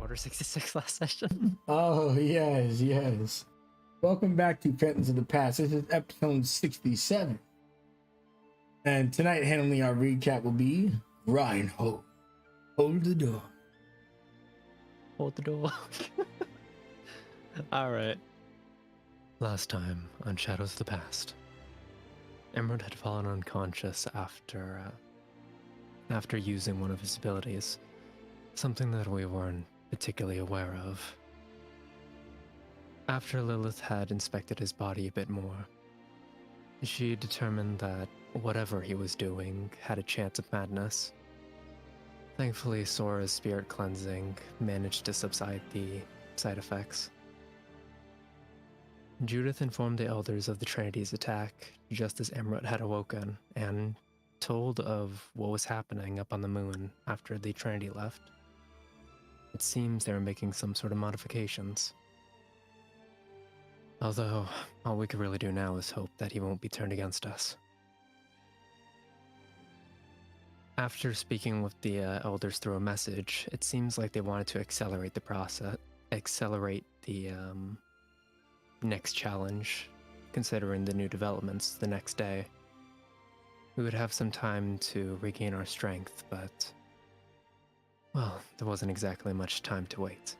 Order 66 last session. Oh, yes, yes. Welcome back to Phantoms of the Past. This is episode 67. And tonight, handling our recap will be Reinhold. Hold the door. Hold the door. Alright. Last time on Shadows of the Past, Emerald had fallen unconscious after using one of his abilities, something that we weren't particularly aware of. After Lilith had inspected his body a bit more, she determined that whatever he was doing had a chance of madness. Thankfully, Sora's spirit cleansing managed to subside the side effects. Judith informed the elders of the Trinity's attack just as Emerald had awoken, and told of what was happening up on the moon after the Trinity left. It seems they were making some sort of modifications. Although, all we could really do now is hope that he won't be turned against us. After speaking with the elders through a message, it seems like they wanted to accelerate the process, accelerate the next challenge, considering the new developments the next day. We would have some time to regain our strength, but, well, there wasn't exactly much time to wait.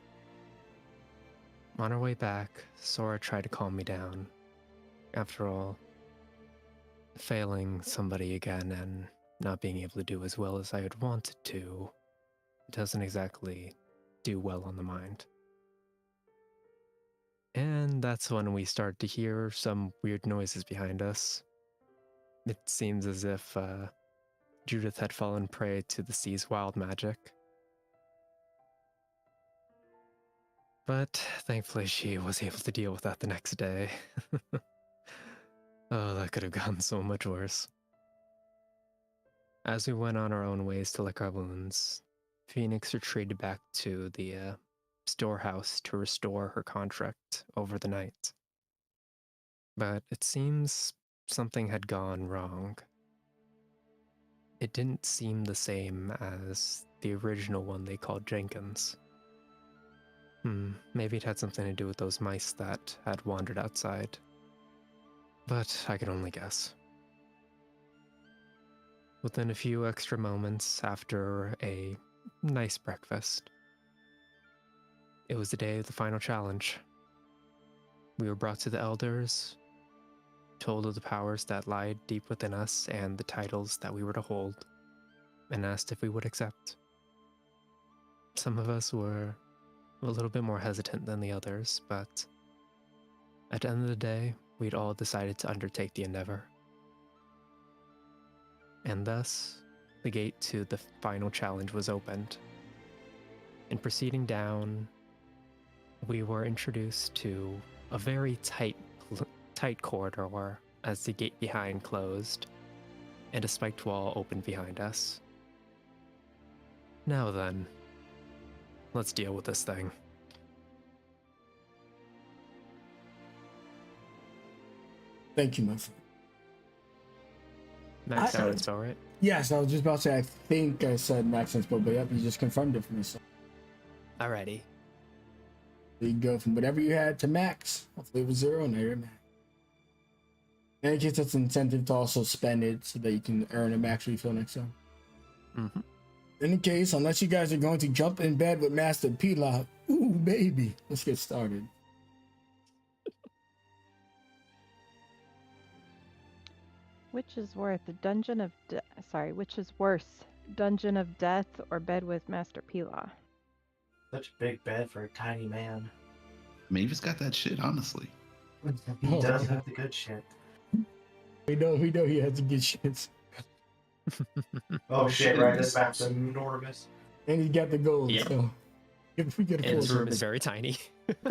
On our way back, Sora tried to calm me down. After all, failing somebody again and not being able to do as well as I had wanted to doesn't exactly do well on the mind. And that's when we start to hear some weird noises behind us. It seems as if Judith had fallen prey to the sea's wild magic. But thankfully she was able to deal with that the next day. Oh, that could have gone so much worse. As we went on our own ways to lick our wounds, Phoenix retreated back to the storehouse to restore her contract over the night. But it seems something had gone wrong. It didn't seem the same as the original one they called Jenkins. Maybe it had something to do with those mice that had wandered outside. But I can only guess. Within a few extra moments after a nice breakfast, it was the day of the final challenge. We were brought to the elders, told of the powers that lied deep within us and the titles that we were to hold, and asked if we would accept. Some of us were a little bit more hesitant than the others, but at the end of the day, we'd all decided to undertake the endeavor. And thus, the gate to the final challenge was opened. In proceeding down, we were introduced to a very tight corridor as the gate behind closed, and a spiked wall opened behind us. Now then, let's deal with this thing. Thank you, my friend. Max out and spell right? Yes, I was just about to say, I think I said Max and spell, but yep, you just confirmed it for me. So Alrighty. you go from whatever you had to max. Hopefully it was 0, and now you're at max. In any case, that's an incentive to also spend it so that you can earn a max refill next time. Mm-hmm. In any case, unless you guys are going to jump in bed with Master Pilaf, ooh, baby, let's get started. Which is worse, Dungeon of Death or bed with Master Pila? Such a big bed for a tiny man. Maeve's got that shit, honestly. He does have the good shit. We know he has to get shits. Oh shit, right, this map's enormous. And he got the gold, Yep. so if we get a And full this room is very tiny.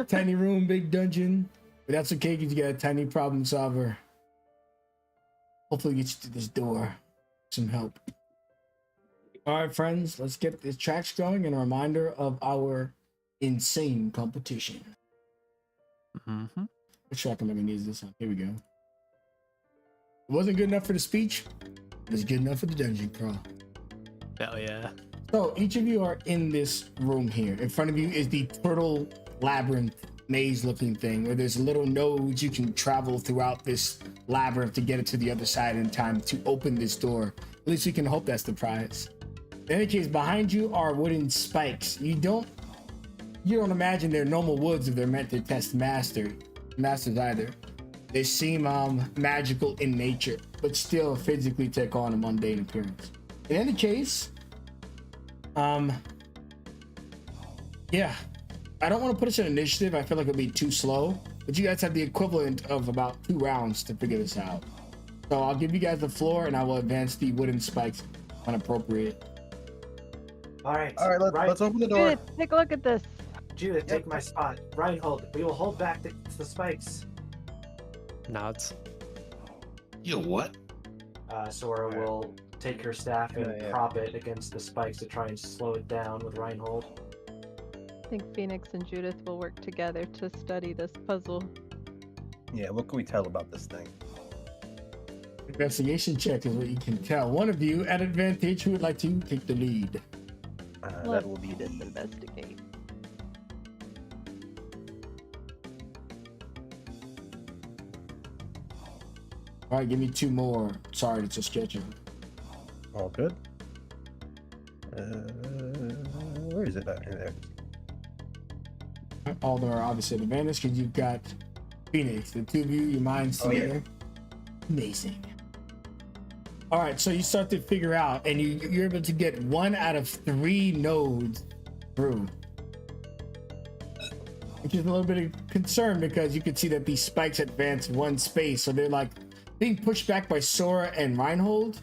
tiny room, big dungeon. But that's okay because you got a tiny problem solver. Hopefully get you to this door. Some help. Alright, friends, let's get this tracks going and a reminder of our insane competition. Mm-hmm. Which track am I gonna use this on? Here we go. It wasn't good enough for the speech, but it's good enough for the dungeon crawl. Hell yeah. So each of you are in this room here. In front of you is the turtle labyrinth maze-looking thing, where there's little nodes you can travel throughout this labyrinth to get it to the other side in time to open this door. At least you can hope that's the prize. In any case, behind you are wooden spikes. You don't imagine they're normal woods if they're meant to test masters either. They seem magical in nature, but still physically take on a mundane appearance. In any case, yeah, I don't want to put us in initiative. I feel like it'll be too slow, but you guys have the equivalent of about 2 rounds to figure this out. So I'll give you guys the floor, and I will advance the wooden spikes when appropriate. All right, let's open the door. Judith, take a look at this. Judith, take my spot. Reinhold, we will hold back the spikes. Nods. Yo, what? Sora will take her staff and prop it against the spikes to try and slow it down with Reinhold. I think Phoenix and Judith will work together to study this puzzle. Yeah, what can we tell about this thing? Investigation check is what you can tell. One of you at advantage who would like to take the lead. That will be Let's the investigate. All right, give me 2 more. Sorry, it's a schedule. all good. Where is it? There. All are obviously at advantage because you've got Phoenix. The 2 of you, your minds together. Amazing. All right, so you start to figure out, and you're able to get 1 out of 3 nodes through, which is a little bit of concern because you can see that these spikes advance 1 space, so they're like being pushed back by Sora and Reinhold,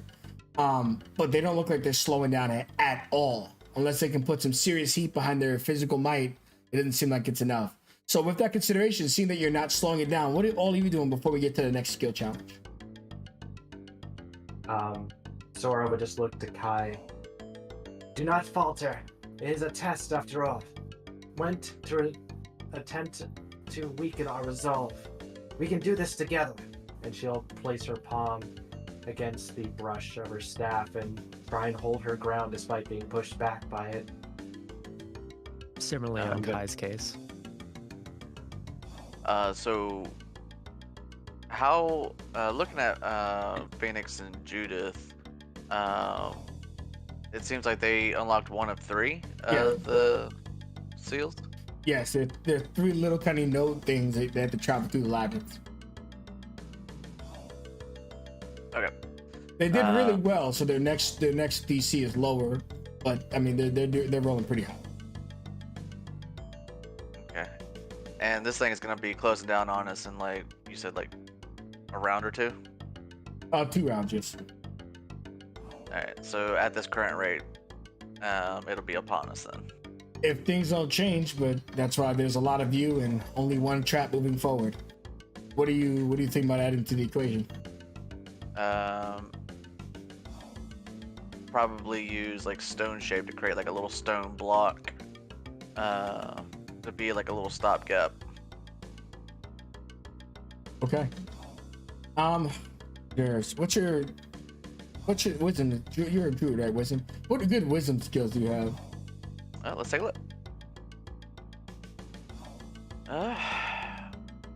but they don't look like they're slowing down at all. Unless they can put some serious heat behind their physical might, it doesn't seem like it's enough. So with that consideration, seeing that you're not slowing it down, what are all of you doing before we get to the next skill challenge? Sora would just look to Kai. Do not falter. It is a test after all. Went to attempt to weaken our resolve. We can do this together. And she'll place her palm against the brush of her staff and try and hold her ground despite being pushed back by it. Similarly on Kai's case. So how looking at Phoenix and Judith, it seems like they unlocked 1 of 3 of the seals. Yes, there are 3 little tiny node things that they have to travel through the labyrinth. Okay. They did really well, so their next DC is lower, but I mean they're rolling pretty high. Okay. And this thing is gonna be closing down on us in, like you said, like a round or 2. 2 rounds, yes. All right. So at this current rate, it'll be upon us then. If things don't change, but that's why there's a lot of you and only 1 trap moving forward. What do you think about adding to the equation? Probably use like stone shape to create like a little stone block to be like a little stopgap. Okay. What's your wisdom? You're a druid, right? Wisdom. What good wisdom skills do you have? Let's take a look.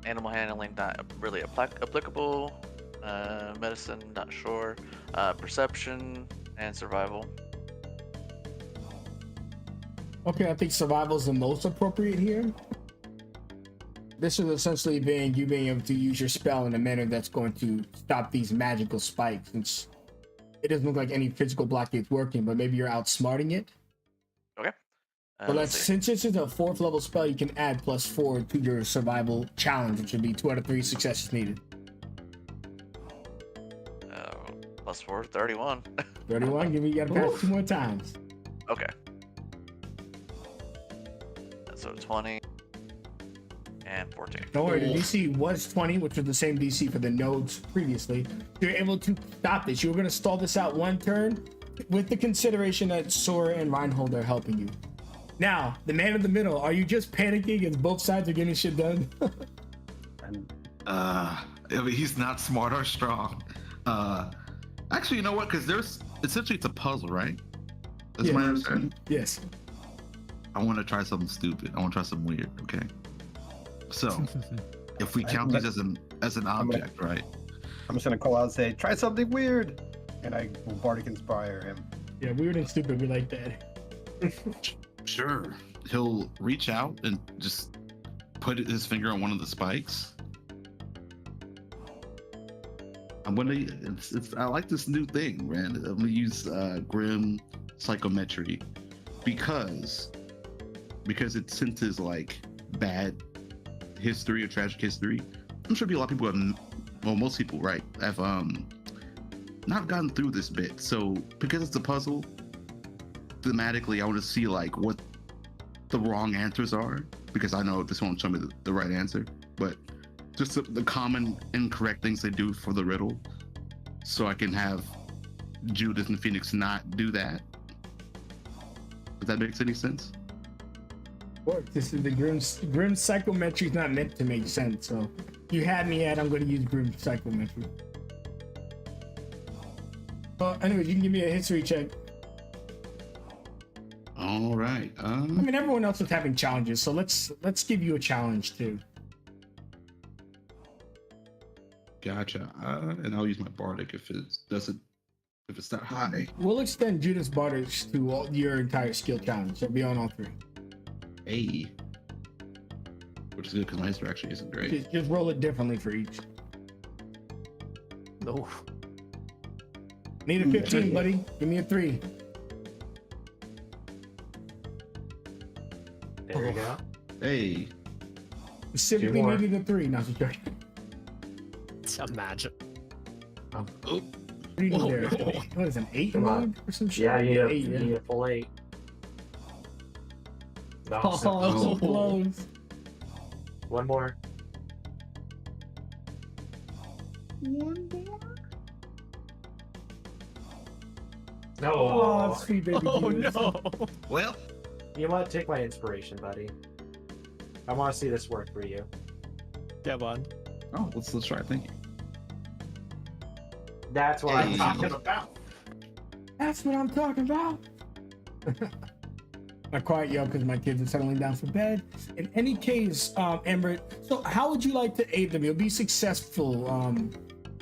Animal handling, not really applicable. Medicine, not sure. Perception and survival. Okay, I think survival is the most appropriate here. This is essentially you being able to use your spell in a manner that's going to stop these magical spikes. It doesn't look like any physical blockade's working, but maybe you're outsmarting it. Okay. But since this is a 4th level spell, you can add +4 to your survival challenge, which would be 2 out of 3 successes needed. +4, 31. 31. You gotta pass 2 more times. Okay. So 20 and 14. Don't worry, the DC was 20, which was the same DC for the nodes previously. You're able to stop this. You were gonna stall this out 1 turn with the consideration that Sora and Reinhold are helping you. Now, the man in the middle, are you just panicking as both sides are getting shit done? I mean, he's not smart or strong. Actually, you know what? Because essentially it's a puzzle, right? That's Yeah. my understanding. Yes. I want to try something stupid. I want to try something weird. Okay. So, if we count these as an object, right? I'm just gonna call out and say, try something weird, and I will bardic inspire him. Yeah, weird and stupid. We like that. Sure. He'll reach out and just put his finger on one of the spikes. I'm gonna. I like this new thing, man. I'm gonna use Grim Psychometry because it senses like bad history or tragic history. I'm sure a lot of people have, well, most people, right, have not gotten through this bit. So because it's a puzzle, thematically, I want to see like what the wrong answers are, because I know this won't show me the right answer, but just the common incorrect things they do for the riddle, so I can have Judith and Phoenix not do that. If that makes any sense. Or this is the grim psychometry is not meant to make sense. So you had me at. I'm going to use grim psychometry. Well, anyways, you can give me a history check. All right. I mean, everyone else is having challenges, so let's give you a challenge too. Gotcha. And I'll use my bardic if it's not high. We'll extend Judith's bardic to your entire skill challenge. So be on all three. Hey. Which is good because my history actually isn't great. Just roll it differently for each. No. Need a 15, buddy. Give me a 3. There we go. Hey. Specifically Two more. needed a 3. Not a joke. Imagine. Oh. What do you do Whoa, there? no. What is an 8 Come on. mode or some shit? Yeah, you 8, need a full 8. No, Oh, so Oh. close. one more. No. Oh, sweet baby. Oh Jesus. no. Well. You want to take my inspiration, buddy? I want to see this work for you. Come on. Oh, let's try it. Thank you. That's what I'm Hey. talking about. That's what I'm talking about. I quiet you up because my kids are settling down for bed. In any case, Amber, so how would you like to aid them? You'll be successful.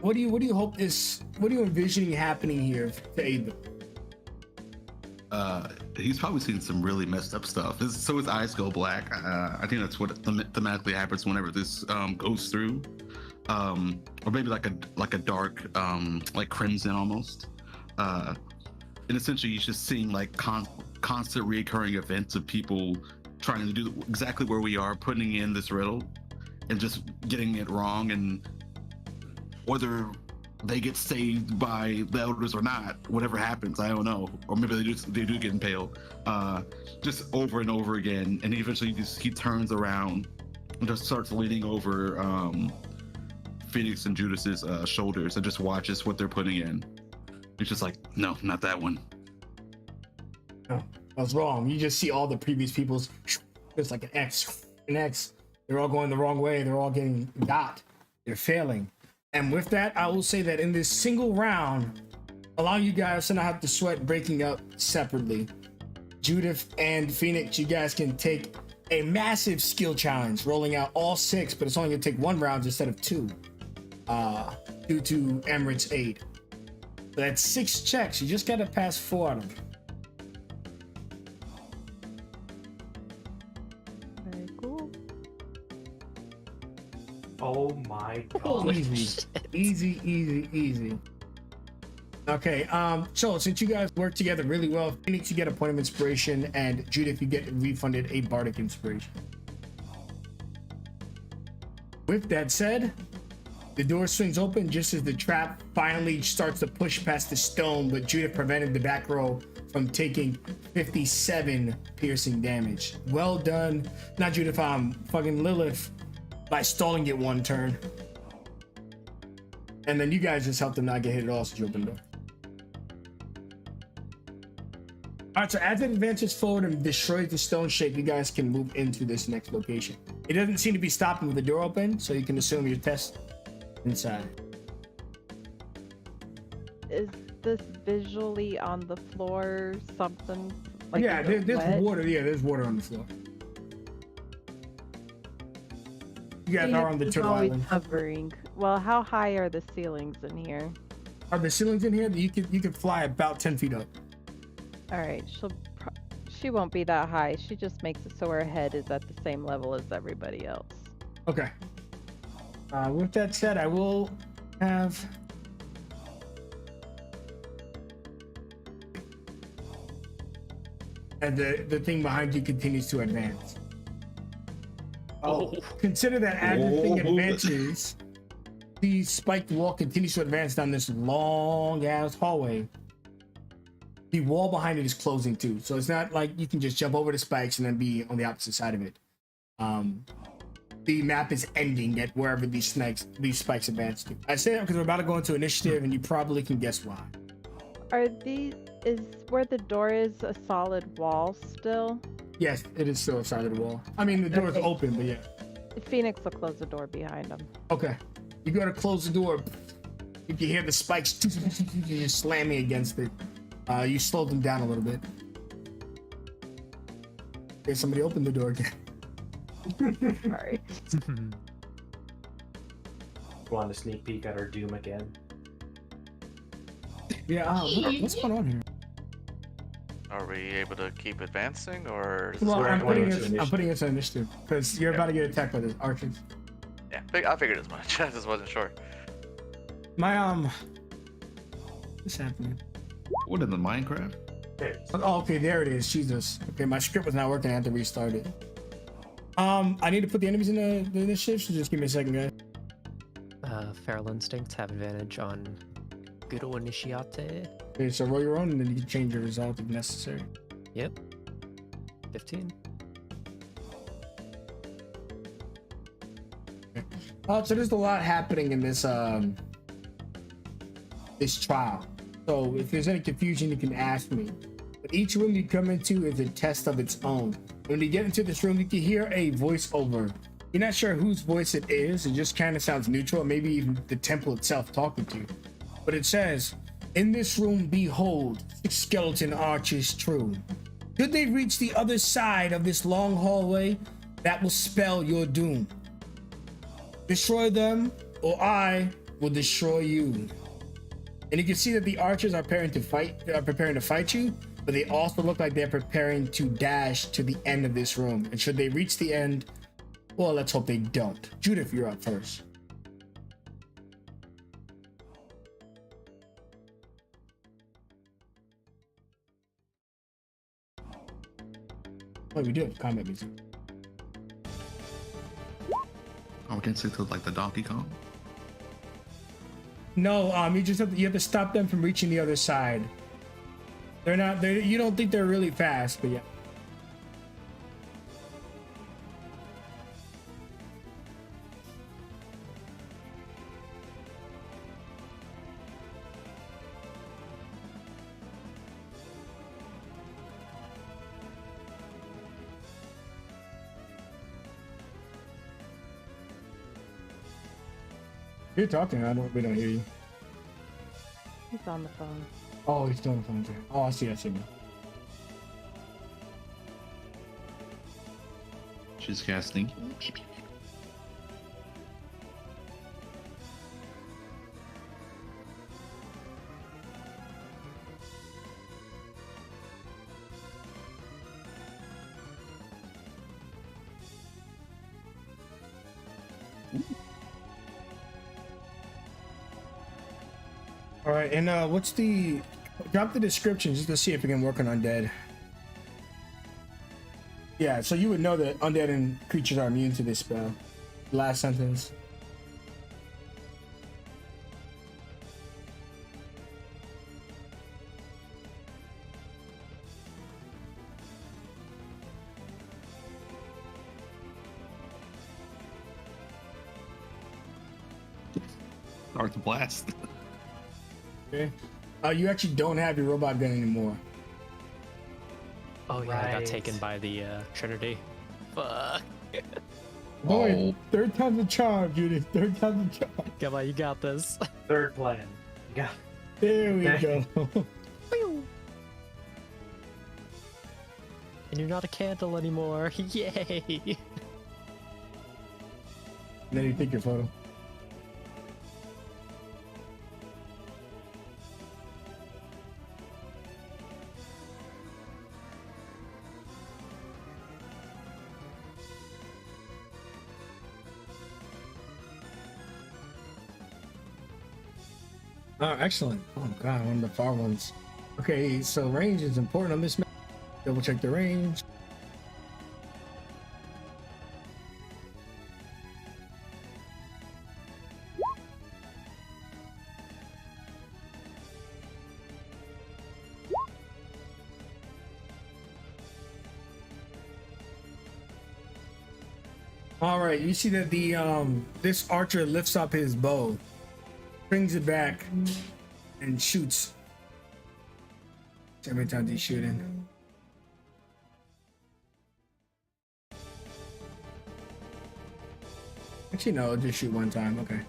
What do you hope is? What are you envisioning happening here to aid them? He's probably seen some really messed up stuff. So his eyes go black. I think that's what thematically happens whenever this goes through, or maybe like a dark, like crimson almost. And essentially, he's just seeing like constant reoccurring events of people trying to do exactly where we are, putting in this riddle, and just getting it wrong, and whether they get saved by the elders or not, whatever happens, I don't know. Or maybe they do get impaled. Just over and over again, and eventually he turns around and just starts leaning over Phoenix and Judas's shoulders and just watches what they're putting in. It's just like, no, not that one. I was wrong. You just see all the previous people's. There's like an X. They're all going the wrong way. They're all getting got. They're failing. And with that, I will say that in this single round, allowing you guys to not have to sweat breaking up separately, Judith and Phoenix, you guys can take a massive skill challenge, rolling out all 6, but it's only going to take 1 round instead of 2, due to Emirates' aid. So that's 6 checks. You just got to pass 4 on them. Very cool. Oh my god. Holy Easy. Easy. Okay, so since you guys work together really well, Phoenix, you get a point of inspiration, and Judith, you get refunded a bardic inspiration. With that said, the door swings open just as the trap finally starts to push past the stone, but Judith prevented the back row from taking 57 piercing damage. Well done. Not Judith, fucking Lilith, by stalling it 1 turn. And then you guys just helped them not get hit at all since you opened the door. Alright, so as it advances forward and destroys the stone shape, you guys can move into this next location. It doesn't seem to be stopping with the door open, so you can assume your test inside. Is this visually on the floor something? Like, yeah, is it there's wet? water. Yeah, there's water on the floor. You guys are on the Phoenix is turtle always island. hovering. Well, how high are the ceilings in here? Are the ceilings in here? You can fly about 10 feet up. All right, she won't be that high. She just makes it so her head is at the same level as everybody else. Okay. With that said, I will have. And the thing behind you continues to advance. Oh, Consider that as the thing Oh. advances, the spiked wall continues to advance down this long ass hallway. The wall behind it is closing too, so it's not like you can just jump over the spikes and then be on the opposite side of it. The map is ending at wherever these spikes advance to. I say that because we're about to go into initiative, and you probably can guess why. Is where the door is a solid wall still? Yes, it is still a side of the wall. I mean, the door is Okay. open, but yeah. Phoenix will close the door behind him. Okay. You gotta close the door. If you hear the spikes slamming against it, you slow them down a little bit. Okay, somebody open the door again. All right. Want a sneak peek at our doom again? Yeah, what's going on here? Are we able to keep advancing, or? Is Well, We're I'm going putting into it. I'm putting it on initiative because you're about to get attacked by the archers. Yeah, I figured as much. I just wasn't sure. My what's happening? What in the Minecraft? Okay. Oh, okay, there it is. Jesus. Okay, my script was not working. I had to restart it. I need to put the enemies in the initiative. So just give me a second, guys. Feral instincts have advantage on Guru Initiate. Okay, so roll your own, and then you can change your result if necessary. Yep. 15. So there's a lot happening in this this trial. So if there's any confusion, you can ask me. But each room you come into is a test of its own. When you get into this room, you can hear a voiceover. You're not sure whose voice it is. It just kind of sounds neutral, maybe even the temple itself talking to you. But it says, "In this room, behold, 6 skeleton archers true. Should they reach the other side of this long hallway, that will spell your doom. Destroy them, or I will destroy you." And you can see that the archers are preparing to fight you, but they also look like they're preparing to dash to the end of this room. And should they reach the end, well, let's hope they don't. Judith, you're up first. Oh, we do have combat music. Oh, we can stick to like the Donkey Kong. No, you just have to stop them from reaching the other side. You don't think they're really fast, but yeah. You're talking. We don't hear you. He's on the phone. Oh, he's doing the phone too. Oh, I see. Now. She's casting. All right, and drop the description just to see if we can work on undead. Yeah, so you would know that undead and creatures are immune to this spell. Last sentence. Start the blast. Okay. You actually don't have your robot gun anymore. Oh yeah, I got Right. taken by the Trinity. Fuck. Boy, third time's a charm, Judith. Third time's a charm. Come on, you got this. Third plan. Yeah. There we Okay. go. And you're not a candle anymore. Yay! Then you take your photo. Oh, excellent. Oh, God, one of the far ones. Okay, so range is important on this map. Double check the range. All right, you see that the this archer lifts up his bow, brings it back, and shoots. Every time he's shooting. Actually, no, just shoot one time. Okay,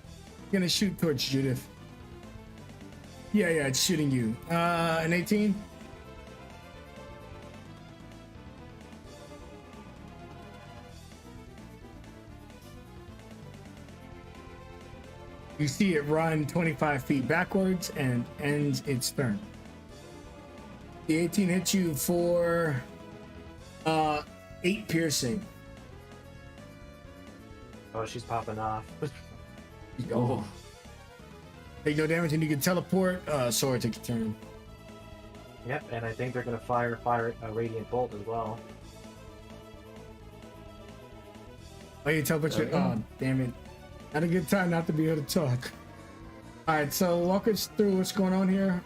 gonna shoot towards Judith. Yeah, it's shooting you. An 18. You see it run 25 feet backwards and ends its turn. The 18 hits you for 8 piercing. Oh, she's popping off. Oh. Take no damage and you can teleport. Sora takes a turn. Yep, and I think they're gonna fire a radiant bolt as well. Oh, you teleport your. Oh, damn it. Not a good time not to be able to talk. Alright, so walk us through what's going on here.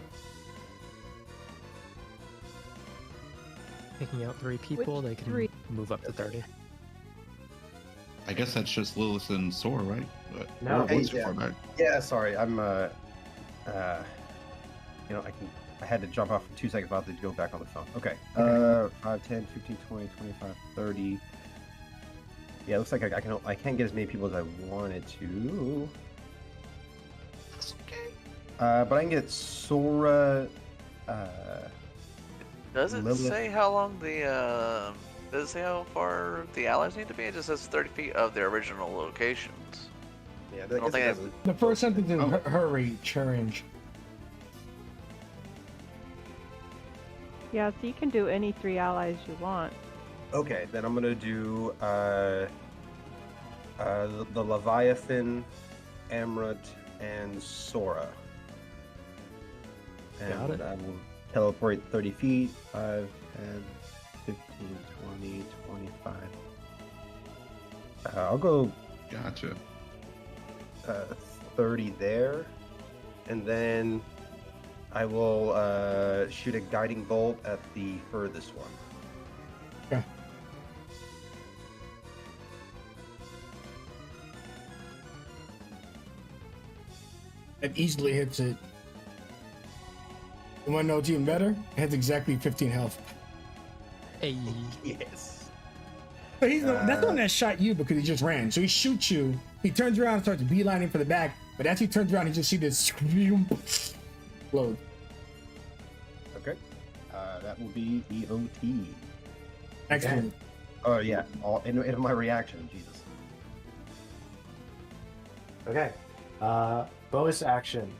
Picking out 3 people, Which they can 3? move up to 30. I guess that's just Lilith and Sora, right? But No. we're way too Yeah. far back. Yeah, sorry. I'm I had to jump off for 2 seconds about to go back on the phone. Okay. 5, 10, 15, 20, 25, 30. Yeah, it looks like I can't get as many people as I wanted to. That's okay. But I can get Sora. Does it Lilith. say how long the does it say how far the allies need to be? It just says 30 feet of their original locations. Yeah, I don't think The first sentence is Oh. her range. Yeah, so you can do any 3 allies you want. Okay, then I'm gonna do the Leviathan, Amrut, and Sora. And Got it. I will teleport 30 feet, 5, 10, 15, 20, 25. I'll go Gotcha. 30 there, and then I will shoot a guiding bolt at the furthest one. Okay. It easily hits it. You want to know what's even better? It has exactly 15 health. Hey, Yes. So that's the one that shot you because he just ran. So he shoots you. He turns around and starts beelining for the back. But as he turns around, he just see this explode. Okay. That will be EOT. Excellent. Oh yeah, all in my reaction. Jesus. Okay. Bonus action.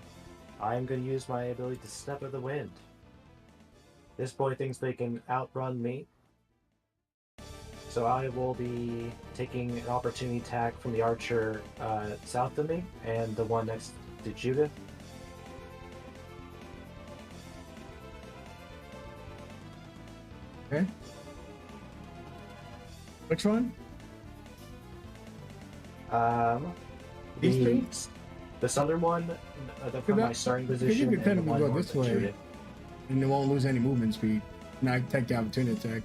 I'm going to use my ability to Step of the Wind. This boy thinks they can outrun me. So I will be taking an opportunity attack from the archer south of me and the one next to Judith. Okay. Which one? These The, two? the southern one, from my starting position, could and the technically one go north this of way. Judith. And it won't lose any movement speed. Now I can take the opportunity attack.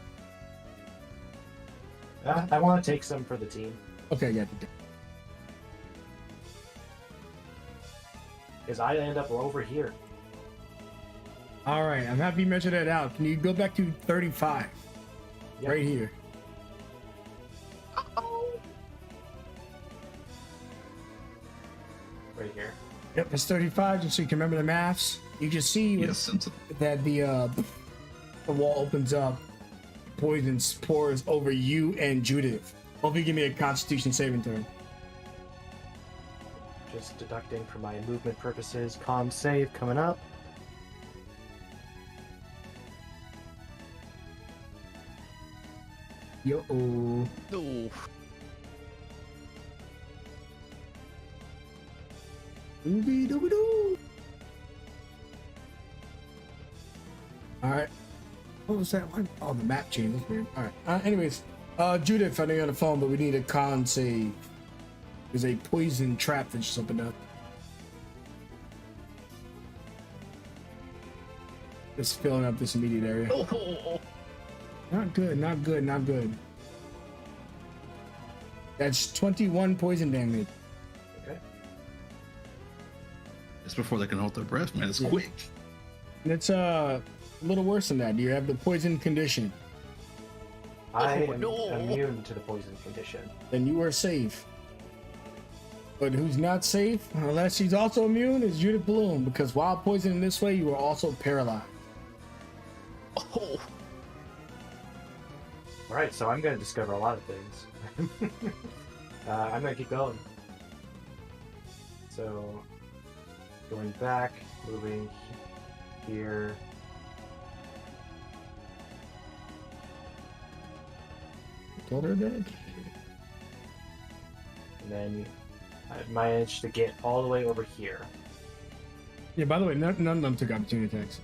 I want to take some for the team. Okay, yeah. Because I end up over here. All right, I'm happy you measured that out. Can you go back to 35? Yep. Right here. Right here. Yep, it's 35, just so you can remember the maths. You can see Yes. that the wall opens up, poison pours over you and Judith. Hope you give me a Constitution saving throw. Just deducting for my movement purposes. Con save coming up. Yo-oh. No. Doo-be-doo-be-doo. All right. What was that one? Oh, the map change. That's weird. All right. Anyways, Judith, I know you're on the phone, but we need a con save. There's a poison trap that just opened up. Just filling up this immediate area. Oh. Not good, not good, not good. That's 21 poison damage. Okay. Just before they can hold their breath, man. It's Yeah. quick. That's a little worse than that. You have the poison condition. I Oh, am no. immune to the poison condition. Then you are safe. But who's not safe, unless she's also immune, is Judith Bloom, because while poisoning this way, you are also paralyzed. Oh. Alright, so I'm going to discover a lot of things. I'm going to keep going. So, going back, moving here. Told her that. And then I managed to get all the way over here. Yeah, by the way, none of them took opportunity attacks.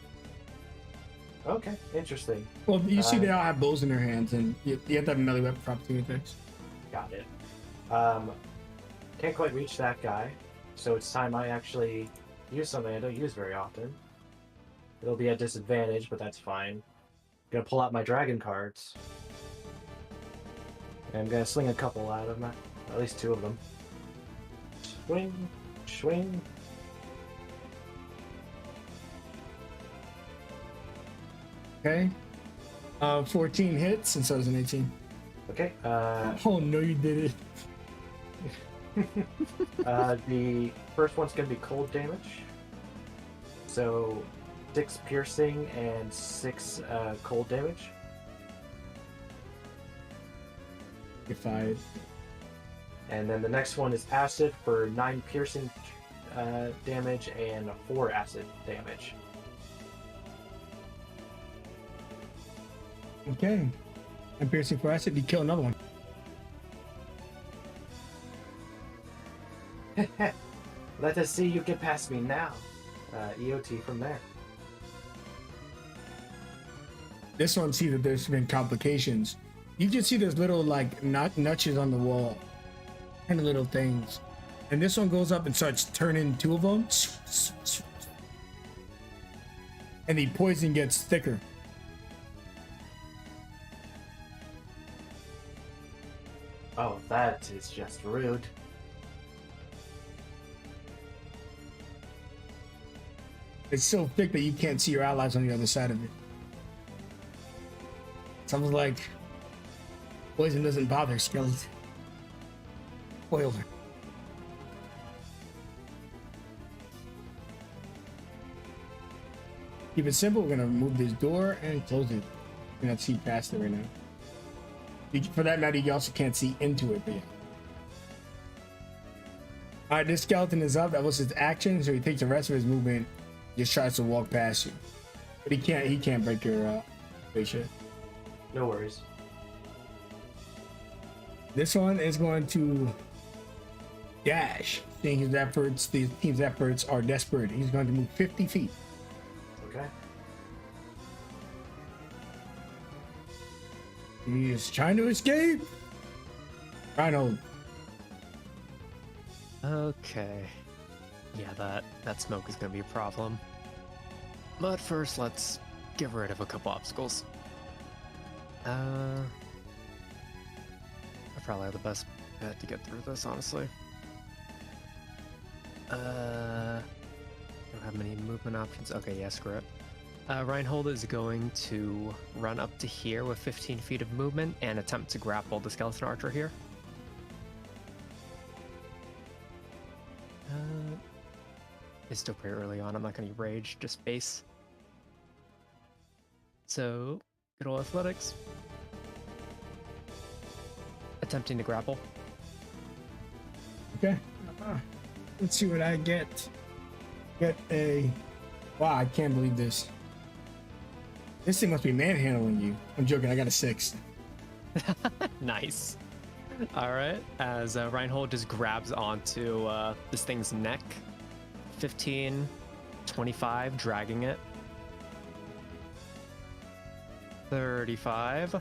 Okay, interesting. Well, you see they all have bows in their hands, and you have to have a melee weapon for opportunity attacks. Got it. Can't quite reach that guy, so it's time I actually use something I don't use very often. It'll be a disadvantage, but that's fine. Gonna pull out my dragon cards. And I'm gonna sling a couple out of them, at least two of them. Swing, swing. Okay. 14 hits, and so does an 18. Okay, Oh no, you did it. the first one's gonna be cold damage. So 6 piercing and 6 cold damage. You're fired. And then the next one is acid for 9 piercing damage and 4 acid damage. Okay. And piercing for acid, you kill another one. Let us see you get past me now. EOT from there. This one, see that there's been complications. You can see there's little like notches on the wall, kind of little things. And this one goes up and starts turning 2 of them. And the poison gets thicker. Oh, that is just rude. It's so thick that you can't see your allies on the other side of it. Sounds like poison doesn't bother skeleton. Spoiler. Keep it simple. We're gonna remove this door and close it. You cannot see past it right now. For that matter, you also can't see into it. But yeah. All right, this skeleton is up. That was his action, so he takes the rest of his movement. Just tries to walk past you, but he can't. He can't break your spaceship. No worries. This one is going to dash. Seeing his efforts, the team's efforts are desperate. He's going to move 50 feet. Okay. He is trying to escape. Rhino. Okay. Yeah, that smoke is gonna be a problem. But first, let's get rid of a couple obstacles. I probably have the best bet to get through this, honestly. Don't have many movement options. Okay, yeah, screw it. Reinhold is going to run up to here with 15 feet of movement and attempt to grapple the skeleton archer here. It's still pretty early on. I'm not going to rage, just base. So, good old athletics. Attempting to grapple. Okay. Let's see what I get. Get a. Wow, I can't believe this. This thing must be manhandling you. I'm joking. I got a 6. Nice. All right. As Reinhold just grabs onto this thing's neck. 15, 25, dragging it. 35.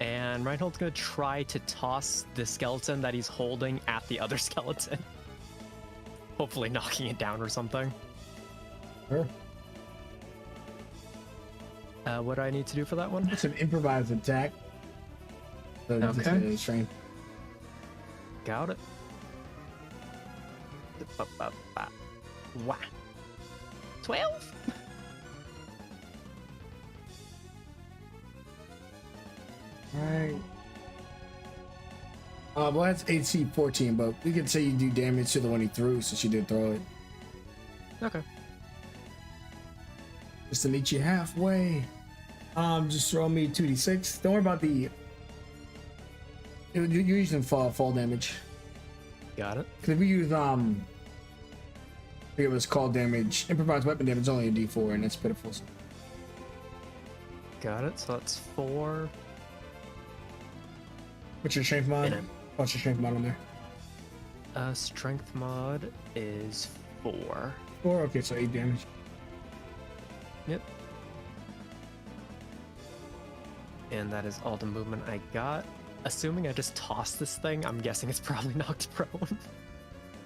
And Reinhold's going to try to toss the skeleton that he's holding at the other skeleton. Hopefully knocking it down or something. Sure. What do I need to do for that one? It's an improvised attack. So just Okay. a strength. Got it. Wow. 12? Alright. Well, that's AC 14, but we could say you do damage to the one he threw, since you did throw it. Okay. Just to meet you halfway. Just throw me 2d6. Don't worry about the. You're using fall damage. Got it. Because if we use I forget what it's called, damage, improvised weapon damage is only a d4, and that's pitiful. Got it. So that's 4. What's your strength mod? And a- What's your strength mod on there? Strength mod is 4. 4. Okay, so 8 damage. Yep. And that is all the movement I got. Assuming I just toss this thing, I'm guessing it's probably knocked prone.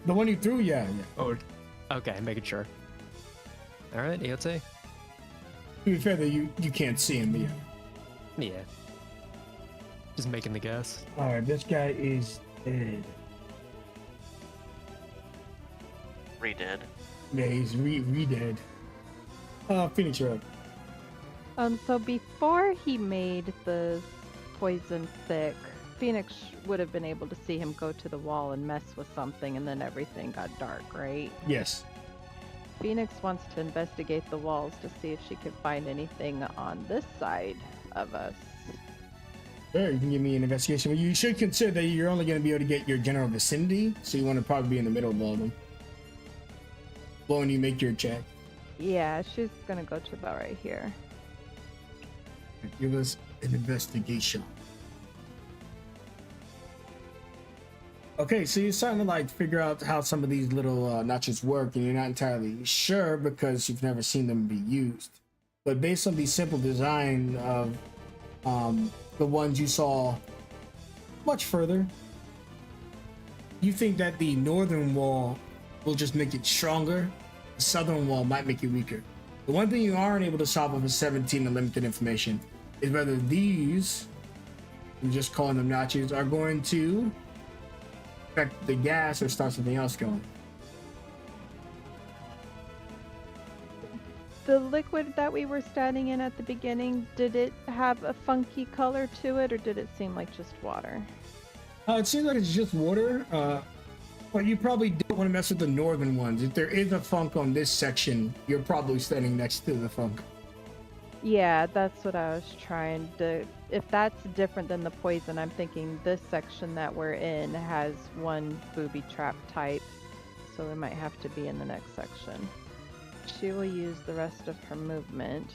The one you threw, yeah. Oh, okay, making sure. All right, EOT. To be fair, though, you can't see him, but yeah. Yeah. Just making the guess. All right, this guy is dead. Re-dead. Yeah, he's re-dead. Phoenix, you're up. So before he made the poison thick, Phoenix would have been able to see him go to the wall and mess with something, and then everything got dark, right? Yes. Phoenix wants to investigate the walls to see if she can find anything on this side of us. Sure, you can give me an investigation, but you should consider that you're only going to be able to get your general vicinity, so you want to probably be in the middle of all of them. Well, when you make your check, Yeah, she's gonna go to about right here. give us an investigation. Okay, so you're starting to like figure out how some of these little notches work, and you're not entirely sure because you've never seen them be used. But based on the simple design of the ones you saw much further, you think that the northern wall will just make it stronger. The southern wall might make it weaker. The one thing you aren't able to solve with a 17 and limited information is whether these, I'm just calling them notches, are going to affect the gas or start something else going. The liquid that we were standing in at the beginning, did it have a funky color to it, or did it seem like just water? It seems like it's just water, but you probably don't want to mess with the northern ones. If there is a funk on this section, you're probably standing next to the funk. Yeah, that's what I was trying to. If that's different than the poison, I'm thinking this section that we're in has one booby trap type, so we might have to be in the next section. She will use the rest of her movement.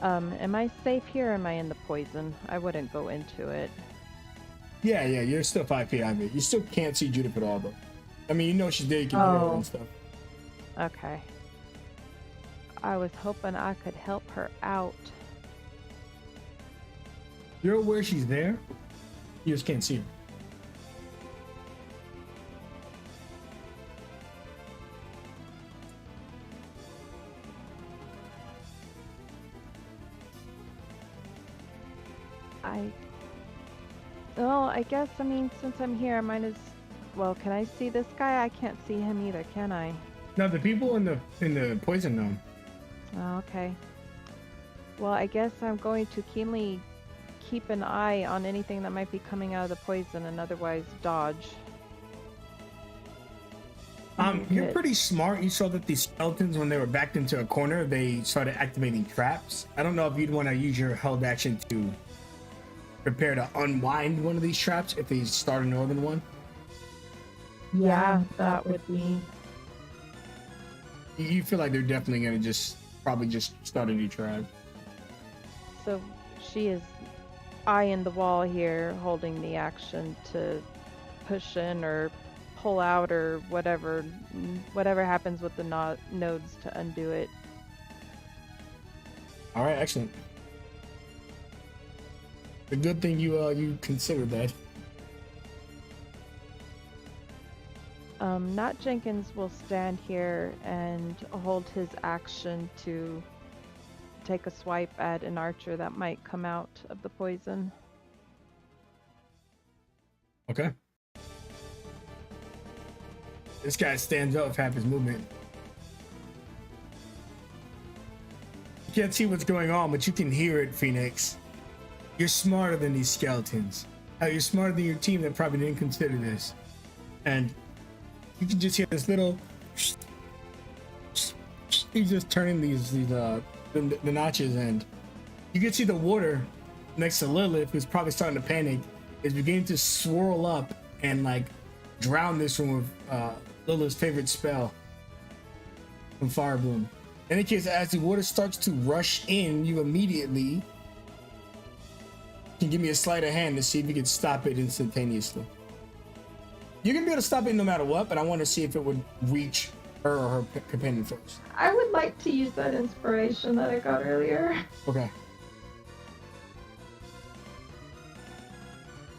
Am I safe here or am I in the poison? I wouldn't go into it. Yeah, you're still 5 feet out of it. You still can't see Judith at all, though. I mean, you know she's there, you can hear her and stuff. Okay. I was hoping I could help her out. You're aware she's there, you just can't see her. Well, I guess, I mean, since I'm here, I might as well. Can I see this guy? I can't see him either, can I? No, the people in the poison know. Oh, okay. Well, I guess I'm going to keep an eye on anything that might be coming out of the poison and otherwise dodge. You're Good. pretty smart. You saw that these skeletons, when they were backed into a corner, they started activating traps. I don't know if you'd want to use your held action to prepare to unwind one of these traps if they start a northern one. Yeah, that would be. You feel like they're definitely gonna probably just start a new trap. So she is eyeing the wall here, holding the action to push in or pull out or whatever happens with the nodes to undo it. All right, excellent. The good thing you considered that. Not Jenkins will stand here and hold his action to take a swipe at an archer that might come out of the poison. Okay. This guy stands up with half his movement. You can't see what's going on, but you can hear it, Phoenix. You're smarter than these skeletons. You're smarter than your team that probably didn't consider this. And you can just hear this little. He's just turning the notches, and you can see the water next to Lilith, who's probably starting to panic, is beginning to swirl up and like drown this room with Lilith's favorite spell from Fire Bloom. In any case, as the water starts to rush in, you immediately can give me a sleight of hand to see if you can stop it instantaneously. You're gonna be able to stop it no matter what, but I want to see if it would reach her or her companion first. I would like to use that inspiration that I got earlier. Okay.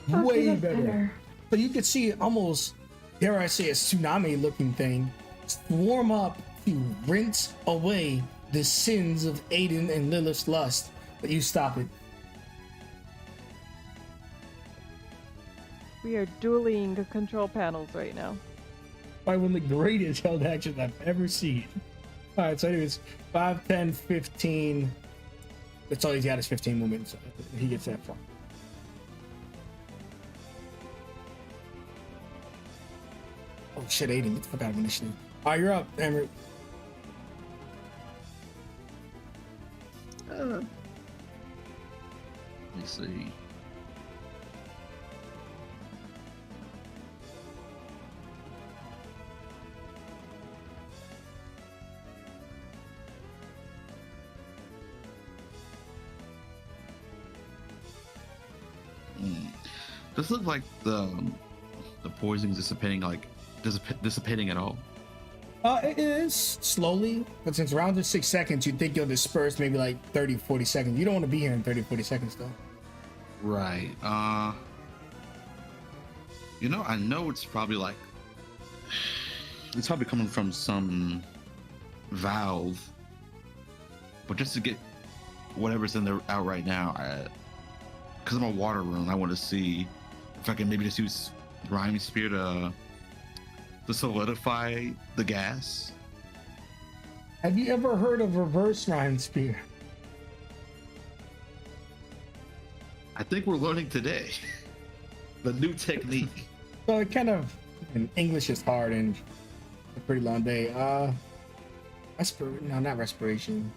Okay, Way that's better. So you could see almost, dare I say, a tsunami-looking thing swarm up to rinse away the sins of Aiden and Lilith's lust, but you stop it. We are dueling control panels right now. Probably one of the greatest held actions I've ever seen. All right, so anyways, 5, 10, 15. That's all he's got is 15 movements. So he gets that far. Oh shit, Aiden, get the fuck out of initiative. All right, you're up, Emery. Let me see. Does it look like the poison is dissipating at all? It is slowly, but since rounds are 6 seconds, you think you'll disperse maybe like 30, 40 seconds. You don't want to be here in 30, 40 seconds though. Right. I know it's probably it's probably coming from some valve, but just to get whatever's in there out right now, because I'm a water rune, I want to see if I can maybe just use Rhyme Spear to solidify the gas. Have you ever heard of reverse Rhyme Spear? I think we're learning today the new technique. So it kind of, and English is hard and a pretty long day. No, not respiration.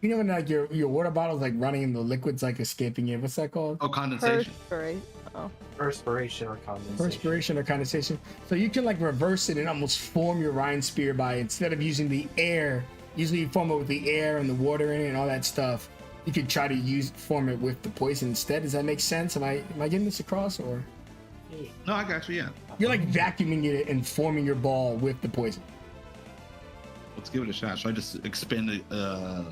You know when like your water bottle's like running and the liquid's like escaping it. What's that called? Oh, condensation. Perspiration or condensation. Perspiration or condensation. So you can like reverse it and almost form your Rhine Spear by, instead of using the air, usually you form it with the air and the water in it and all that stuff. You could try to form it with the poison instead. Does that make sense? Am I getting this across, or? No, I got you. Yeah. You're like vacuuming it and forming your ball with the poison. Let's give it a shot. Should I just expend a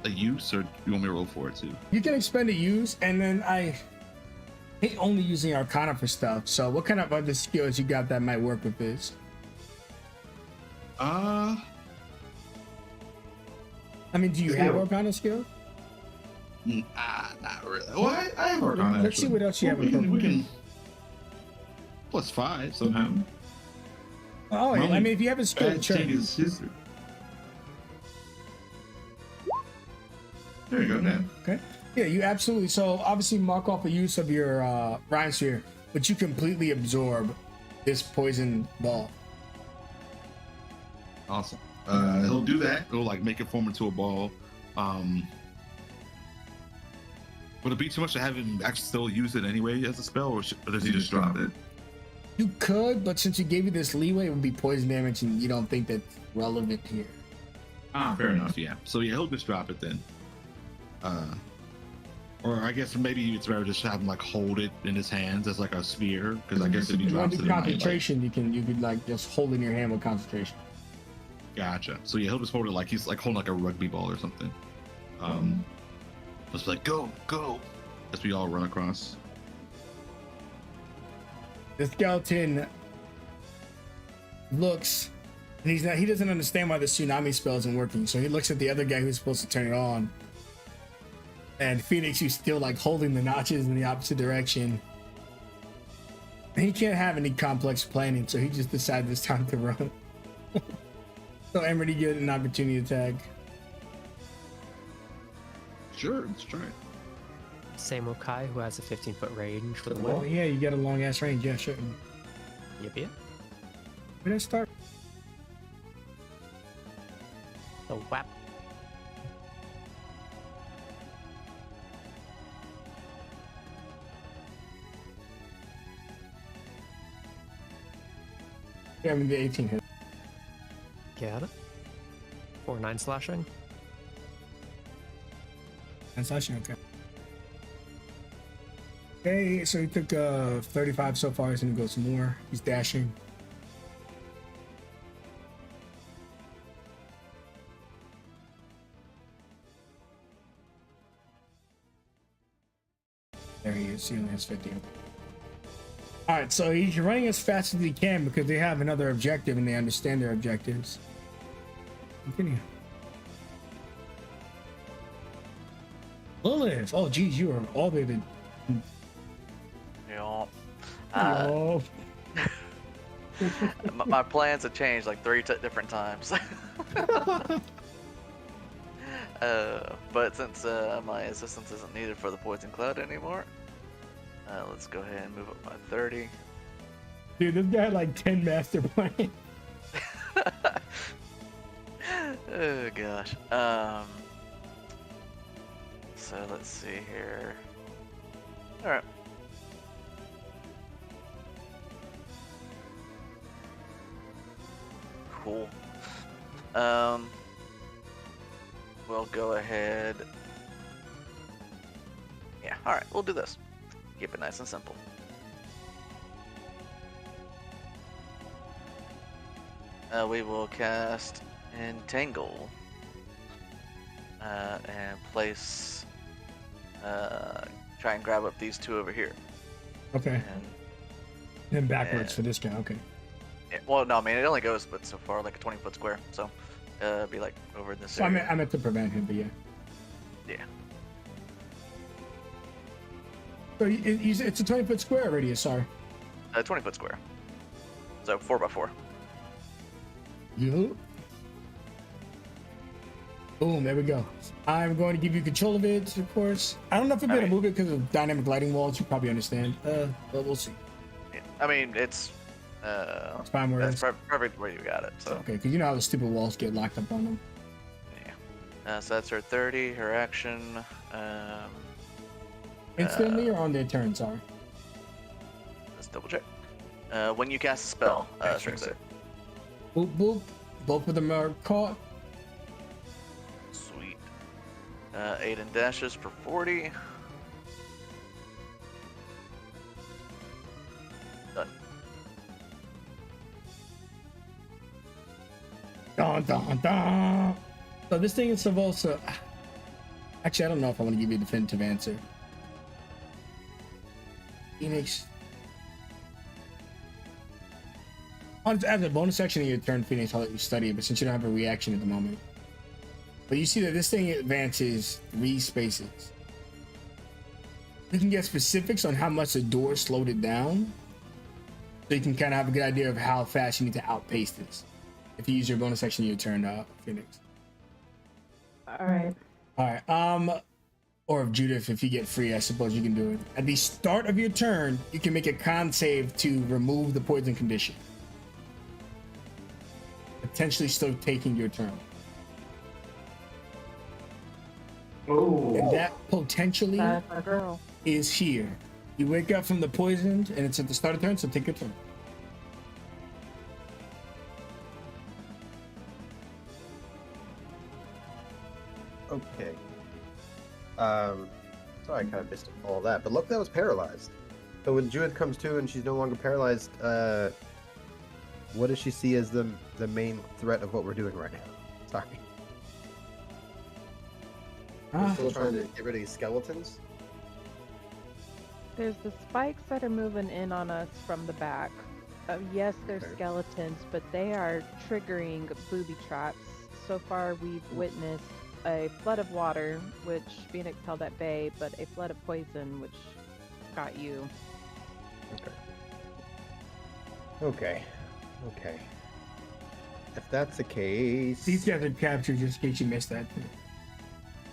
use, or you want me to roll for it too? You can expend a use, and then I hate only using Arcana for stuff. So what kind of other skills you got that might work with this? I mean, do you have Arcana skill? Not really. Well, I have Arcana. Let's see what else you have. We can +5 somehow. Oh, I mean, if you have a skill, sure. There you go, now. Okay. Yeah, you absolutely. So obviously mark off the use of your rhyme sphere, but you completely absorb this poison ball. Awesome. He'll do that. He'll like make it form into a ball. Would it be too much to have him actually still use it anyway as a spell, or does he just drop it? You could, but since you gave you this leeway, it would be poison damage, and you don't think that's relevant here. Fair enough. Yeah. So yeah, he'll just drop it then. Or I guess maybe it's better just have him like hold it in his hands as like a sphere, because I guess if he drops it, concentration, you could like just hold in your hand with concentration. Gotcha. So yeah, he'll just hold it like he's like holding like a rugby ball or something. Just like go as we all run across. The skeleton looks, and he doesn't understand why the tsunami spell isn't working. So he looks at the other guy who's supposed to turn it on. And Phoenix, who's still like holding the notches in the opposite direction. And he can't have any complex planning, so he just decided it's time to run. So Emery get an opportunity attack. Sure, let's try it. Same with Kai, who has a 15-foot range with a Oh whip. yeah, you got a long ass range. Yeah, sure. Yep. Where did I start? The whap. Yeah, I mean the 18 hit. Got it. 4/9 slashing. And slashing, okay. Okay, so he took 35 so far. He's gonna go some more. He's dashing. There he is. He only has 50. All right, so he's running as fast as he can because they have another objective and they understand their objectives. Continue. Lilith. Oh, geez, you are all the. Yeah. Oh. My plans have changed like 3 different times. But since my assistance isn't needed for the poison cloud anymore, let's go ahead and move up by 30. Dude, this guy had like 10 master plans. Oh gosh. So let's see here. All right. Cool. We'll go ahead. Yeah, all right, we'll do this. Keep it nice and simple. We will cast Entangle and place, try and grab up these two over here. Okay. And then backwards for this guy. Okay. yeah, well, no, I mean, it only goes but so far, like a 20-foot square. So, be like over in this So area. I meant to prevent him, but yeah. Yeah. So it's a 20-foot square radius. Sorry. 20-foot square. So 4x4. Yup. Boom, there we go. I'm going to give you control of it, of course. I don't know if you'll be able to move it because of dynamic lighting walls. You probably understand. But we'll see. Yeah. I mean, it's fine where that's perfect where you got it. So okay, because you know how the stupid walls get locked up on them. yeah. So that's her 30. Her action. Instantly or on their turn? Sorry. Let's double check. When you cast a spell, string save. Boop boop. Both of them are caught. Sweet. Aiden dashes for 40. Done. Dun, dun, dun. So this thing is supposed to. Actually, I don't know if I want to give you a definitive answer. Phoenix. As a bonus action in your turn, Phoenix, I'll let you study it, but since you don't have a reaction at the moment. But you see that this thing advances 3 spaces. You can get specifics on how much the door slowed it down. So you can kind of have a good idea of how fast you need to outpace this. If you use your bonus action in your turn, Phoenix. All right. All right. Or of Judith, if you get free, I suppose you can do it. At the start of your turn, you can make a con save to remove the poison condition. Potentially still taking your turn. Ooh. And that potentially That's a girl. is here. You wake up from the poisoned, and it's at the start of turn, so take your turn. Okay. Sorry, I kind of missed all that, but look, that was paralyzed. So when Judith comes to and she's no longer paralyzed, what does she see as the main threat of what we're doing right now? Sorry. We're still trying to get rid of these skeletons. There's the spikes that are moving in on us from the back. Yes, they're Okay. skeletons, but they are triggering booby traps. So far, we've witnessed a flood of water, which Phoenix held at bay, but a flood of poison, which got you. Okay. If that's the case, These guys are captured, just in case you missed that.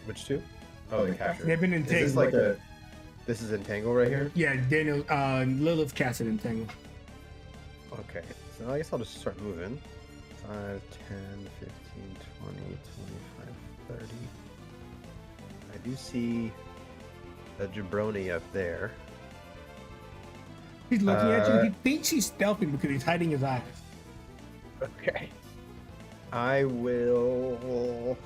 which two? Oh, they captured. They've been Is entangled. this like a? This is entangle right here. Yeah, Daniel, Lilith cast it entangled. Okay, so I guess I'll just start moving. 5, 10, 15, 20, 25, 30. I do see a jabroni up there. He's looking at you. He thinks he's stealthing because he's hiding his eyes. Okay. I will.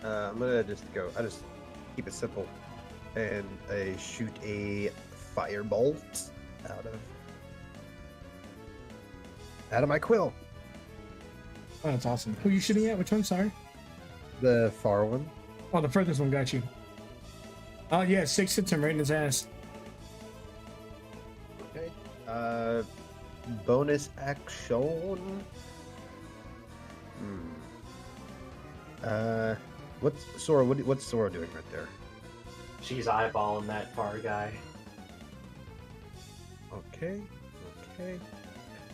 I'm gonna just go. I just keep it simple, and I shoot a firebolt out of my quill. Oh, that's awesome. Who are you shooting at? Which one? Sorry. The far one. Oh, the furthest one got you. Oh, yeah, 6 hits him right in his ass. Okay. Bonus action. What's Sora doing right there? She's eyeballing that far guy. Okay.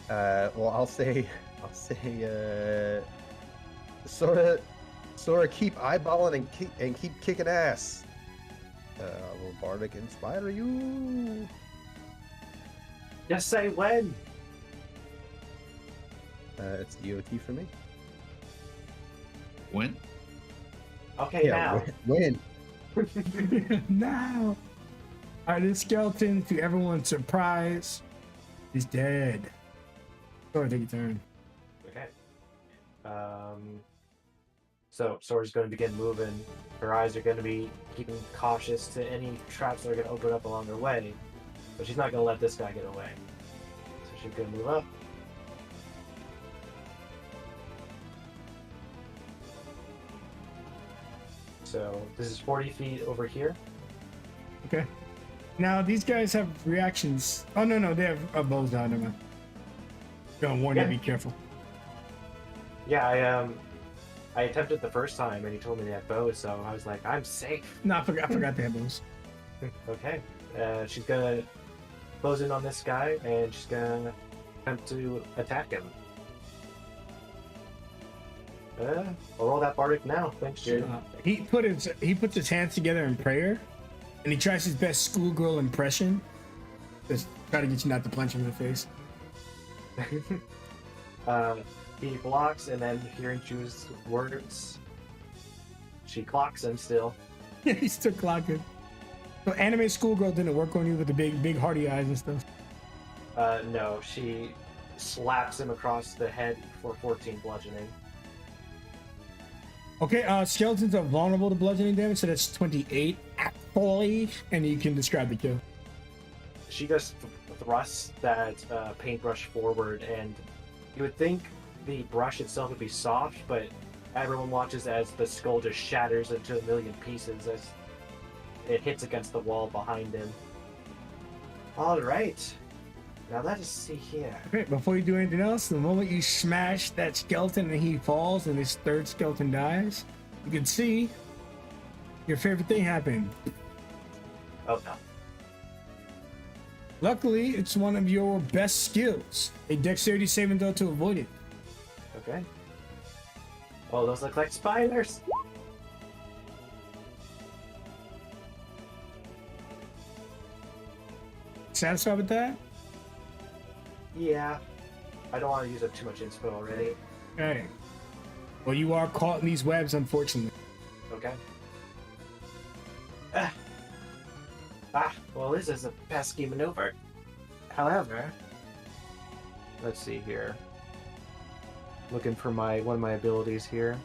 Well, I'll say, Sora, keep eyeballing and keep kicking ass. Will Bardic inspire you? Just say when. It's EOT for me. When? Okay, now. Win. Now. All right, this skeleton, to everyone's surprise, is dead. Go ahead, take your turn. Okay. So Sora's going to begin moving. Her eyes are going to be keeping cautious to any traps that are going to open up along her way. But she's not going to let this guy get away. So she's going to move up. So this is 40 feet over here. Okay. Now, these guys have reactions. Oh, no, they have bows down. Never mind. Don't warn you, Yeah. be careful. Yeah, I attempted the first time and he told me they had bows, so I was like, I'm safe. No, I forgot they have bows. Okay. She's gonna close in on this guy and she's gonna attempt to attack him. I'll roll that bardic now. Thanks, dude. He puts his hands together in prayer, and he tries his best schoolgirl impression. Just try to get you not to punch him in the face. He blocks and then hearing Chu's words, she clocks him still. Yeah, he's still clocking. So anime schoolgirl didn't work on you with the big hardy eyes and stuff. No, she slaps him across the head for 14 bludgeoning. Okay, skeletons are vulnerable to bludgeoning damage, so that's 28 actually, and you can describe the kill. She just thrusts that paintbrush forward, and you would think the brush itself would be soft, but everyone watches as the skull just shatters into a million pieces as it hits against the wall behind him. All right, now let us see here. Okay, before you do anything else, the moment you smash that skeleton and he falls and his third skeleton dies, you can see your favorite thing happen. Oh no. Luckily, it's one of your best skills. A dexterity saving throw to avoid it. Okay. Oh, those look like spiders. satisfied with that? Yeah. I don't want to use up too much inspo already. Okay. Well, you are caught in these webs, unfortunately. Okay. Well, this is a pesky maneuver. However, let's see here. Looking for one of my abilities here.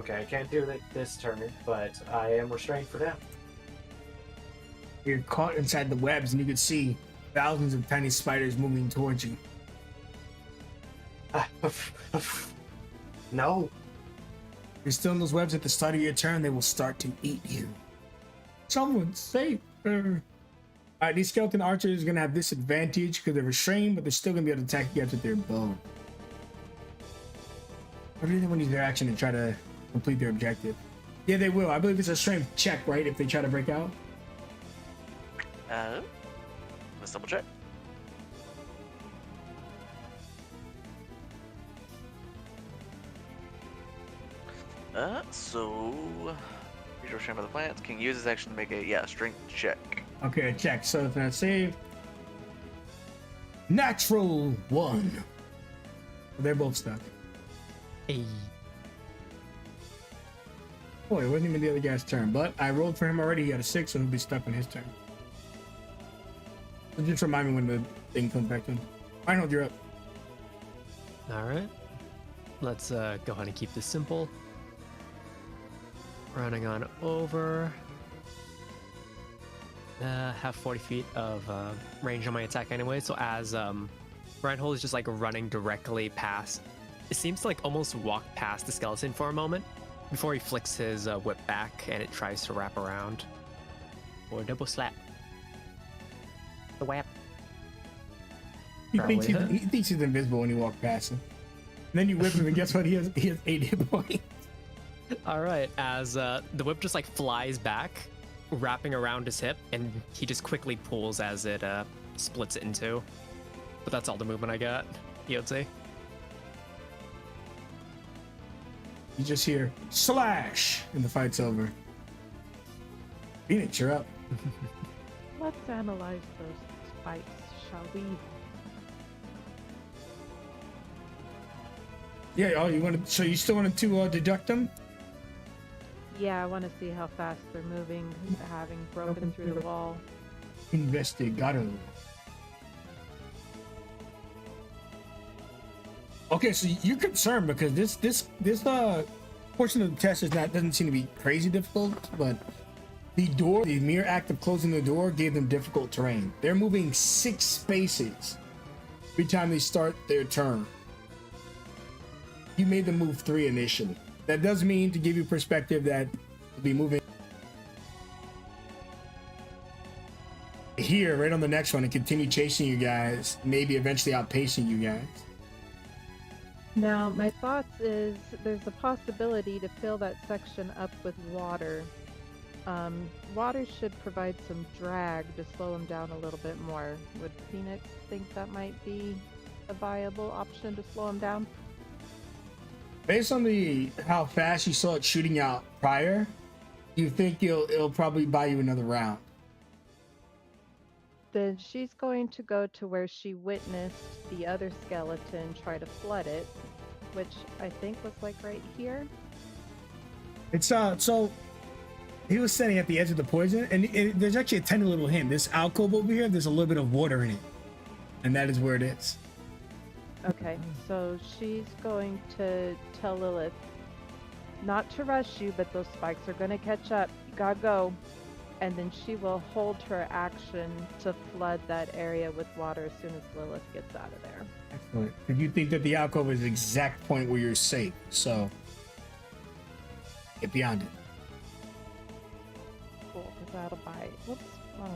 Okay, I can't do it this turn, but I am restrained for now. You're caught inside the webs, and you can see thousands of tiny spiders moving towards you. No. You're still in those webs at the start of your turn, they will start to eat you. Someone save her. Alright, these skeleton archers are gonna have disadvantage because they're restrained, but they're still gonna be able to attack you after their bow. What do they want to use their action to try to complete their objective? Yeah, they will. I believe it's a strength check, right? If they try to break out. Let's double check. So creature restrained by the plants can use his action to make a strength check. Okay, check. So it's gonna save. Natural 1. They're both stuck. Hey. Oh, it wasn't even the other guy's turn, but I rolled for him already. He had a 6, so he'll be stuck on his turn. So just remind me when the thing comes back to him. Arnold, you're up. All right. Let's go ahead and keep this simple. Running on over. Have 40 feet of range on my attack anyway. So as Reinhold is just like running directly past, it seems to like almost walk past the skeleton for a moment before he flicks his whip back and it tries to wrap around. Or double slap. The whap. He thinks, Probably. he thinks he's invisible when you walk past him. And then you whip him, and guess what? He has 8 hit points. All right, as the whip just like flies back, wrapping around his hip, and he just quickly pulls as it splits it in two. But that's all the movement I got. Yotze. You just hear slash, and the fight's over. Phoenix, you're up. Let's analyze those spikes, shall we? Yeah. Oh, you want to? So you still wanted to deduct them? Yeah, I want to see how fast they're moving, having broken through the wall. Investigado. Okay, so you're concerned because this portion of the test doesn't seem to be crazy difficult, but the mere act of closing the door gave them difficult terrain. They're moving 6 spaces every time they start their turn. You made them move 3 initially. That does mean, to give you perspective, that they'll be moving here right on the next one and continue chasing you guys, maybe eventually outpacing you guys. Now, my thoughts is there's a possibility to fill that section up with water. Water should provide some drag to slow them down a little bit more. Would Phoenix think that might be a viable option to slow them down? Based on how fast you saw it shooting out prior, you think it'll probably buy you another round. Then she's going to go to where she witnessed the other skeleton try to flood it, which I think was like right here. It's so he was standing at the edge of the poison, and there's actually a tiny little hint. This alcove over here, there's a little bit of water in it, and that is where it is. Okay, so she's going to tell Lilith not to rush you, but those spikes are going to catch up. You gotta go. And then she will hold her action to flood that area with water as soon as Lilith gets out of there. Excellent. If you think that the alcove is the exact point where you're safe, so get beyond it. Cool, because that'll buy. Whoops. Oh,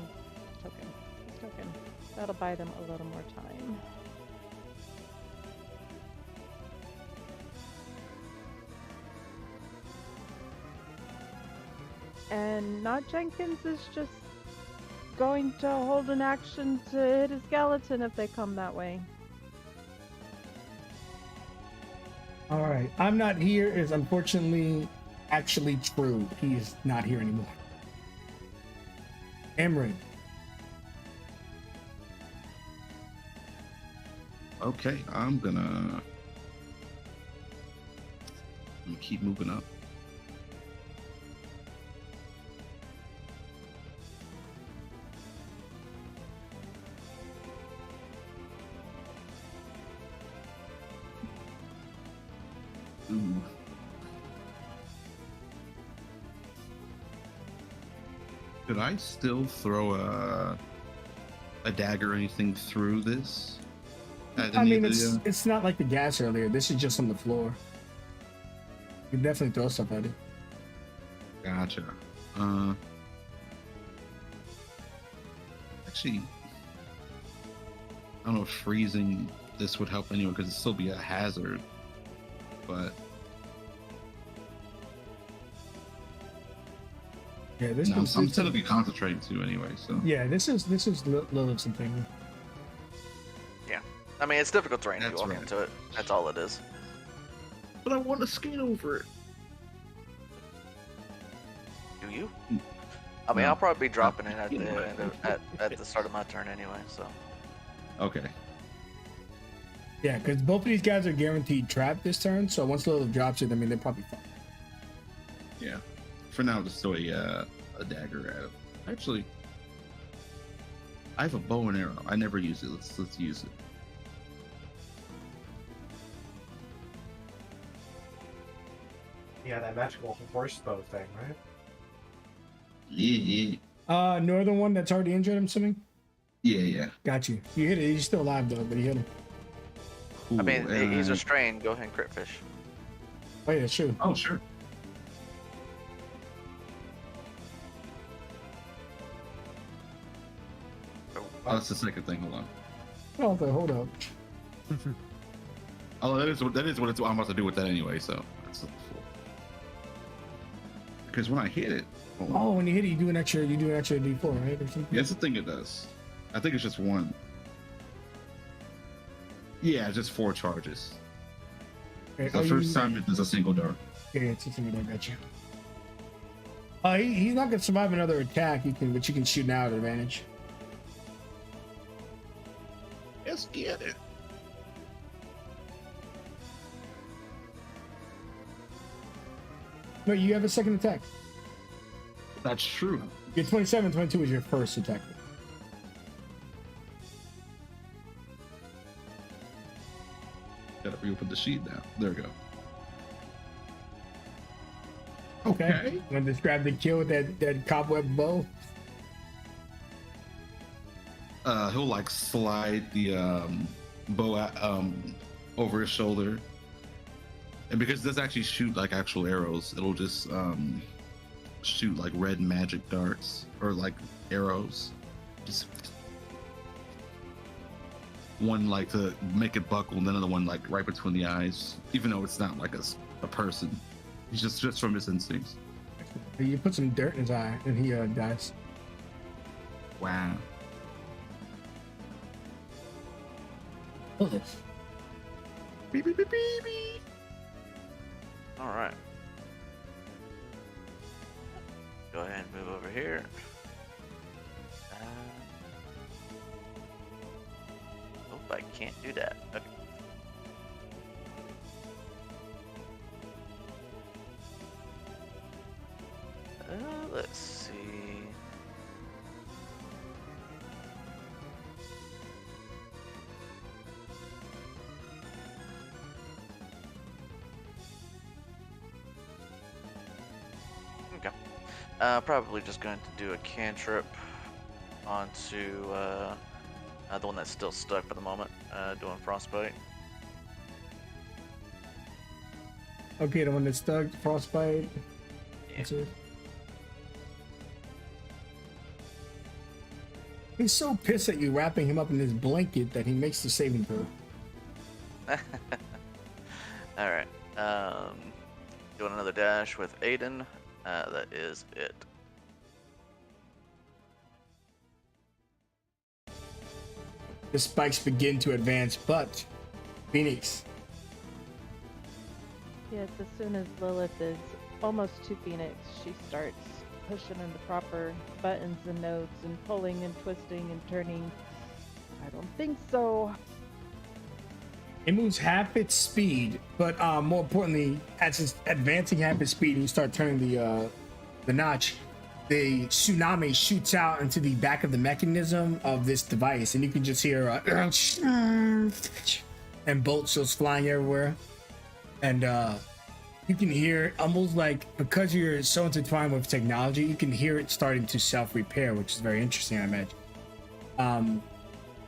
token. That'll buy them a little more time. And Not Jenkins is just going to hold an action to hit a skeleton if they come that way. All right. I'm not here is unfortunately actually true. He is not here anymore. Amrin. Okay, I'm gonna keep moving up. Ooh. Could I still throw a dagger or anything through this? I mean, it's not like the gas earlier. This is just on the floor. You can definitely throw stuff at it. Gotcha. Actually, I don't know if freezing this would help anyway because it'd still be a hazard. But yeah, this. no, I'm still gonna be concentrating too anyway. So yeah, this is Lilith's thing. Yeah. I mean, it's difficult terrain if you That's walk right. into it. That's all it is. but I want to skate over it. Do you? I mean, No. I'll probably be dropping it at the end of, at the start of my turn anyway. So Okay. Yeah, because both of these guys are guaranteed trapped this turn. So once Lilith drops it, I mean, they're probably fine. Yeah. For now, just throw a dagger at it. Actually, I have a bow and arrow. I never use it. Let's use it. Yeah, that magical horse bow thing, right? Yeah. Northern one that's already injured, I'm assuming. Yeah. Got you. You hit it. He's still alive though, but you hit him. Cool. I mean, he's a strain. Go ahead and crit fish. Oh yeah, sure. Oh, sure. Oh, that's the second thing. Hold on. Oh, okay, hold up. Oh, that is what I'm about to do with that anyway. So that's because when I hit it, Oh, when you hit it, you do an extra D4, right? Or something? yeah, that's the thing it does. I think it's just one. Yeah, it's just 4 charges. Okay, The first time it does a single dart. Yeah, it's a single. I got you. He's not gonna survive another attack. But you can shoot now at advantage. Let's get it. No, you have a second attack. That's true. Your 27, 22 is your first attack. Gotta reopen the sheet now. There we go. Okay. Want to describe the kill with that cobweb bow? He'll like slide the bow over his shoulder, and because it does actually shoot like actual arrows, it'll just shoot like red magic darts or like arrows. Just one like to make it buckle, and then another one like right between the eyes. Even though it's not like a person, he's just from his instincts. You put some dirt in his eye, and he dies. Wow. Lilith. Beep, beep, beep, beep, beep. All right. Go ahead and move over here. Nope, I can't do that. Okay. Let's see. Okay. Probably just going to do a cantrip onto the one that's still stuck for the moment, doing frostbite. Okay, the one that's stuck, frostbite. Yeah. That's it. He's so pissed at you wrapping him up in his blanket that he makes the saving throw. All right. Doing another dash with Aiden. That is it. The spikes begin to advance, but Phoenix. Yes, as soon as Lilith is almost to Phoenix, she starts pushing in the proper buttons and nodes and pulling and twisting and turning. I don't think so. It moves half its speed, but more importantly, as it's advancing half its speed and you start turning the notch, the tsunami shoots out into the back of the mechanism of this device, and you can just hear and bolts just flying everywhere. And you can hear almost like, because you're so intertwined with technology, you can hear it starting to self-repair, which is very interesting, I imagine.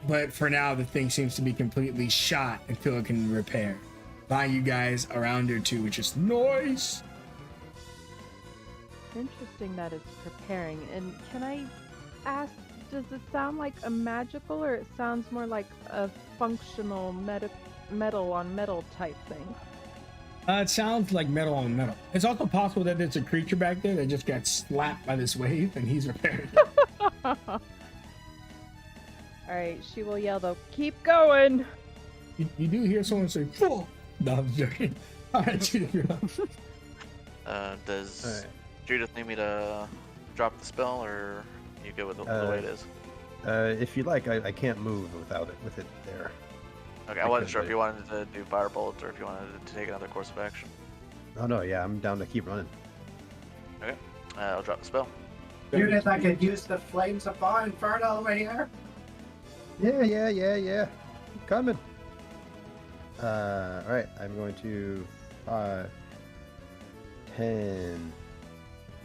But for now, the thing seems to be completely shot until it can repair. Behind you guys, around her too, which is noise. Interesting that it's preparing. And can I ask, does it sound like a magical, or it sounds more like a functional metal on metal type thing? It sounds like metal on metal. It's also possible that there's a creature back there that just got slapped by this wave and he's repairing it. Alright, she will yell though, keep going! You do hear someone say, "Full." No, I'm joking. Alright, Judith, you're up. Does Judith need me to drop the spell, or you good with the way it is? If you like, I can't move without it, with it there. Okay, I wasn't sure if you wanted to do firebolt or if you wanted to take another course of action. Oh no, yeah, I'm down to keep running. Okay, I'll drop the spell. Judith, I could use the flames of fire inferno over here. Yeah. Coming. Alright, I'm going to 5, 10,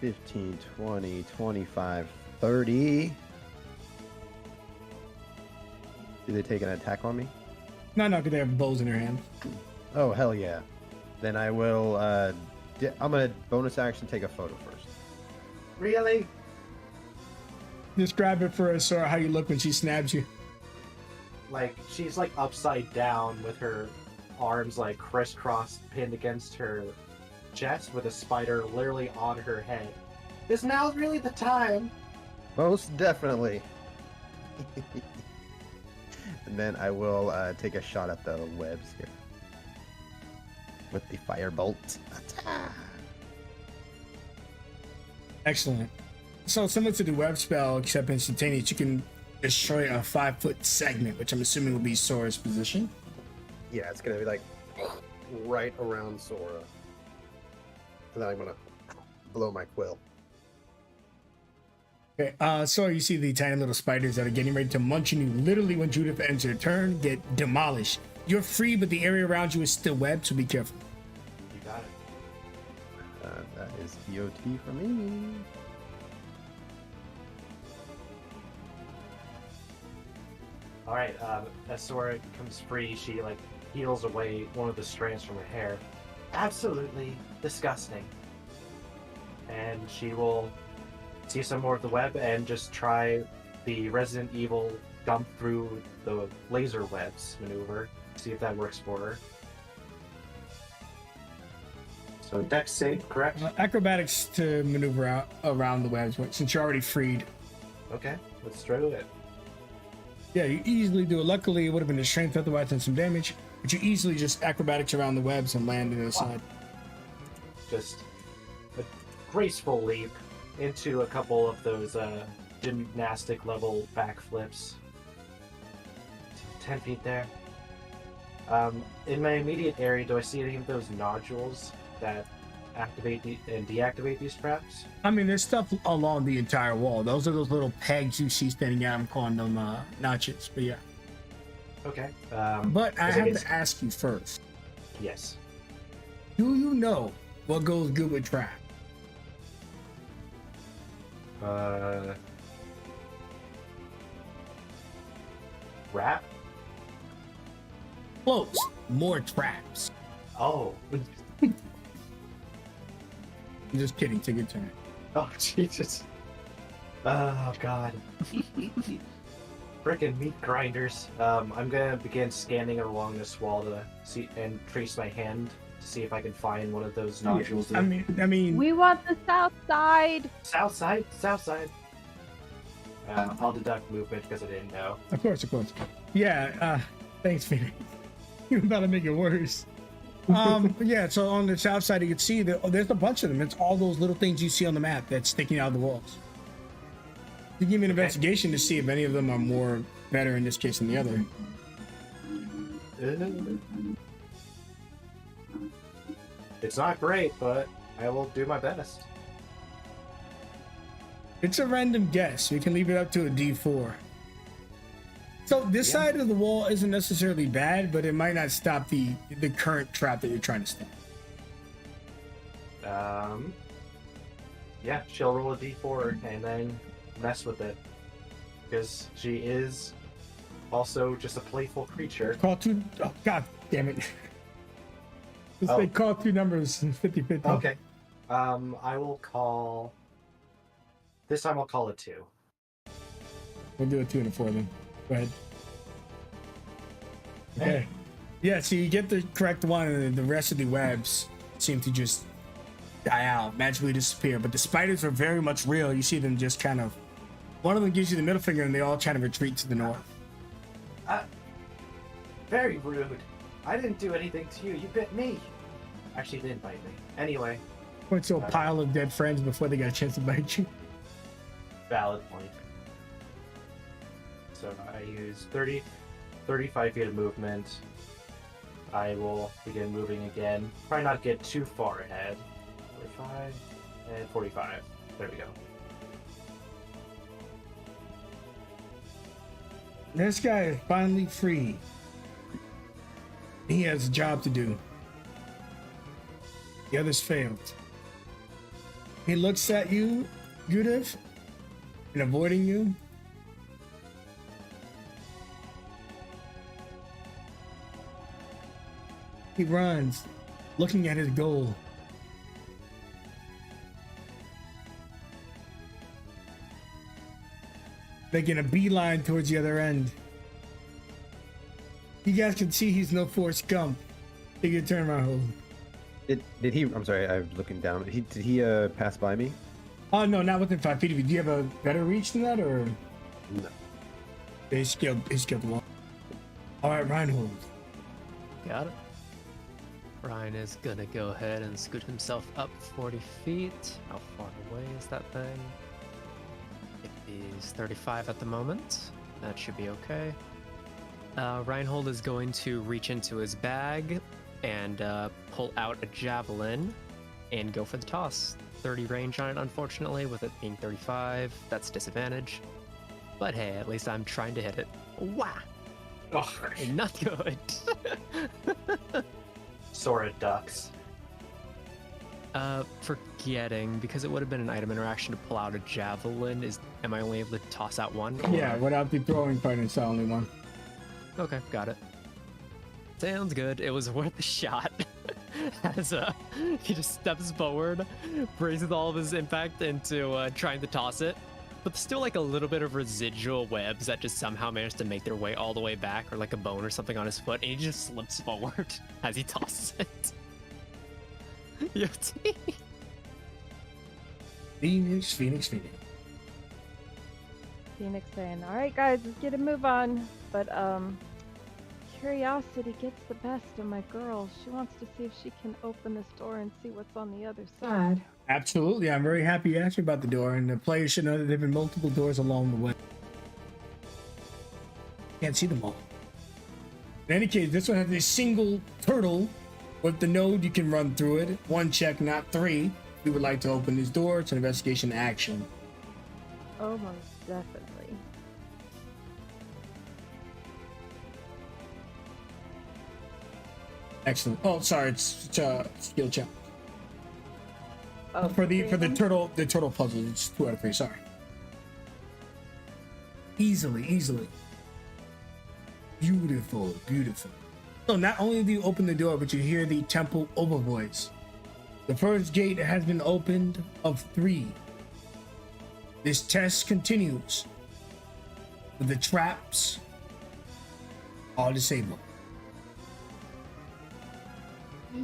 15, 20, 25, 30. Do they take an attack on me? No, because they have bows in their hands. Oh, hell yeah. Then I will, I'm gonna bonus action take a photo first. Really? Describe it for us, Sora, how you look when she snaps you. Like, she's like upside down with her arms like crisscrossed pinned against her chest with a spider literally on her head. Is now really the time? Most definitely. And then I will take a shot at the webs here with the firebolt. Excellent. So similar to the web spell, except instantaneous, you can destroy a 5-foot segment, which I'm assuming will be Sora's position. Yeah, it's gonna be like right around Sora. And then I'm gonna blow my quill. Okay, Sora, you see the tiny little spiders that are getting ready to munch on you literally when Judith ends her turn, get demolished. You're free, but the area around you is still webbed, so be careful. You got it. That is EOT for me. Alright, as Sora comes free, she like peels away one of the strands from her hair. Absolutely disgusting. And she will see some more of the web and just try the Resident Evil jump through the laser webs maneuver. See if that works for her. So dex save, correct? Acrobatics to maneuver out around the webs, since you're already freed. Okay, let's try it. Yeah, you easily do it. Luckily, it would have been a strength otherwise and some damage, but you easily just acrobatics around the webs and land on the side. Just a graceful leap into a couple of those gymnastic level backflips. 10 feet there. In my immediate area, do I see any of those nodules that activate and deactivate these traps? I mean, there's stuff along the entire wall. Those are those little pegs you see standing out. I'm calling them notches, but yeah. Okay. But I have to ask you first. Yes. Do you know what goes good with trap? Rap? Close. More traps. Oh. I'm just kidding. Take your turn. Oh, Jesus. Oh, God. Frickin' meat grinders. I'm gonna begin scanning along this wall to see and trace my hand to see if I can find one of those nodules. I mean. We want the south side! South side? South side. I'll deduct movement because I didn't know. Of course. Yeah, thanks, Phoenix. You're about to make it worse. Yeah, so on the south side, you can see that there's a bunch of them. It's all those little things you see on the map that's sticking out of the walls. You give me an investigation to see if any of them are more better in this case than the other. It's not great, but I will do my best. It's a random guess. We can leave it up to a D4. So this side of the wall isn't necessarily bad, but it might not stop the current trap that you're trying to stop. Yeah, she'll roll a d4 and then mess with it. Because she is also just a playful creature. Call two. Oh, God damn it. Just say call two numbers 50-50. Okay. I will call. This time I'll call it 2. We'll do a 2 and a 4 then. Go ahead. Okay. Yeah, so you get the correct one, and the rest of the webs seem to just die out, magically disappear. But the spiders are very much real. You see them just kind of. One of them gives you the middle finger, and they all try to retreat to the north. Very rude. I didn't do anything to you. You bit me. Actually, you didn't bite me. Anyway. Went to a pile of dead friends before they got a chance to bite you. Valid point. So I use 35 feet of movement. I will begin moving again. Try not to get too far ahead. 45 and 45. There we go. This guy is finally free. He has a job to do. The others failed. He looks at you, Judith, and avoiding you. He runs, looking at his goal. Making a beeline towards the other end. You guys can see he's no Forrest Gump. Take your turn around, hold. Did he? I'm sorry, I'm looking down. Did he pass by me? Oh no, not within 5 feet of you. Do you have a better reach than that, or? No. He scaled the wall. All right, Reinhold. Got it. Ryan is gonna go ahead and scoot himself up 40 feet. How far away is that thing? It is 35 at the moment. That should be okay. Reinhold is going to reach into his bag and pull out a javelin and go for the toss. 30 range on it, unfortunately, with it being 35. That's disadvantage. But hey, at least I'm trying to hit it. Wah! Oh, Not good. Sora ducks. Forgetting, because it would have been an item interaction to pull out a javelin, am I only able to toss out one? Yeah, without the throwing part, it's the only one. Okay, got it. Sounds good. It was worth a shot. As he just steps forward, braces all of his impact into trying to toss it, but there's still like a little bit of residual webs that just somehow managed to make their way all the way back, or like a bone or something on his foot, and he just slips forward as he tosses it. Your team. Phoenix. Phoenix saying, all right, guys, let's get a move on. But curiosity gets the best of my girl. She wants to see if she can open this door and see what's on the other side. Absolutely. I'm very happy you asked me about the door, and the players should know that there have been multiple doors along the way. Can't see them all. In any case, this one has a single turtle with the node. You can run through it. 1 check, not 3. We would like to open this door. It's an investigation action. Oh, most definitely. Excellent. Oh, sorry, it's skill check. Oh, For the turtle puzzle, it's 2 out of 3. Sorry. Easily. Beautiful. So not only do you open the door, but you hear the temple over voice. The first gate has been opened of 3. This test continues. With the traps all disabled.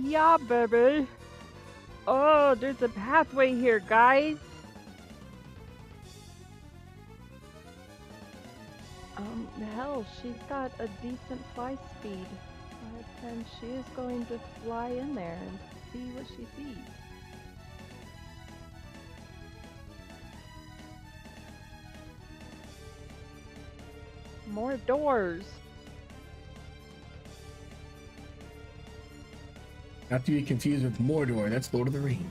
Yeah, baby. Oh, there's a pathway here, guys. Hell, she's got a decent fly speed. 5, 10. She is going to fly in there and see what she sees. More doors. Not to be confused with Mordor. That's Lord of the Rings.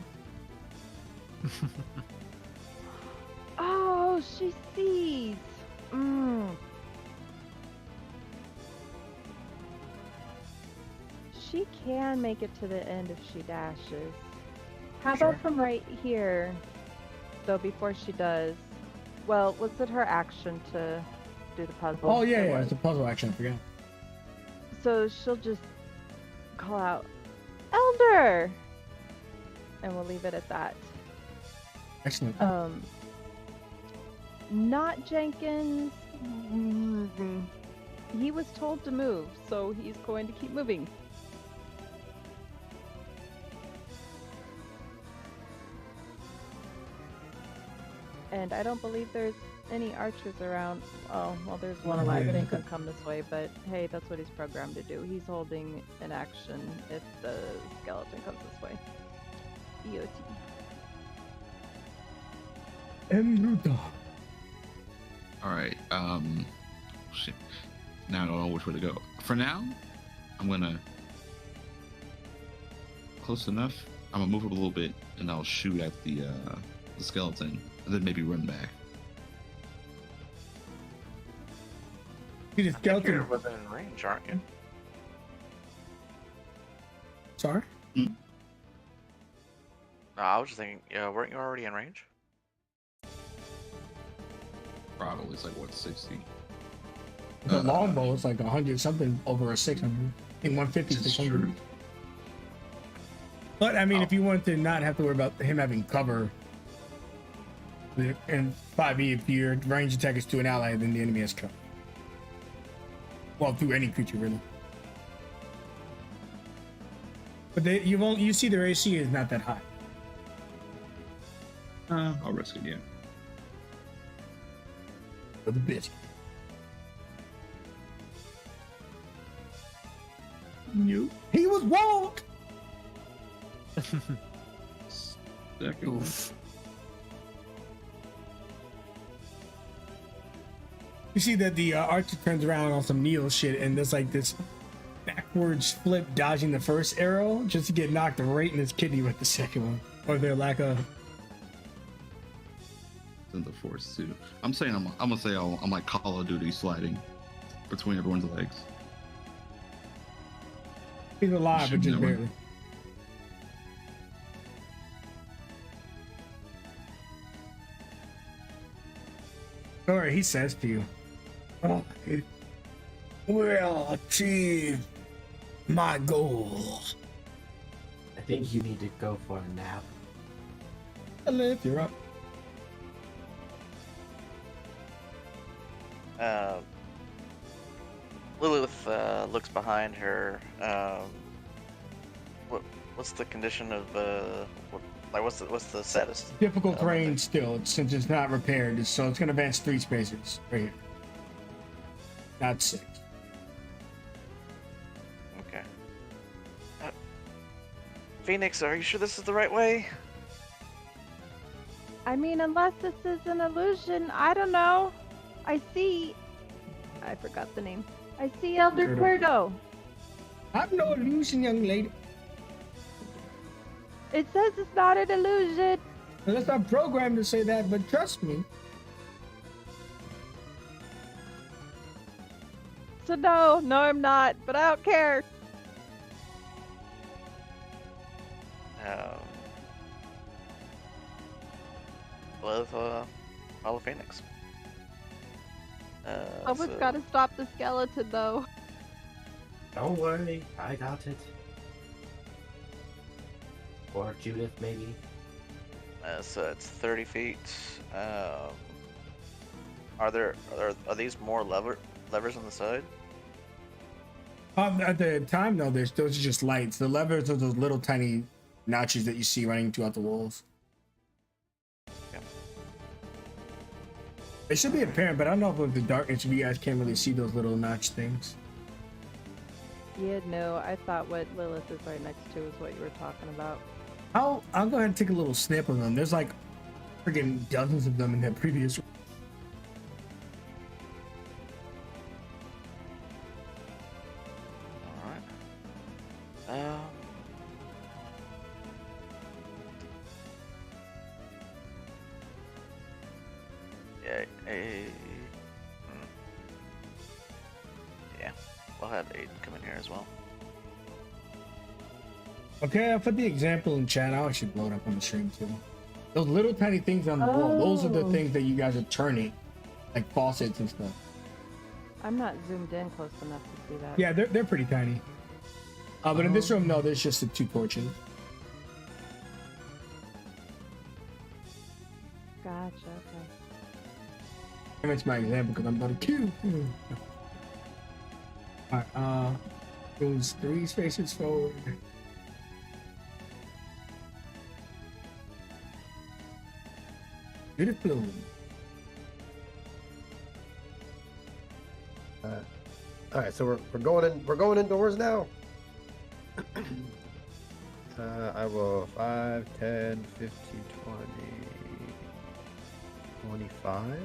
Oh, she sees. She can make it to the end if she dashes. How Sure. about from right here? Though before she does, well, was it her action to do the puzzle? Oh yeah, It yeah. was. It's a puzzle action. I forgot. So she'll just call out, Elder! And we'll leave it at that. Excellent. Not Jenkins. He was told to move, so he's going to keep moving. And I don't believe there's any archers around. Oh, well, there's one alive and he could come this way, but hey, that's what he's programmed to do. He's holding an action if the skeleton comes this way. EOT. Emruta. All right. Shit. Now I don't know which way to go. For now, I'm gonna close enough. I'm gonna move up a little bit, and I'll shoot at the skeleton, and then maybe run back. See the I think you're skeleton. within range, aren't you? Sorry. No, I was just thinking, weren't you already in range? Probably it's like what 60. The longbow is like 100 something over a 600. I think 150, That's 600. true. But I mean, Oh. if you want to not have to worry about him having cover, and 5e, if your range attack is to an ally, then the enemy has cover. Well, to any creature really. But you see their AC is not that high. I'll risk it. Yeah. For the bitch. Nope. He was wrong. Second. Oof. You see that the archer turns around on some Neo shit, and there's like this backwards flip, dodging the first arrow just to get knocked right in his kidney with the second one, or their lack of. In the force too. I'm saying I'm gonna say I'm like Call of Duty sliding between everyone's legs. He's alive, but just Never. barely. Or he says to you, "I will achieve my goal." I think you need to go for a nap. Lilith, you're up. Lilith looks behind her. What's the condition of what's the status? Difficult of terrain it? still, since it's not repaired, so it's gonna advance 3 spaces right here. Not 6. Okay. Phoenix, are you sure this is the right way? I mean, unless this is an illusion, I don't know. I forgot the name. I see Elder Quirdo. I'm no illusion, young lady. It says it's not an illusion. Unless I'm programmed to say that, but trust me. So no, I'm not, but I don't care. Lilith, follow Phoenix. Someone's got to stop the skeleton, though. Don't worry, I got it. Or Judith, maybe. So it's 30 feet. Are these more levers on the side? At the time, though, those are just lights. The levers are those little tiny notches that you see running throughout the walls. Yeah. It should be apparent, but I don't know if with the darkness, if you guys can't really see those little notch things. Yeah, no, I thought what Lilith is right next to is what you were talking about. I'll go ahead and take a little snip of them. There's like freaking dozens of them in that previous. Alright. Yeah, yeah, we'll have Aiden come in here as well. Okay, I put the example in chat. I'll actually blow it up on the stream too. Those little tiny things on the wall, those are the Oh. things that you guys are turning, like faucets and stuff. I'm not zoomed in close enough to see that. Yeah, they're pretty tiny. But in this room, no, there's just the 2 torches. Gotcha, okay. That makes my example because I'm about to queue. Alright, goes 3 spaces forward. Beautiful. All right, so we're going indoors now. I will 5, 10, 15, 20, 25.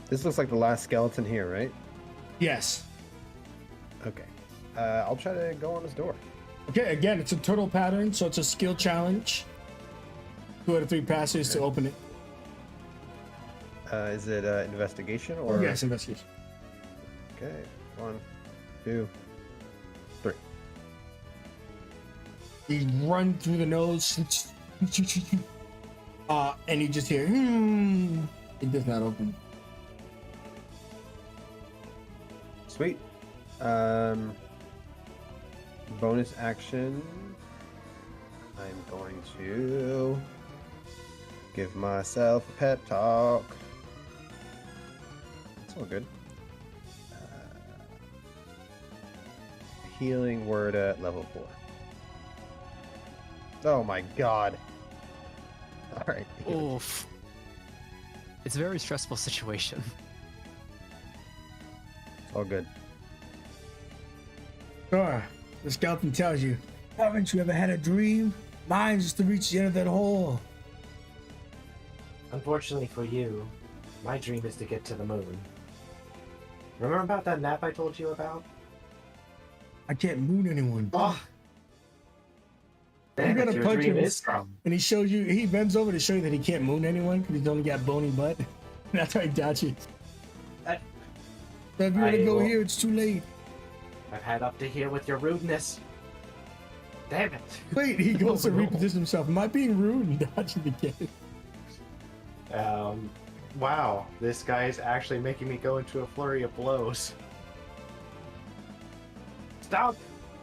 This looks like the last skeleton here, right? Yes. Okay. I'll try to go on this door. Okay, again, it's a turtle pattern, so it's a skill challenge. 2 out of 3 passes to open it. Is it investigation or? Yes, investigation. Okay. 1, 2, 3. You run through the nose, and you just hear, It does not open. Sweet. Bonus action. I'm going to give myself a pep talk. It's all good. Healing word at level 4. Oh my god. Alright. Oof. It's a very stressful situation. It's all good. Sure, the skeleton tells you, haven't you ever had a dream? Mine is to reach the end of that hole. Unfortunately for you, my dream is to get to the moon. Remember about that nap I told you about? I can't moon anyone. Oh! You Damn gotta it, your punch dream him. is strong. And he shows you, he bends over to show you that he can't moon anyone because he's only got bony butt. That's why he dodges. That- So if you want to I go will- here, it's too late. I've had up to here with your rudeness. Damn it. Wait, he goes to Oh, no. reposition himself. Am I being rude and dodging again? Wow, this guy is actually making me go into a flurry of blows. Stop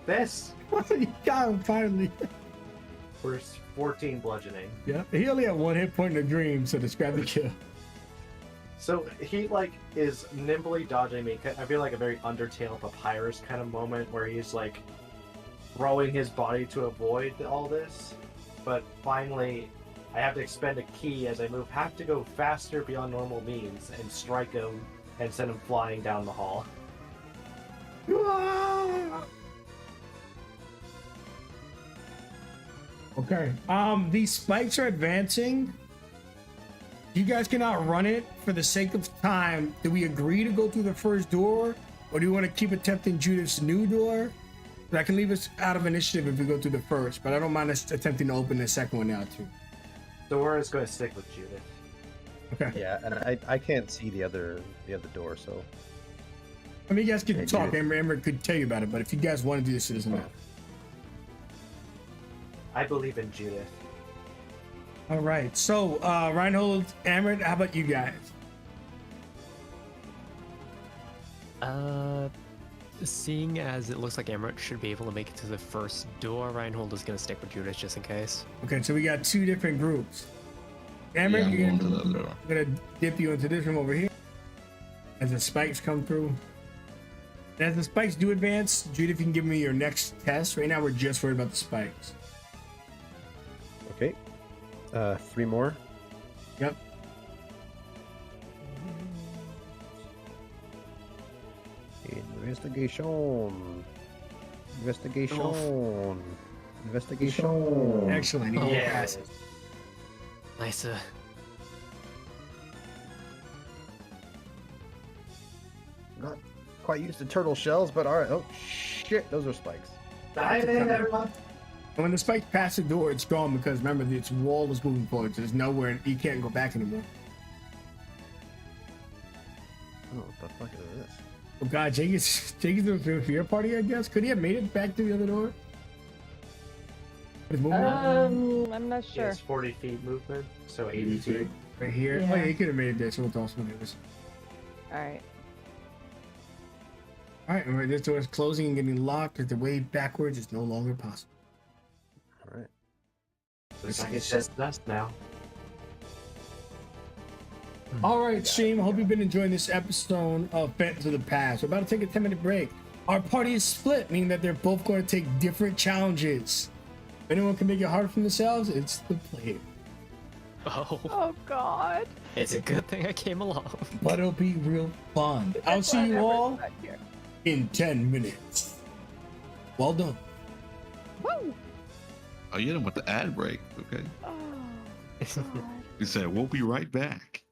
this! You got him finally. We're 14 bludgeoning. Yeah, he only had 1 hit point in the dream, so describe the kill. So he is nimbly dodging me. I feel like a very Undertale Papyrus kind of moment where he's like throwing his body to avoid all this. But finally, I have to expend a key as I have to go faster beyond normal means and strike him and send him flying down the hall. Okay. These spikes are advancing. You guys cannot run it for the sake of time. Do we agree to go through the first door, or do you want to keep attempting Judith's new door? That can leave us out of initiative if we go through the first, but I don't mind us attempting to open the second one now too. So we're just going to stick with Judith. Okay. Yeah, and I can't see the other door, so I mean, you guys can Hey, talk. Judith. Amber could tell you about it, but if you guys want to do this, it doesn't matter. I believe in Judith. All right. So, Reinhold, Amber, how about you guys? Seeing as it looks like Emmerich should be able to make it to the first door, Reinhold is going to stick with Judas just in case. Okay, so we got 2 different groups. Amber, Yeah, I'm you're going to gonna, the other door. I'm gonna dip you into this room over here as the spikes come through. And as the spikes do advance, Judith, you can give me your next test. Right now, we're just worried about the spikes. okay. 3 more. Yep. Investigation. Investigation. Investigation. Excellent. He Yeah. passes. Nice. Not quite used to turtle shells, but alright. Oh, shit. Those are spikes. Dive in, everyone. And when the spikes pass the door, it's gone because remember, its wall is moving forward. So there's nowhere, you can't go back anymore. Oh, what the fuck is this? Oh god, Jake is the fear party, I guess. Could he have made it back to the other door? His movement I'm not He sure. has 40 feet movement, so 80 feet. right here. Yeah. Oh yeah, he could have made it there. So we'll toss one of those. All right. All right, remember this door is closing and getting locked. Because the way backwards is no longer possible. Alright. Looks like it's just us now. All right, stream. I hope you've been enjoying this episode of Phantoms of the Past. We're about to take a 10-minute break. Our party is split, meaning that they're both going to take different challenges. If anyone can make it harder for themselves, it's the player. Oh, Oh God. it's a good thing I came along. But it'll be real fun. I'll see you all in 10 minutes. Well done. Woo! Oh, you didn't want the ad break. Okay. Oh, God. He said, we'll be right back.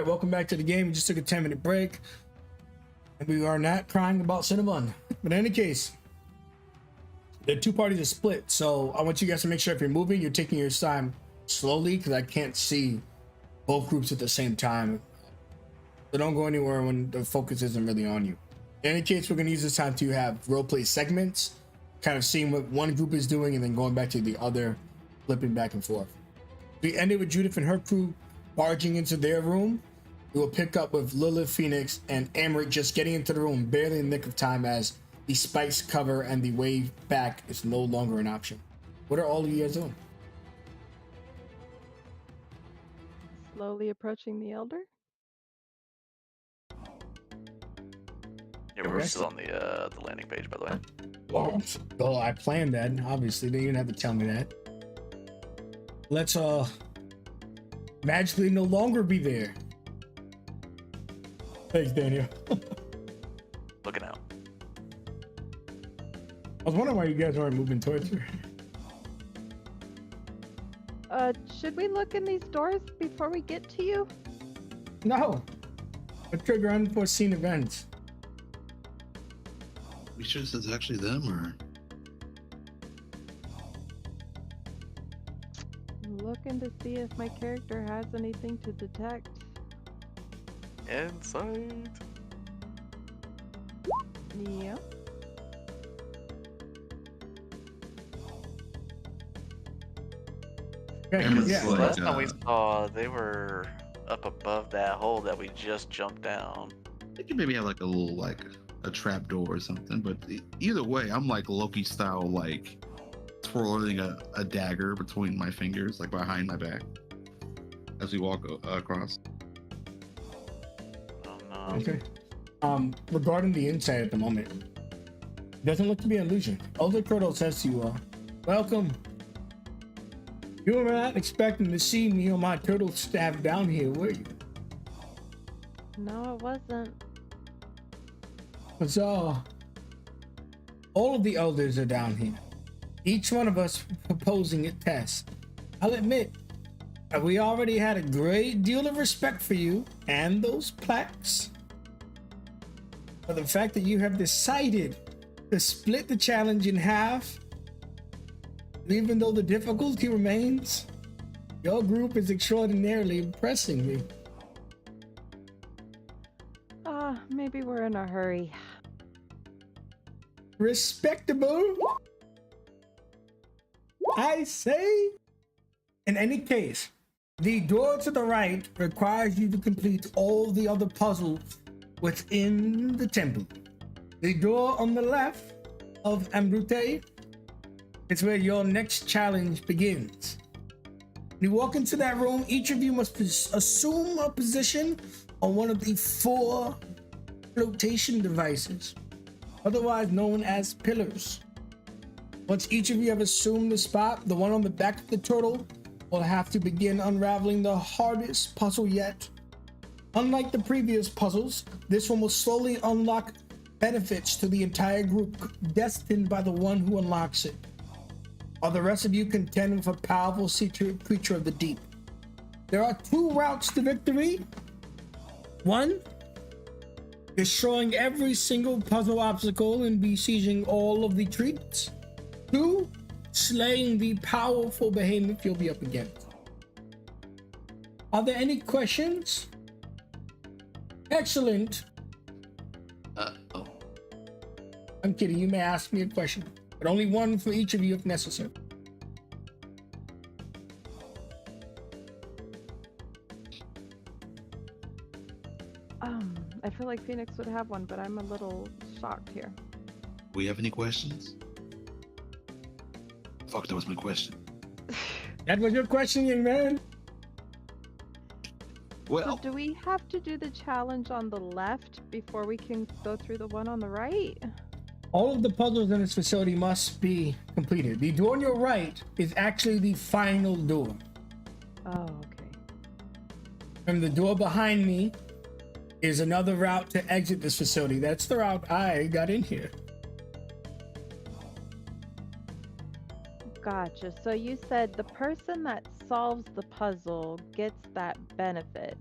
right, welcome back to the game. We just took a 10-minute break. And we are not crying about Cinnabon. But in any case, the two parties are split. So I want you guys to make sure if you're moving, you're taking your time slowly because I can't see both groups at the same time. So don't go anywhere when the focus isn't really on you. In any case, we're going to use this time to have roleplay segments, kind of seeing what one group is doing and then going back to the other, flipping back and forth. We ended with Judith and her crew barging into their room. We will pick up with Lilith, Phoenix, and Amrit just getting into the room barely in the nick of time as the spikes cover and the way back is no longer an option. What are all of you guys doing? Slowly approaching the elder. Yeah, we're still on the landing page, by the way. Well, I planned that. Obviously, they didn't have to tell me that. Let's magically no longer be there. Thanks, Daniel. Looking out. I was wondering why you guys aren't moving towards her. Should we look in these doors before we get to you? No. A trigger unforeseen events. We sure it's actually them, or Looking to see if my character has anything to detect. Insight. Yeah. Okay, Amber's yeah. like, Last time we saw, they were up above that hole that we just jumped down. they could maybe have like a little like a trap door or something. But either way, I'm like Loki style, like twirling a dagger between my fingers, like behind my back, as we walk across. Oh no. Okay. Regarding the inside at the moment, it doesn't look to be an illusion. Elder Turtle says to you, welcome. You were not expecting to see me or my turtle staff down here, were you? No, it wasn't. So, all of the elders are down here. Each one of us proposing a test. I'll admit, we already had a great deal of respect for you and those plaques. But the fact that you have decided to split the challenge in half, even though the difficulty remains, your group is extraordinarily impressing me. Maybe we're in a hurry. Respectable, I say. In any case, the door to the right requires you to complete all the other puzzles within the temple. The door on the left of Ambrute is where your next challenge begins. When you walk into that room, each of you must assume a position on one of the 4 flotation devices, otherwise known as pillars. Once each of you have assumed the spot, the one on the back of the turtle will have to begin unraveling the hardest puzzle yet. Unlike the previous puzzles, this one will slowly unlock benefits to the entire group destined by the one who unlocks it. While the rest of you contend with a powerful creature of the deep. There are 2 routes to victory. 1, destroying every single puzzle obstacle and besieging all of the treats. 2, slaying the powerful behemoth you'll be up against. Are there any questions? Excellent. Oh. I'm kidding, you may ask me a question, but only one for each of you if necessary. I feel like Phoenix would have one, but I'm a little shocked here. We have any questions? Fuck, that was my question. That was your question, young man. Well, So do we have to do the challenge on the left before we can go through the one on the right? All of the puzzles in this facility must be completed. The door on your right is actually the final door. Oh, okay. And the door behind me is another route to exit this facility. That's the route I got in here. Gotcha. So you said the person that solves the puzzle gets that benefit.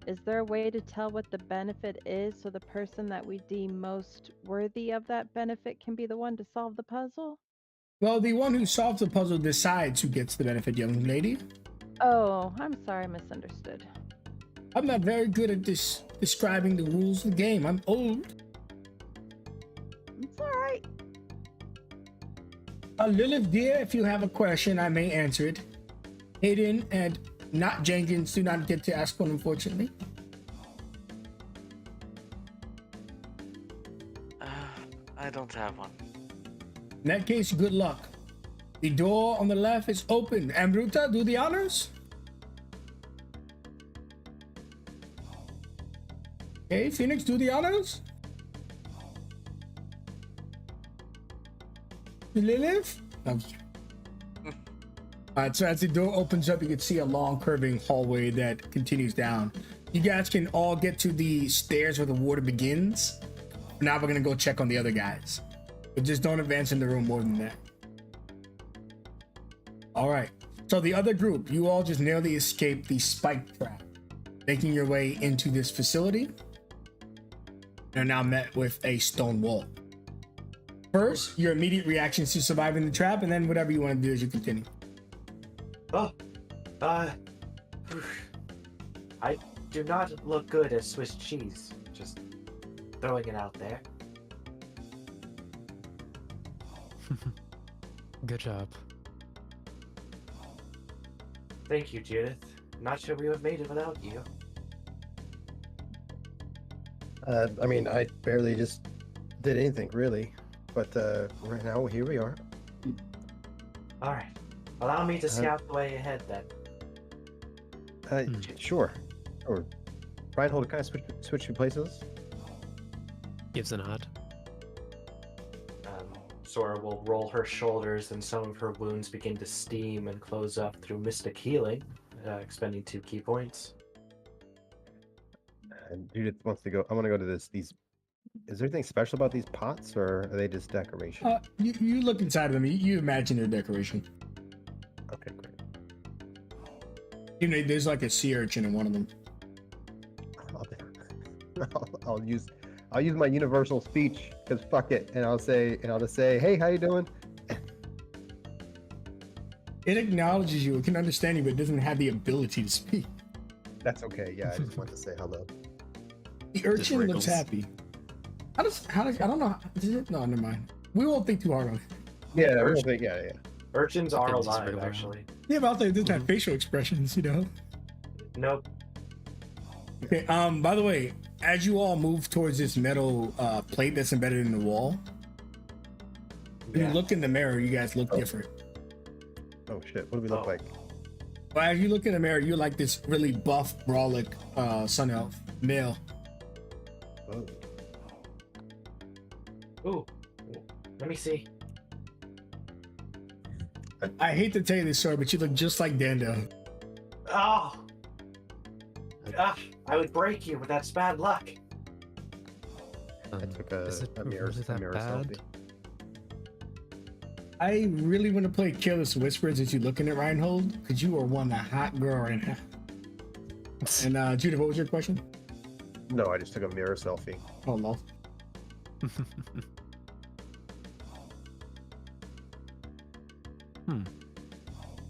is there a way to tell what the benefit is so the person that we deem most worthy of that benefit can be the one to solve the puzzle? Well, the one who solves the puzzle decides who gets the benefit, young lady. Oh, I'm sorry, I misunderstood. I'm not very good at describing the rules of the game. I'm old. It's alright. Lilith, dear, if you have a question, I may answer it. Hayden and not Jenkins do not get to ask one, unfortunately. I don't have one. In that case, good luck. The door on the left is open. Amruta, do the honors. Okay, Phoenix, do the honors. Lilith? Alright, so as the door opens up, you can see a long curving hallway that continues down. You guys can all get to the stairs where the water begins. Now we're gonna go check on the other guys. But just don't advance in the room more than that. Alright, so the other group, you all just narrowly escaped the spike trap, making your way into this facility. And are now met with a stone wall. First, your immediate reactions to surviving the trap, and then whatever you want to do as you continue. Oh, I do not look good as Swiss cheese. Just throwing it out there. Good job. Thank you, Judith. Not sure we would have made it without you. I mean, I barely just did anything, really. But right now, here we are. All right. Allow me to scout the way ahead then. Sure. Or Reinhold, kind of switch places. Gives a nod. Sora will roll her shoulders, and some of her wounds begin to steam and close up through mystic healing, expending 2 key points. And Judith wants to go. I want to go to these. Is there anything special about these pots, or are they just decoration? You look inside of them. You imagine their decoration. Okay, great. You know, there's like a sea urchin in one of them. I'll use my universal speech, because fuck it, and I'll just say, hey, how you doing? It acknowledges you. It can understand you, but it doesn't have the ability to speak. That's okay. Yeah, I just wanted to say hello. The urchin looks happy. How does I don't know. Is it? No, never mind. We won't think too hard on it. Yeah, I don't think. Yeah. Urchins are It's alive, regular. actually. Yeah, but I'll tell you, it doesn't have facial expressions, you know. Nope. Okay. By the way, as you all move towards this metal plate that's embedded in the wall, when you look in the mirror, you guys look different. Oh shit! What do we look like? Well, as you look in the mirror, you're like this really buff, brolic sun elf male. Oh. Ooh. Let me see. I hate to tell you this, sorry, but you look just like Dando. Oh! I would break you, but that's bad luck. I took is it a mirror really that bad? selfie. I really want to play Careless Whispers as you looking at Reinhold, because you are one hot girl right now. And Judith, what was your question? No, I just took a mirror selfie. Oh, no.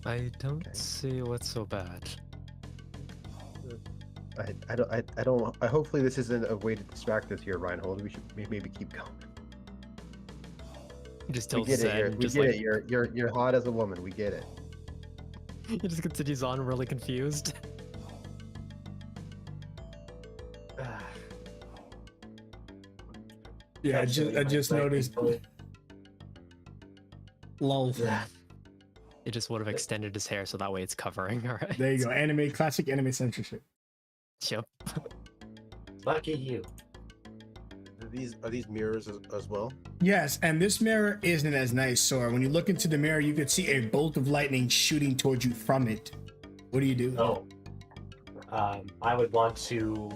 I don't see what's so bad. I don't. Hopefully, this isn't a way to distract us here, Reinhold. We should maybe keep going. He just We tilts get his it. head and We just get like it. You're hot as a woman. We get it. he just continues on, really confused. Yeah, I just noticed. Lol. He just would have extended his hair so that way it's covering. All right. There you go. Classic anime censorship. Yep. Lucky you. Are these mirrors as well? Yes, and this mirror isn't as nice, Sora. When you look into the mirror, you could see a bolt of lightning shooting towards you from it. What do you do? Oh. I would want to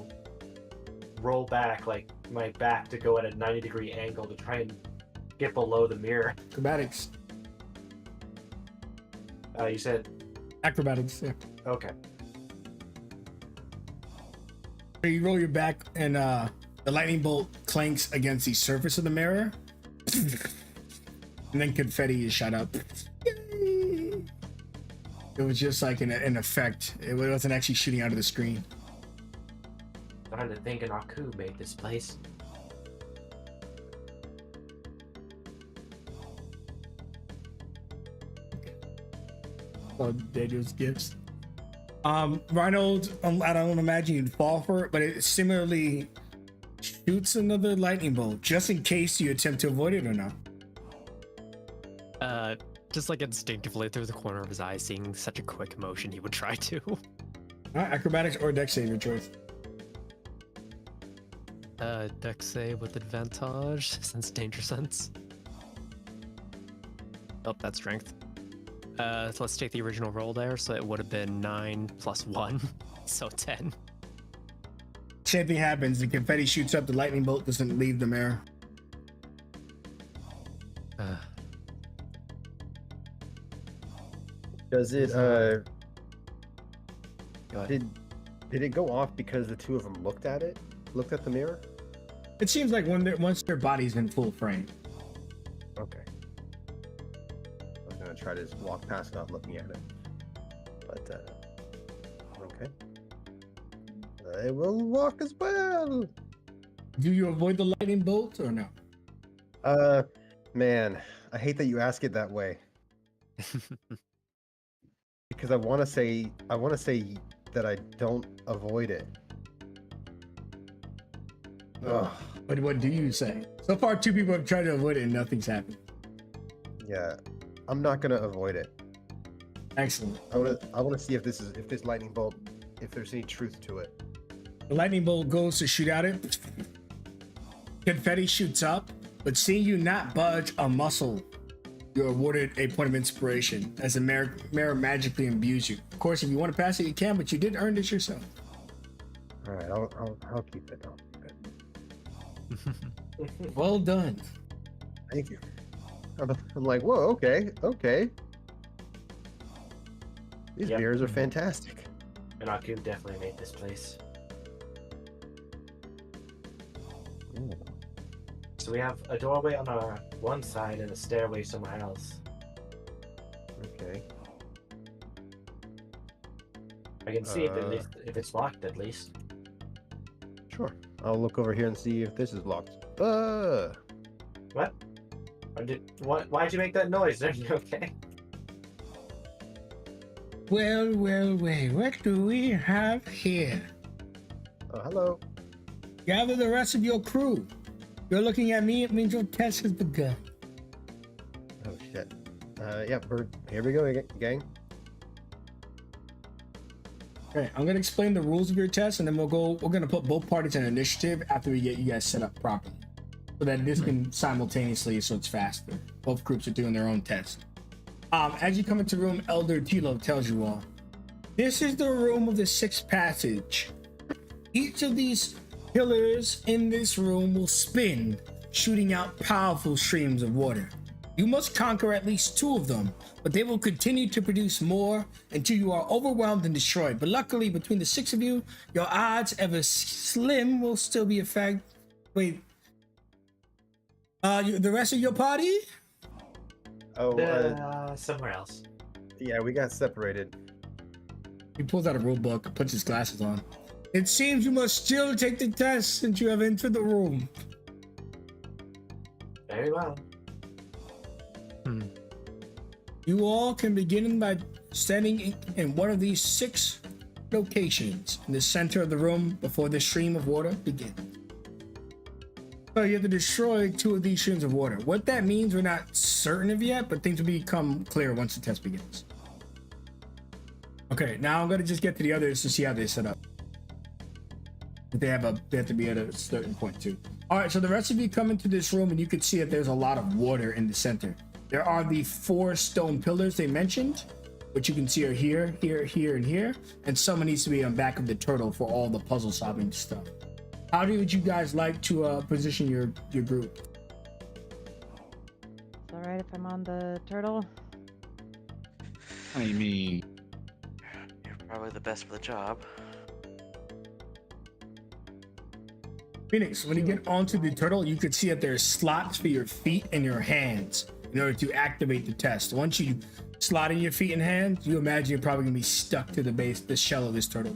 roll back, like my back to go at a 90-degree angle to try and get below the mirror. Acrobatics. You said Acrobatics, yeah. okay. So you roll your back, and the lightning bolt clanks against the surface of the mirror, and then confetti is shot up. Yay! It was just like an effect. It wasn't actually shooting out of the screen. Starting to think an Aku made this place. Oh, Daniel's gifts. Reinhold, I don't imagine you'd fall for it, but it similarly shoots another lightning bolt just in case you attempt to avoid it or not. Just like instinctively through the corner of his eye, seeing such a quick motion, he would try to. All right, acrobatics or dex save, your choice. Dex save with advantage since danger sense. Oh, that's strength. So let's take the original roll there. So it would have been 9 plus 1, so 10. Same thing happens. The confetti shoots up. The lightning bolt doesn't leave the mirror. Does it Go ahead. did it go off because the two of them looked at the mirror? It seems like once their body's in full frame. Okay. I was gonna try to just walk past without looking at it, but okay. I will walk as well. Do you avoid the lightning bolt or no? Man, I hate that you ask it that way because I want to say that I don't avoid it. Ugh. What do you say? So far, 2 people have tried to avoid it and nothing's happened. Yeah, I'm not gonna avoid it. Excellent. I want to see if this lightning bolt, if there's any truth to it. The lightning bolt goes to shoot at it. Confetti shoots up, but seeing you not budge a muscle, you're awarded a point of inspiration as the mirror magically imbues you. Of course, if you want to pass it, you can, but you did earn this yourself. All right, I'll keep it. I'll keep it. Well done. Thank you. I'm like, whoa, okay. These Yep. mirrors are fantastic. An Aku definitely made this place. Ooh. So we have a doorway on our one side and a stairway somewhere else. Okay. I can see it at least if it's locked at least. Sure. I'll look over here and see if this is locked. What? Why'd you make that noise? Are you okay? Well, what do we have here? Hello. Gather the rest of your crew. You're looking at me, it means your test has begun. Oh shit. Yeah, here we go, gang. Okay, I'm gonna explain the rules of your test, and then we're gonna put both parties in initiative after we get you guys set up properly, so that this can simultaneously, so it's faster. Both groups are doing their own test. As you come into the room, Elder Tilo tells you all, this is the room of the sixth passage. Each of these pillars in this room will spin, shooting out powerful streams of water. You must conquer at least 2 of them, but they will continue to produce more until you are overwhelmed and destroyed. But luckily, between the 6 of you, your odds, ever slim, will still be affected. Wait. The rest of your party? Oh, Somewhere else. yeah, we got separated. He pulls out a rule book, puts his glasses on. It seems you must still take the test since you have entered the room. Very well. You all can begin by standing in one of these 6 locations in the center of the room before the stream of water begins. So you have to destroy 2 of these streams of water. What that means, we're not certain of yet, but things will become clear once the test begins. Okay, now I'm gonna just get to the others to see how they set up. They have to be at a certain point too. All right, so the rest of you come into this room and you can see that there's a lot of water in the center. There are the 4 stone pillars they mentioned, which you can see are here, here, here, and here. And someone needs to be on back of the turtle for all the puzzle solving stuff. How would you guys like to position your group? It's alright if I'm on the turtle. I mean, You're probably the best for the job. Phoenix, when you get onto the turtle, you can see that there's slots for your feet and your hands in order to activate the test. Once you slot in your feet and hands, you imagine you're probably gonna be stuck to the shell of this turtle.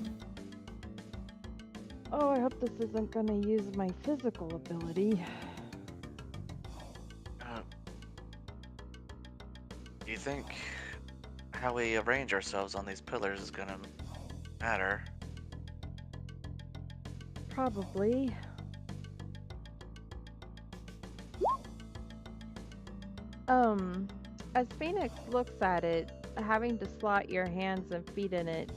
Oh, I hope this isn't gonna use my physical ability. Do you think how we arrange ourselves on these pillars is gonna matter? Probably. As Phoenix looks at it, having to slot your hands and feet in it,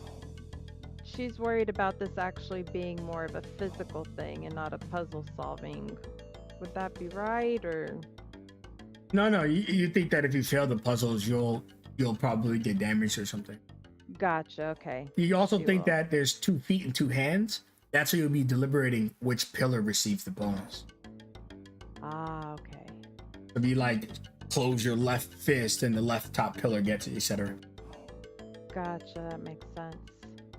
she's worried about this actually being more of a physical thing and not a puzzle solving. Would that be right, or? No, you think that if you fail the puzzles, you'll probably get damaged or something. Gotcha, okay. You also She think will. that there's 2 feet and 2 hands. That's where you'll be deliberating which pillar receives the bonus. Ah, okay. It'll be like close your left fist and the left top pillar gets it, etc. Gotcha, that makes sense.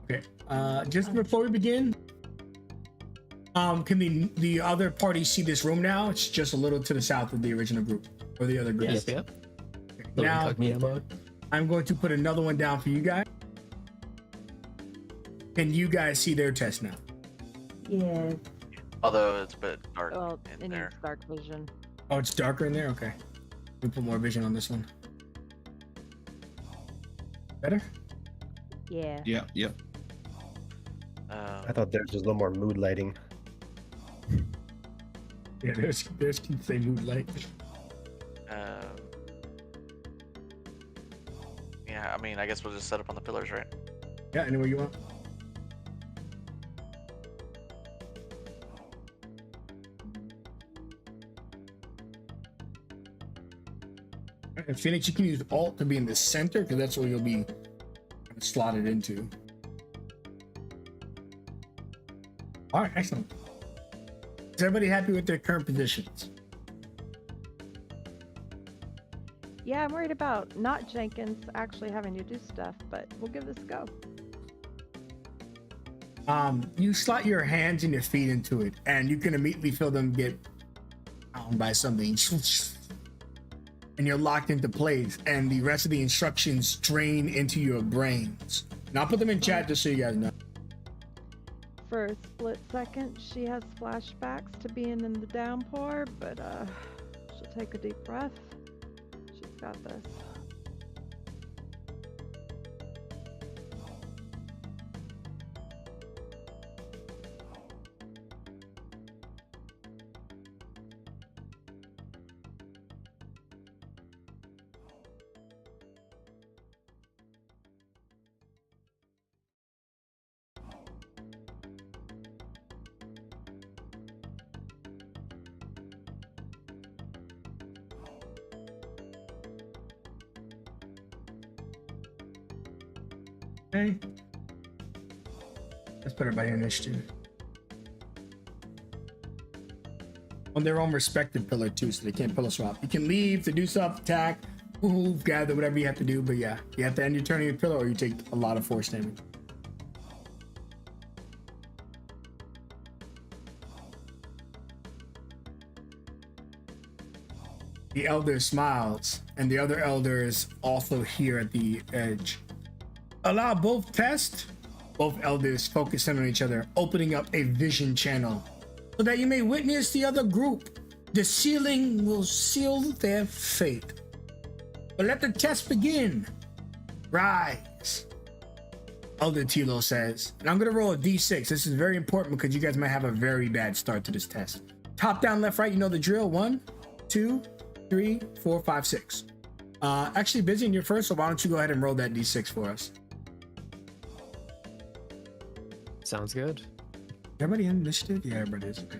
Okay. Just before we begin, can the other party see this room now? It's just a little to the south of the original group or the other group. Yep, yep. Now Incognito mode. I'm going to put another one down for you guys. Can you guys see their test now? Yeah. Although it's a bit dark Well, in it there. needs dark vision. Oh, it's darker in there? Okay. We put more vision on this one. Better? Yeah. Yep. I thought there was just a little more mood lighting. Yeah, there's can say mood light. Yeah, I mean, I guess we'll just set up on the pillars, right? Yeah, anywhere you want. And Phoenix, you can use Alt to be in the center because that's where you'll be slotted into. All right, excellent. Is everybody happy with their current positions? Yeah, I'm worried about not Jenkins actually having to do stuff, but we'll give this a go. You slot your hands and your feet into it, and you can immediately feel them get bound by something. And you're locked into place, and the rest of the instructions drain into your brains. And I'll put them in chat just so you guys know. For a split second, she has flashbacks to being in the downpour, but she'll take a deep breath. She's got this. Okay. Let's put everybody in initiative. On their own respective pillar too, so they can't pillar swap. You can leave to do stuff, attack, move, gather, whatever you have to do, but yeah, you have to end your turn on your pillar or you take a lot of force damage. The elder smiles, and the other elders also here at the edge. Allow both tests. Both elders focus in on each other, opening up a vision channel so that you may witness the other group. The ceiling will seal their fate. But let the test begin. Rise. Elder Tilo says, and I'm gonna roll a d6. This is very important because you guys might have a very bad start to this test. Top, down, left, right, you know the drill. 1, 2, 3, 4, 5, 6. Actually, Busy, you're first, so why don't you go ahead and roll that d6 for us? Sounds good. Everybody in initiative? Yeah, everybody is. Okay.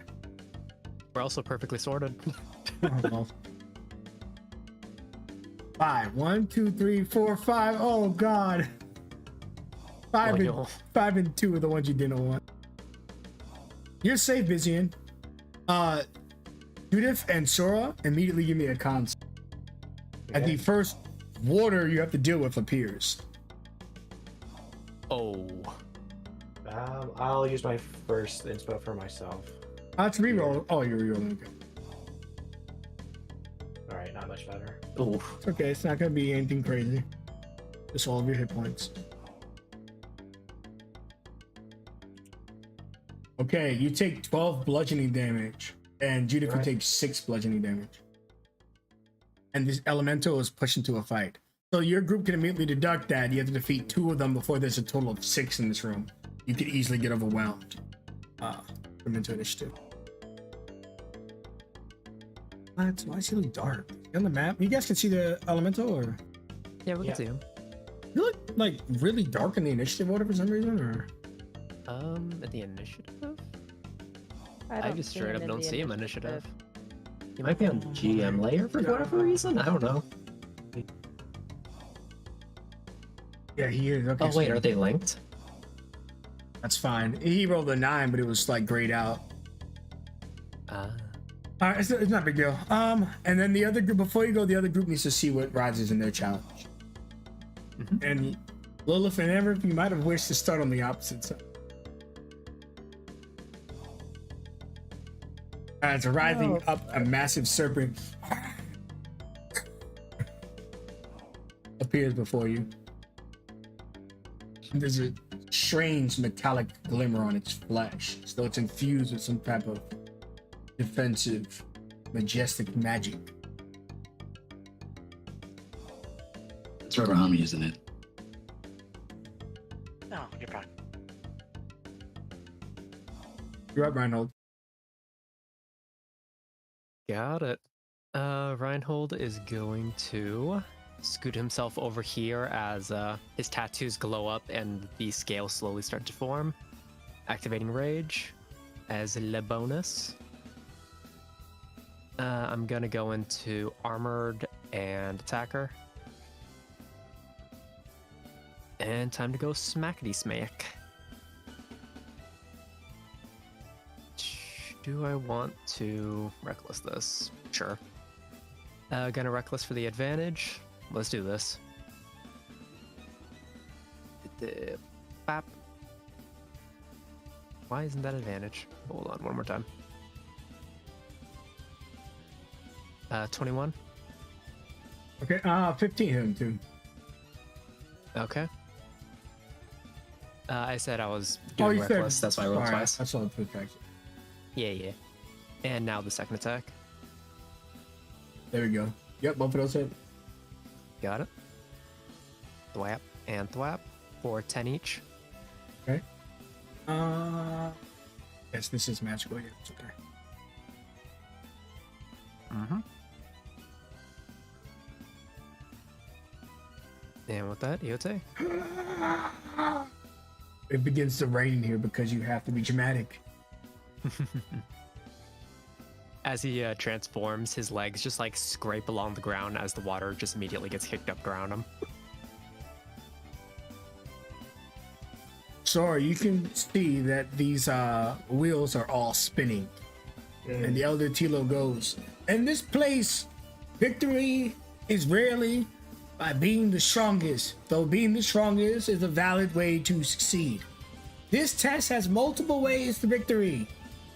We're also perfectly sorted. Oh, well. 5. 1, 2, 3, 4, 5. Oh God. 5 and 2 are the ones you didn't want. You're safe, Bizian. Judith and Sora immediately give me a con. At the first water you have to deal with appears. Oh. I'll use my first inspo for myself. Let's reroll. Oh, you're rerolling. Okay. All right, not much better. Oh, It's okay. It's not gonna be anything crazy. Just all of your hit points. Okay, you take 12 bludgeoning damage, and Judith will take 6 bludgeoning damage. And this elemental is pushed into a fight. So your group can immediately deduct that you have to defeat 2 of them before there's a total of 6 in this room. You could easily get overwhelmed. From into initiative. What? Why is he look dark? On the map, you guys can see the elemental, or yeah, we Yeah. can see him. you look like really dark in the initiative order for some reason, or At the initiative? I I don't just see straight him up in don't the see him initiative. He might be on the GM layer for whatever reason. I don't know. yeah, he is. Okay, Oh wait, are they linked? that's fine. He rolled a 9, but it was like grayed out. It's not a big deal. And then the other group, before you go, the other group needs to see what rises in their challenge. And Lilith and Amber, you might have wished to start on the opposite side. As rising up, a massive serpent appears before you. And there's a strange metallic glimmer on its flesh, as though it's infused with some type of defensive, majestic magic. That's right, I'm using it. No, you're fine. You're up, Reinhold. Got it. Reinhold is going to scoot himself over here as his tattoos glow up and the scales slowly start to form. Activating Rage as le bonus. I'm gonna go into Armored and Attacker. And time to go smackety smack. Do I want to Reckless this? Sure. Gonna Reckless for the advantage. Let's do this. Bap. Why isn't that advantage? Hold on, one more time. 21. Okay, 15 hit him too. Okay. I said I was doing you Reckless. said, That's why I rolled sorry, twice. I saw the protect. Yeah. And now the second attack. There we go. Yep, both of those hit. Got it. Thwap and thwap for 10 each. Okay. Yes, this is magical. Yeah, it's okay. And with that, Iote. It begins to rain here because you have to be dramatic. As he transforms, his legs just like scrape along the ground as the water just immediately gets kicked up around him. Sorry, you can see that these wheels are all spinning. And the Elder Tilo goes, in this place, victory is rarely by being the strongest, though being the strongest is a valid way to succeed. This test has multiple ways to victory.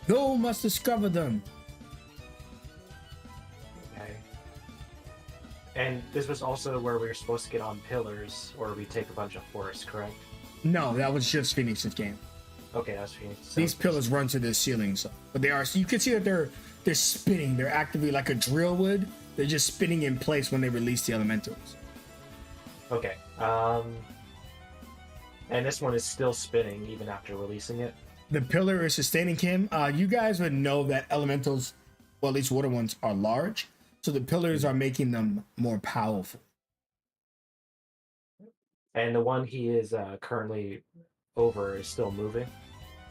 You must discover them. Okay. And this was also where we were supposed to get on pillars, or we take a bunch of force, correct? No, that was just Phoenix's game. Okay, that's Phoenix. So These pillars run to the ceiling, so, but they are. So you can see that they're spinning. They're actively like a drill would. They're just spinning in place when they release the elementals. Okay. And this one is still spinning even after releasing it. The pillar is sustaining him. You guys would know that elementals, well, at least water ones, are large, so the pillars are making them more powerful. And the one he is currently over is still moving.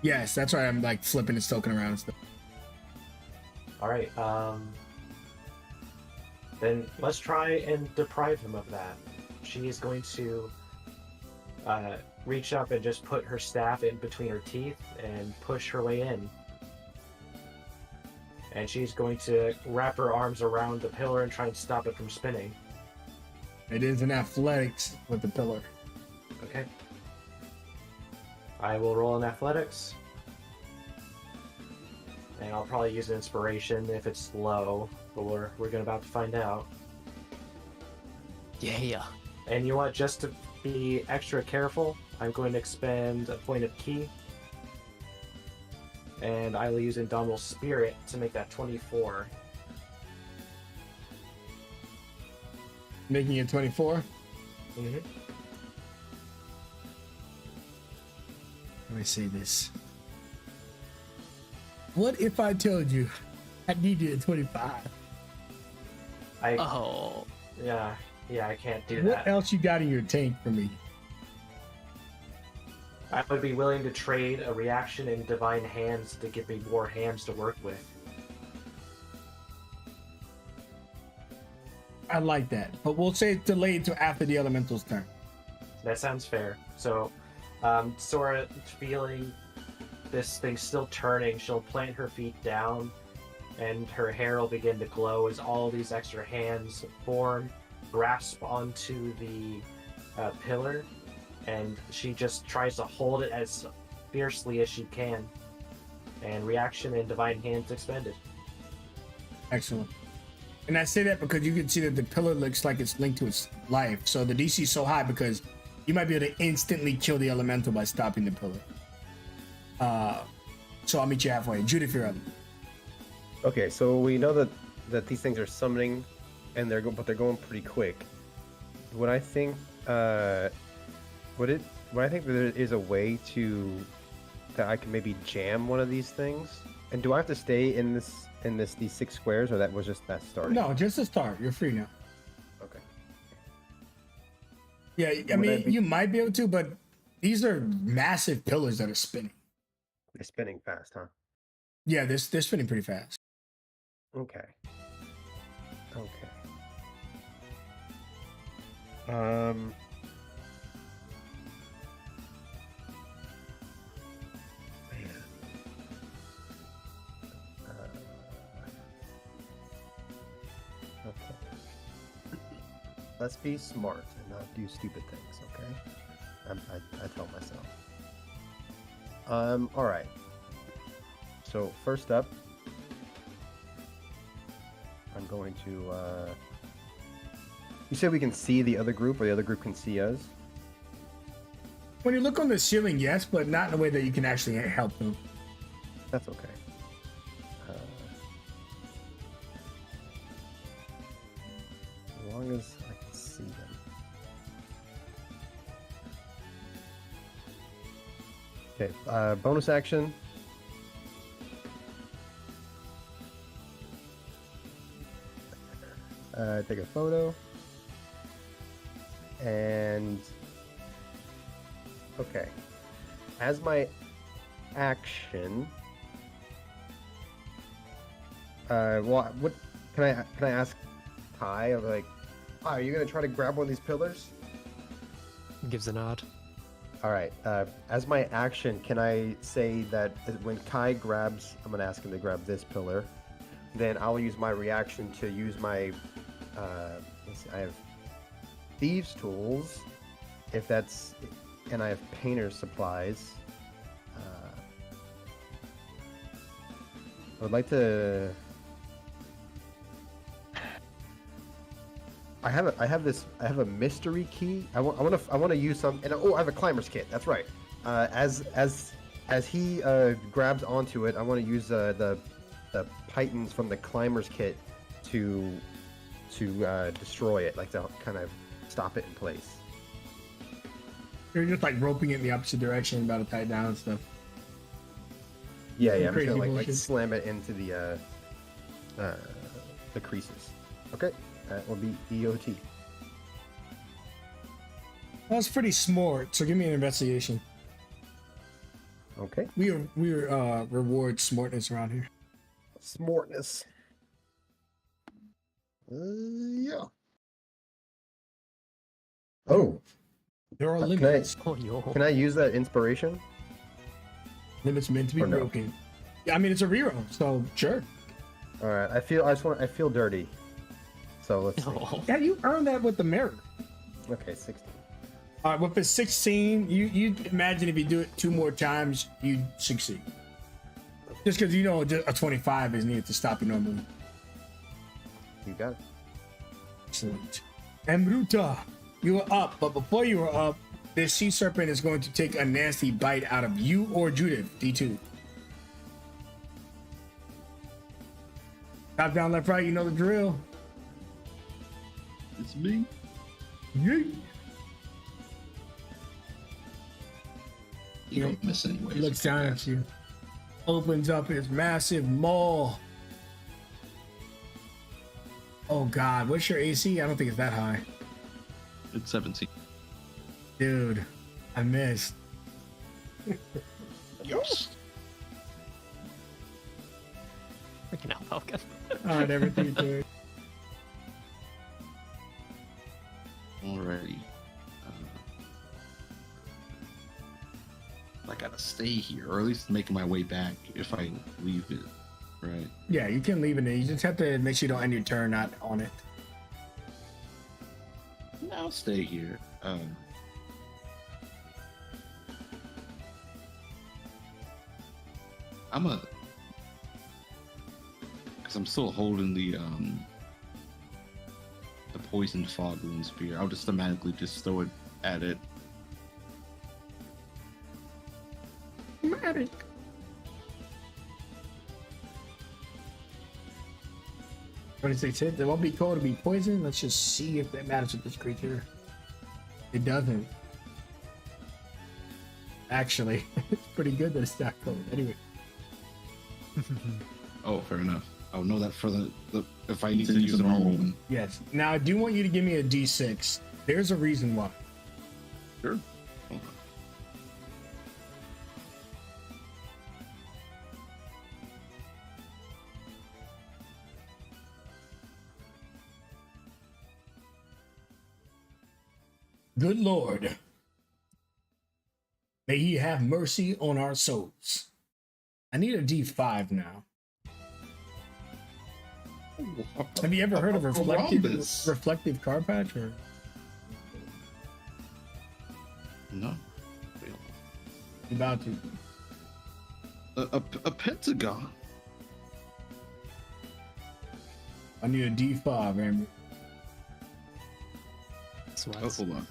Yes, that's why I'm like flipping and stoking around and stuff. All right. Then let's try and deprive him of that. She is going to reach up and just put her staff in between her teeth and push her way in. And she's going to wrap her arms around the pillar and try and stop it from spinning. It is an athletics with the pillar. Okay. I will roll in athletics. And I'll probably use an inspiration if it's low, but we're gonna about to find out. Yeah. And you want just to be extra careful, I'm going to expend a point of ki. And I will use Indomitable Spirit to make that 24. Making it 24. Mm-hmm. Let me say this. What if I told you I needed a 25? Oh. Yeah, I can't do What that. else you got in your tank for me? I would be willing to trade a reaction in Divine Hands to give me more hands to work with. I like that, but we'll say it's delayed until after the elemental's turn. That sounds fair. So, Sora, feeling this thing still turning, she'll plant her feet down, and her hair will begin to glow as all these extra hands form, grasp onto the pillar, and she just tries to hold it as fiercely as she can. And reaction and Divine Hands expended. Excellent. And I say that because you can see that the pillar looks like it's linked to its life. So the DC is so high because you might be able to instantly kill the elemental by stopping the pillar. So I'll meet you halfway. Judith, you're up. Okay, so we know that these things are summoning, and they're going pretty quick. What I think, what I think there is a way that I can maybe jam one of these things. And do I have to stay in these 6 squares, or that was just that starting? No, just to start. You're free now. Okay. Yeah, I mean, you might be able to, but these are massive pillars that are spinning. They're spinning fast, huh? Yeah, they're spinning pretty fast. Okay. Okay. Let's be smart and not do stupid things, okay? I tell myself. All right. So first up, I'm going to. You said we can see the other group, or the other group can see us. When you look on the ceiling, yes, but not in a way that you can actually help them. That's okay. As long as I can see them. Okay, bonus action. Take a photo. And okay. As my action, what can I ask Kai? Like, are you gonna try to grab one of these pillars? Gives a nod. All right. As my action, can I say that when Kai grabs, I'm gonna ask him to grab this pillar. Then I'll use my reaction to use my. Let's see, I have thieves' tools, if that's, and I have painter's supplies. I would like to. I have a mystery key. I want to use some. And I have a climber's kit. That's right. As he grabs onto it, I want to use the pythons from the climber's kit to destroy it, like to kind of stop it in place. You're just like roping it in the opposite direction, about to tie it down and stuff. Yeah. I'm just Crazy gonna like bullshit. slam it into the creases. Okay, that will be EOT. That's pretty smart. So give me an investigation. Okay. We reward smartness around here. Smartness. Yeah. Oh, There are Can I- limits. Oh, yo. can I use that inspiration? Limits meant to be Or no? broken. Yeah, I mean it's a reroll, so sure. All right. I feel dirty. So let's see. Oh. Yeah, you earned that with the mirror. Okay, 16. All right, with the 16, you imagine if you do it 2 more times, you'd succeed. Okay. Just because you know a 25 is needed to stop you normally. You got it. Excellent. Emruta, you are up, but before you are up, this sea serpent is going to take a nasty bite out of you or Judith. D2. Top down, left, right. You know the drill. It's me. Yeet. You don't miss anyways. Looks down at you. Opens up his massive maw. Oh God, what's your AC? I don't think it's that high. It's 17. Dude, I missed. Yes. Freaking out, Falcon. Alright, everything to it. Alrighty. I gotta stay here, or at least making my way back if I leave it, right? Yeah, you can leave it in. You just have to make sure you don't end your turn not on it. I'll stay here. Because I'm still holding the poison fog rune spear. I'll just automatically just throw it at it. Magic. What hits? It won't be cold to be poison. Let's just see if that matters with this creature. It doesn't. Actually, it's pretty good that it's not cold. Anyway. Oh, fair enough. I'll know that for the if I need to use the normal one. Yes. Now I do want you to give me a D6. There's a reason why. Sure. Hold on. Good Lord. May he have mercy on our souls. I need a D5 now. Have you ever heard of reflective card patch? Or? No. I'm about to. A pentagon. I need a D5, Amber. Oh, hold on.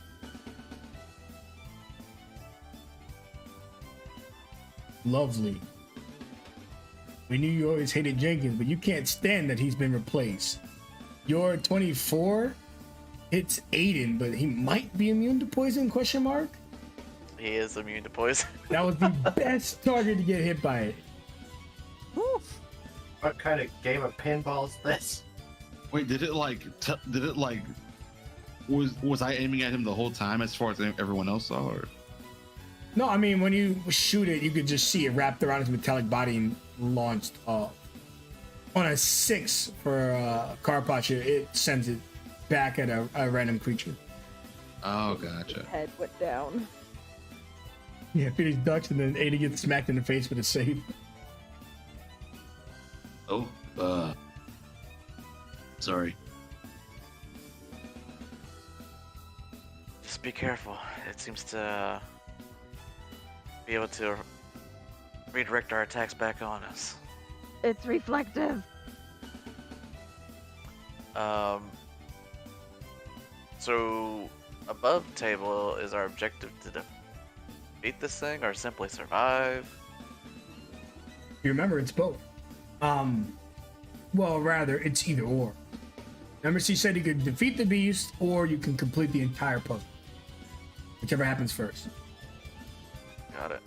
Lovely. We knew you always hated Jenkins, but you can't stand that he's been replaced. Your 24 hits Aiden, but he might be immune to poison, question mark? He is immune to poison. That was the best target to get hit by it. What kind of game of pinball is this? Wait, did it like was I aiming at him the whole time as far as everyone else saw? Or? No, I mean, when you shoot it, you could just see it wrapped around his metallic body and launched off. On a 6 for Carpaccio, it sends it back at a random creature. Oh, gotcha. Head went down. Yeah, Phoenix ducks and then Ada gets smacked in the face with a save. Oh, sorry. Just be careful. It seems to be able to redirect our attacks back on us. It's reflective. So above table is our objective to defeat this thing or simply survive? You remember, it's both. Well, rather, it's either or. Remember, she said you could defeat the beast or you can complete the entire puzzle. Whichever happens first. Got it.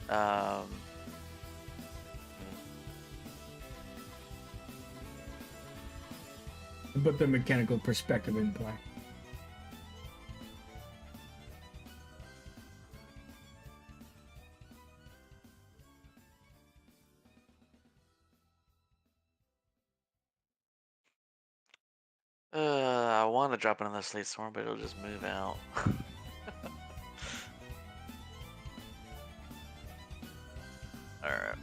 Alright. Put the mechanical perspective in play. I want to drop another Sleet Storm, but it'll just move out. Alright.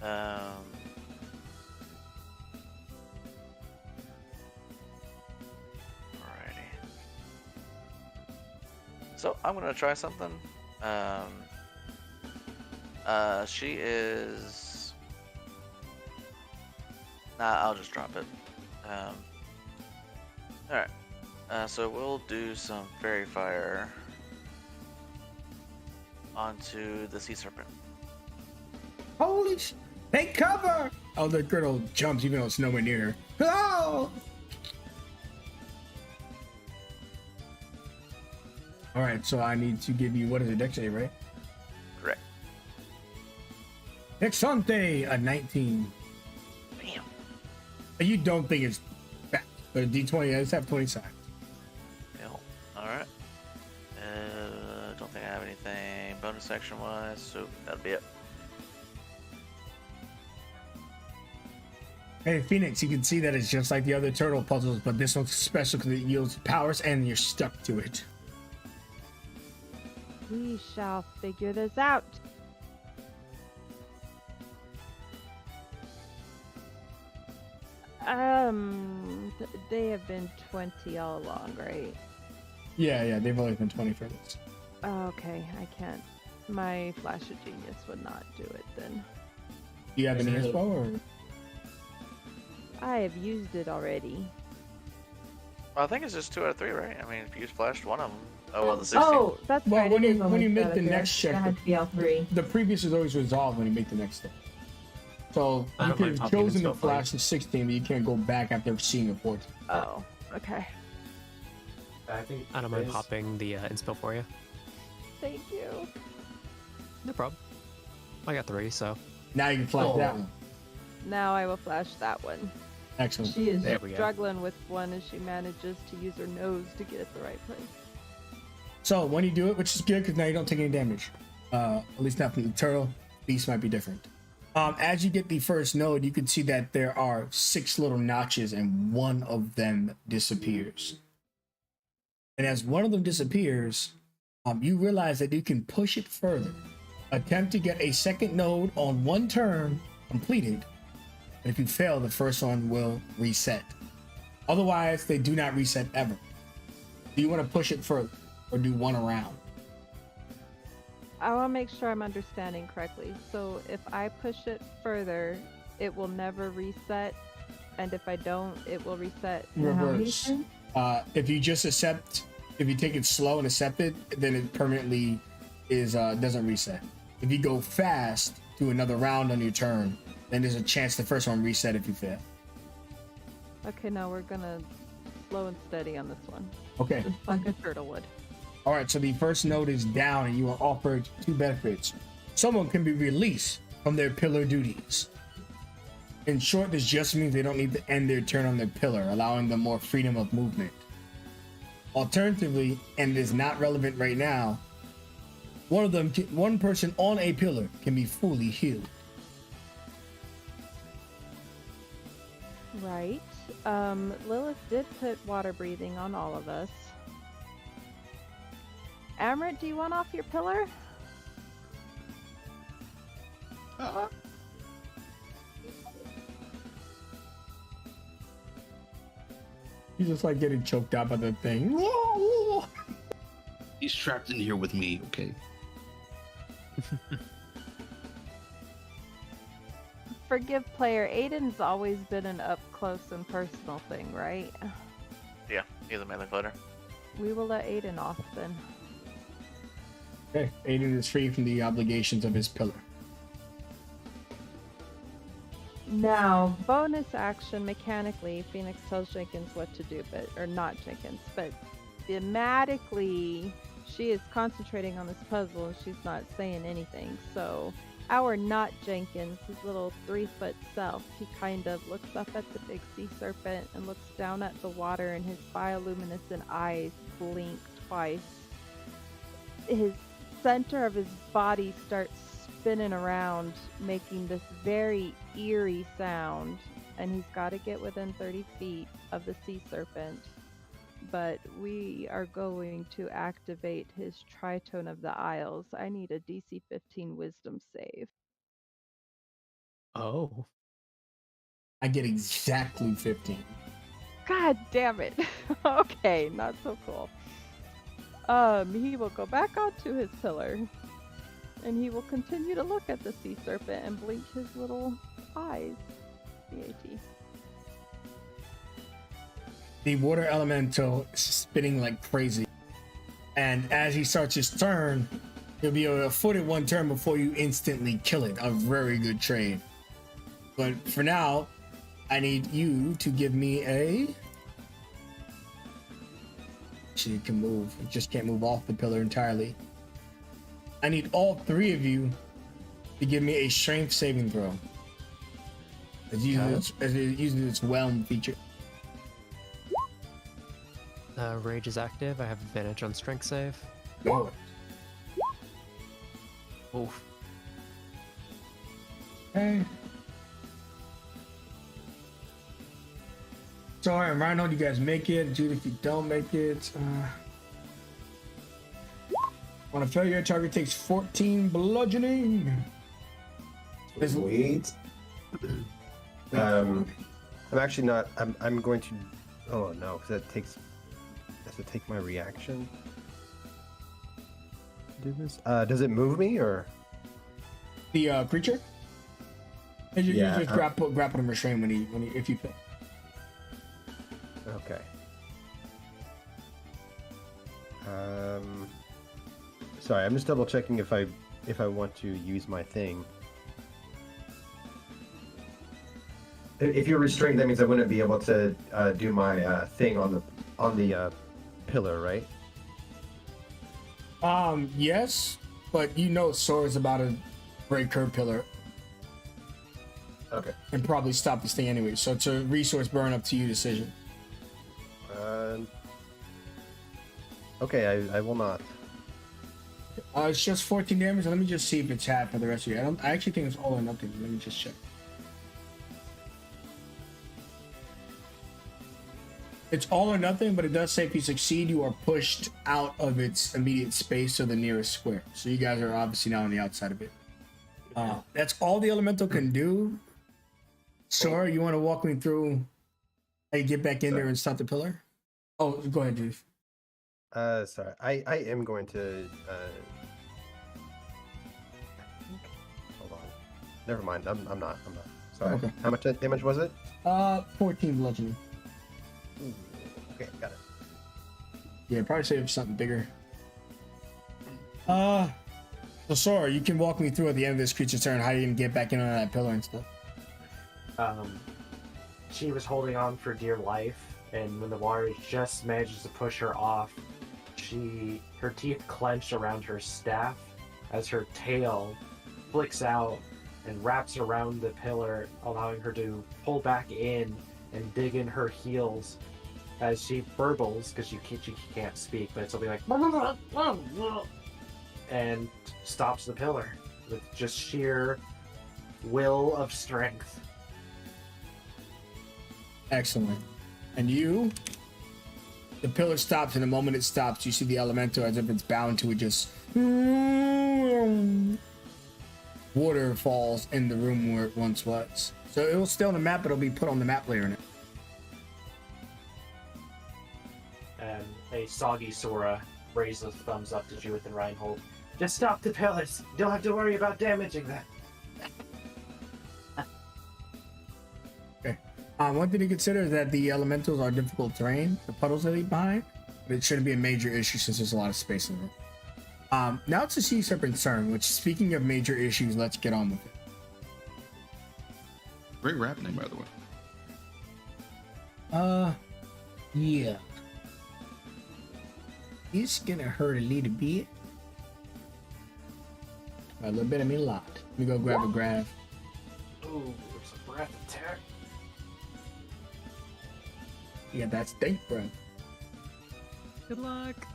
Alrighty. So I'm gonna try something. She is. Nah, I'll just drop it. Alright. So we'll do some fairy fire onto the sea serpent. Holy sh! Take cover! Oh, the girl jumps even though it's nowhere near her. Oh! All right, so I need to give you, what is it, Dex save, right? Correct. Dexante, a 19. Bam. You don't think it's bad, but a D20, I just have 20 sides. Yep. Alright. Don't think I have anything bonus action wise, so that'll be it. Hey, Phoenix, you can see that it's just like the other turtle puzzles, but this one's special because it yields powers and you're stuck to it. We shall figure this out. They have been 20 all along, right? Yeah, they've always been 20 for this. Okay, I can't. My flash of genius would not do it then. Do you have any inspo or? I have used it already. Well, I think it's just 2 out of 3, right? I mean, if you flashed one of them. Oh, well, the 16. Oh, That's Well, right. when it you is when only you make out the of next that check, had to be all three. the previous is always resolved when you make the next step. So I you don't could mind have popping chosen to inspo for you. flash the 16, but you can't go back after seeing a 14. Oh, okay. I think I don't mind Riz- popping the inspo for you. Thank you. No problem. I got 3, so Now you can flash Oh. that one. Now I will flash that one. Excellent. She is. there we go. Struggling with one as she manages to use her nose to get at the right place. So when you do it, which is good because now you don't take any damage. At least not from the turtle. Beast might be different. As you get the first node, you can see that there are 6 little notches and one of them disappears. And as one of them disappears, you realize that you can push it further. Attempt to get a second node on one turn completed. And if you fail, the first one will reset. Otherwise, they do not reset ever. Do you want to push it further or do one around? I want to make sure I'm understanding correctly. So if I push it further, it will never reset. And if I don't, it will reset. How many Reverse. turns? If you just accept, if you take it slow and accept it, then it permanently is doesn't reset. If you go fast to another round on your turn, then there's a chance the first one reset if you fail. Okay, now we're gonna slow and steady on this one. Okay. Just like a turtle would. All right. So the first node is down, and you are offered 2 benefits. Someone can be released from their pillar duties. In short, this just means they don't need to end their turn on their pillar, allowing them more freedom of movement. Alternatively, and it is not relevant right now, one person on a pillar can be fully healed. Right. Lilith did put water breathing on all of us. Amrit, do you want off your pillar? You just like getting choked out by the thing. He's trapped in here with me. Okay. Forgive player, Aiden's always been an up close and personal thing, right? Yeah, he's a melee fighter. We will let Aiden off then. Okay, Aiden is free from the obligations of his pillar. Now, bonus action mechanically, Phoenix tells Jenkins what to do, or not Jenkins, but thematically, she is concentrating on this puzzle and she's not saying anything. So, our not Jenkins, his little 3-foot self, he kind of looks up at the big sea serpent and looks down at the water, and his bioluminescent eyes blink twice. His center of his body starts spinning around, making this very eerie sound, and he's got to get within 30 feet of the sea serpent. But we are going to activate his Tritone of the Isles. I need a DC 15 Wisdom save. Oh. I get exactly 15. God damn it. Okay, not so cool. He will go back onto his pillar, and he will continue to look at the sea serpent and blink his little eyes. CAT. The water elemental is spinning like crazy. And as he starts his turn, he'll be able to foot it one turn before you instantly kill it. A very good trade. But for now, I need you to give me a... Actually, it can move. It just can't move off the pillar entirely. I need all three of you to give me a strength saving throw. As it uses its whelm feature. Rage is active. I have advantage on strength save. Go. Oof. Okay. Sorry, Rhino, you guys make it. Dude, if you don't make it, on a failure, target takes 14 bludgeoning. Sweet. I'm actually not. I'm going to. Oh no, because that takes. Does it take my reaction? Do this? Does it move me or? The creature? You Yeah, just grapple and restrain when he if you fail. Okay. Sorry, I'm just double checking if I want to use my thing. If you're restrained, that means I wouldn't be able to do my thing on the pillar, right? Yes, but you know Sora's about to break her pillar. Okay. And probably stop this thing anyway. So it's a resource burn up to you decision. Okay, I will not. It's just 14 damage. Let me just see if it's half for the rest of you. I actually think it's all or nothing. Let me just check. It's all or nothing, but it does say if you succeed, you are pushed out of its immediate space to the nearest square. So you guys are obviously now on the outside of it. That's all the elemental can do. Sora, you want to walk me through how you get back in there and stop the pillar? Oh, go ahead, Jude. Sorry, I am going to. Hold on. Never mind. I'm not. Sorry. Okay. How much damage was it? 14 bludgeoning. Ooh, okay, got it. Yeah, probably save something bigger. So Sora, you can walk me through at the end of this creature's turn how you can get back in on that pillar and stuff. She was holding on for dear life, and when the water just manages to push her off, her teeth clench around her staff as her tail flicks out and wraps around the pillar, allowing her to pull back in and dig in her heels as she burbles, because she can't speak, but it's something like and stops the pillar with just sheer will of strength. Excellent. And you, the pillar stops, and the moment it stops, you see the elemental as if it's bound to it, just water falls in the room where it once was. So it will stay on the map, but it'll be put on the map later in it. And a soggy Sora raises a thumbs up to Judith and Reinhold. Just stop the pillars. You don't have to worry about damaging them. Okay. One thing to consider is that the elementals are difficult terrain. The puddles that leave behind, but it shouldn't be a major issue since there's a lot of space in the room. Now it's the sea serpent's turn. Which, speaking of major issues, let's get on with it. Great rap name, by the way. Yeah. It's gonna hurt a little bit. A little bit, I mean a lot. Let me go grab a graph. Ooh, it's a breath attack. Yeah, that's dank breath. Good luck.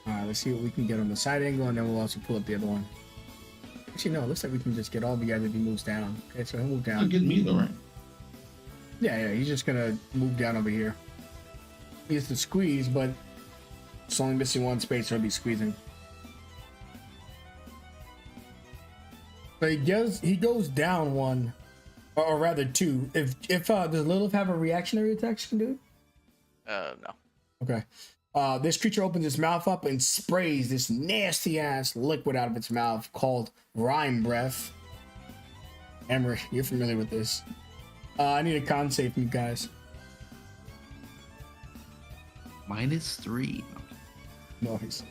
Alright, let's see what we can get on the side angle, and then we'll also pull up the other one. Actually, no, it looks like we can just get all of you guys if he moves down. Okay, so he'll move Not down. getting me though, right? Yeah, he's just gonna move down over here. He has to squeeze, but it's only missing one space, so he'll be squeezing. So he goes down one, or rather two. If does Lilith have a reactionary attack she can do? No. Okay. This creature opens its mouth up and sprays this nasty ass liquid out of its mouth called Rhyme Breath. Emery, you're familiar with this. I need a con save from you guys. -3. Nice.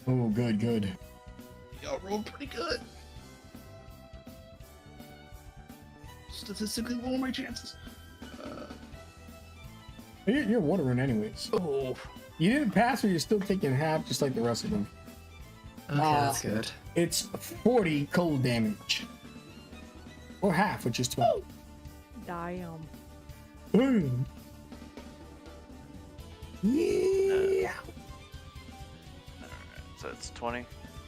Oh, good. Y'all rolled pretty good. Statistically, lower my chances. You're water rune anyways. Oh. You didn't pass, or you're still taking half, just like the rest of them. Okay, that's good. It's 40 cold damage, or half, which is 12. Damn. Boom. Yeah. So it's 20.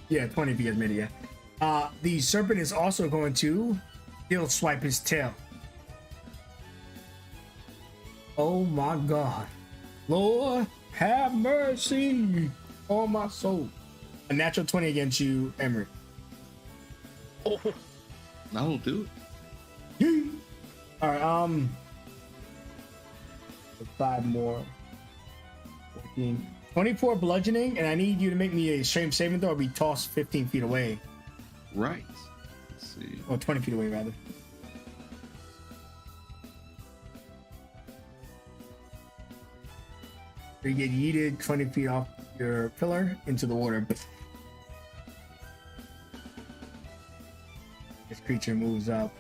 Yeah, 20 if you guys made it. Yeah. The serpent is also going to he'll swipe his tail. Oh my God, Lord, have mercy on my soul. A natural 20 against you, Emery. Oh, that'll do it. All right. 5 more. 14. 24 bludgeoning, and I need you to make me a strength saving throw or be tossed 15 feet away. Right. Let's see. Or 20 feet away, rather. You get yeeted 20 feet off your pillar into the water. This creature moves up,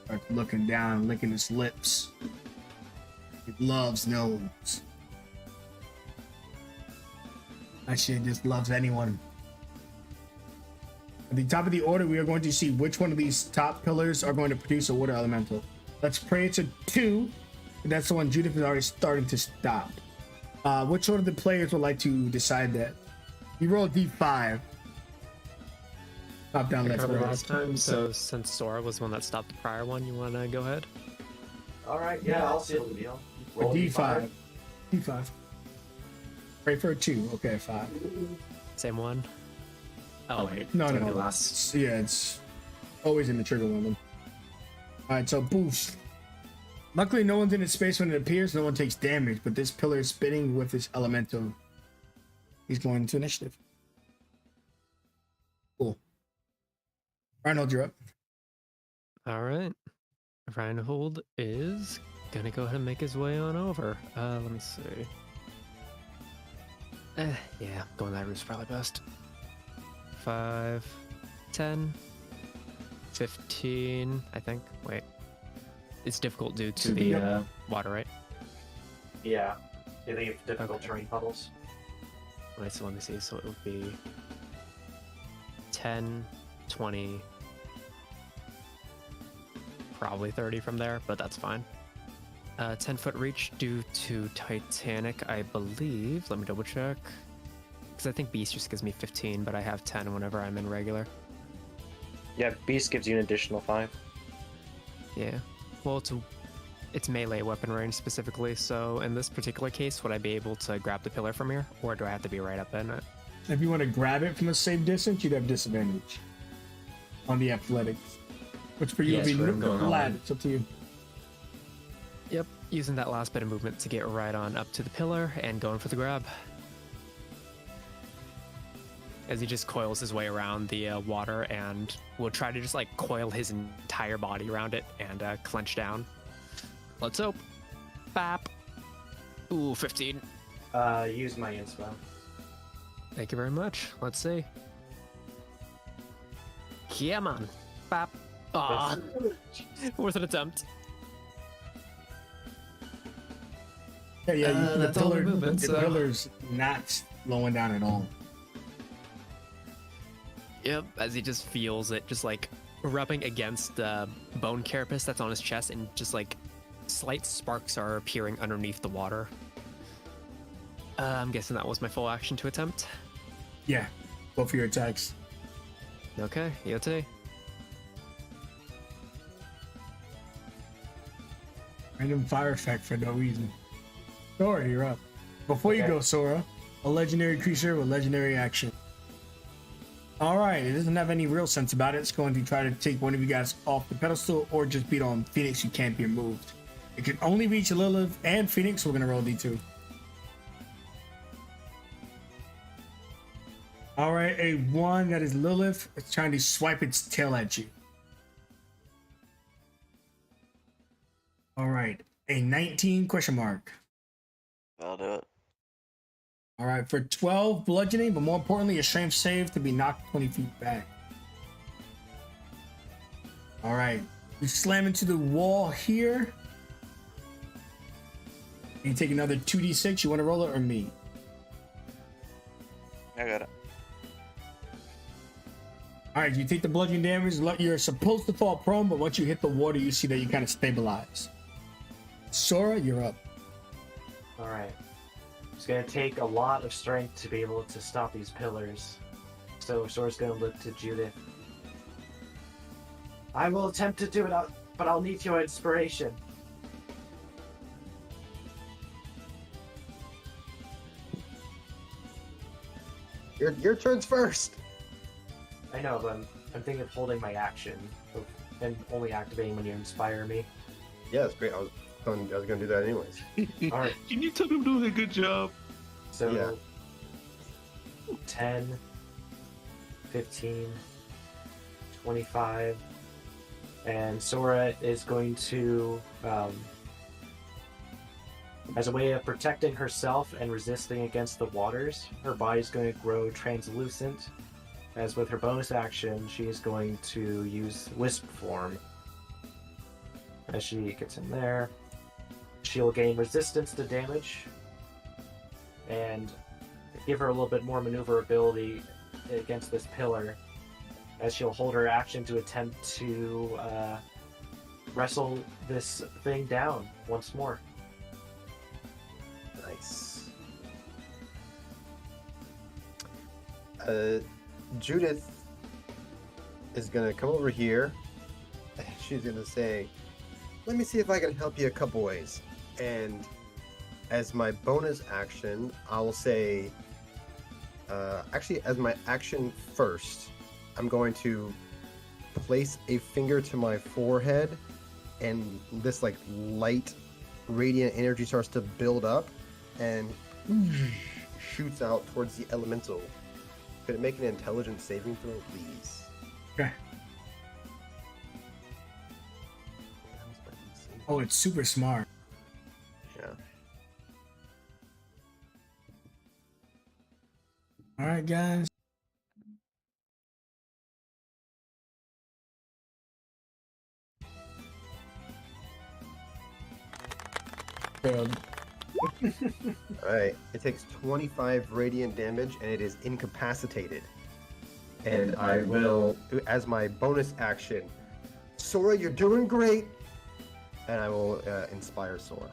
starts looking down, licking its lips. It loves nose. That shit just loves anyone. At the top of the order, we are going to see which one of these top pillars are going to produce a water elemental. Let's pray it's a 2. That's the one Judith is already starting to stop. Which one of the players would like to decide that? You roll a d5. Top down, left, Covered right. last time, so since Sora was the one that stopped the prior one, you want to go ahead? All right, yeah, I'll seal the deal. A Roll d5. D5. Pray for a 2. Okay, 5. Same one? Oh, wait. No, it's no, gonna no. be last. Yeah, it's always in the trigger one of them. Alright, so boost. Luckily, no one's in its space when it appears. No one takes damage, but this pillar is spinning with this elemental. He's going into initiative. Cool. Reinhold, you're up. All right. Reinhold is gonna go ahead and make his way on over. Let me see. Yeah, going that route's probably best. 5, 10, 15, I think. Wait. It's difficult due to the water, right? Yeah. They leave difficult terrain puddles. Wait, so let me see. So it would be 10, 20, probably 30 from there, but that's fine. 10-foot reach due to Titanic, I believe. Let me double check. Because I think Beast just gives me 15, but I have 10 whenever I'm in regular. Yeah, Beast gives you an additional 5. Yeah. Well, it's melee weapon range specifically, so in this particular case, would I be able to grab the pillar from here? Or do I have to be right up in it? If you want to grab it from a safe distance, you'd have disadvantage on the athletics. Which for you Yes, would be what I'm going on. lad. It's up to you. Yep, using that last bit of movement to get right on up to the pillar and going for the grab. As he just coils his way around the water and will try to just like coil his entire body around it and clench down. Let's hope. Bap. Ooh, 15. Use my inspo. Thank you very much. Let's see. Yeah, man. Bap. Aw. Worth an attempt. Yeah, the that's all the pillar, movement, the so- pillar's not slowing down at all. Yep, as he just feels it just like rubbing against the bone carapace that's on his chest, and just like slight sparks are appearing underneath the water. I'm guessing that was my full action to attempt. Yeah, go for your attacks. Okay, Yote. Random fire effect for no reason. Sora, you're up. Before you Okay. go, Sora, a legendary creature with legendary action. All right. right. It doesn't have any real sense about it. It's going to try to take one of you guys off the pedestal or just beat on Phoenix, who can't be removed. It can only reach Lilith and Phoenix. We're going to roll D2. All right, a 1, that is Lilith. It's trying to swipe its tail at you. All right, a 19 question mark. That'll do it. All right, for 12 bludgeoning, but more importantly, a strength save to be knocked 20 feet back. All right, you slam into the wall here. You take another 2d6. You want to roll it or me? I got it. All right, you take the bludgeoning damage. You're supposed to fall prone, but once you hit the water, you see that you kind of stabilize. Sora, you're up. All right. It's going to take a lot of strength to be able to stop these pillars. So Sora's going to look to Judith. I will attempt to do it, but I'll need your inspiration. Your turn's first. I know, but I'm thinking of holding my action and only activating when you inspire me. Yeah, that's great. I was gonna do that anyways. All right. Can you tell me I'm doing a good job? So, Yeah. 10, 15, 25, and Sora is going to, as a way of protecting herself and resisting against the waters, her body's going to grow translucent. As with her bonus action, she is going to use Wisp form. As she gets in there, she'll gain resistance to damage and give her a little bit more maneuverability against this pillar, as she'll hold her action to attempt to wrestle this thing down once more. Nice. Judith is gonna come over here. She's gonna say, let me see if I can help you a couple ways. And as my bonus action, I will say, actually as my action first, I'm going to place a finger to my forehead, and this like light radiant energy starts to build up and shoots out towards the elemental. Could it make an intelligence saving throw, please? Okay. Oh, it's super smart. Yeah. All right, guys. Failed. Alright, it takes 25 radiant damage and it is incapacitated. And I will, as my bonus action, Sora, you're doing great! And I will inspire Sora.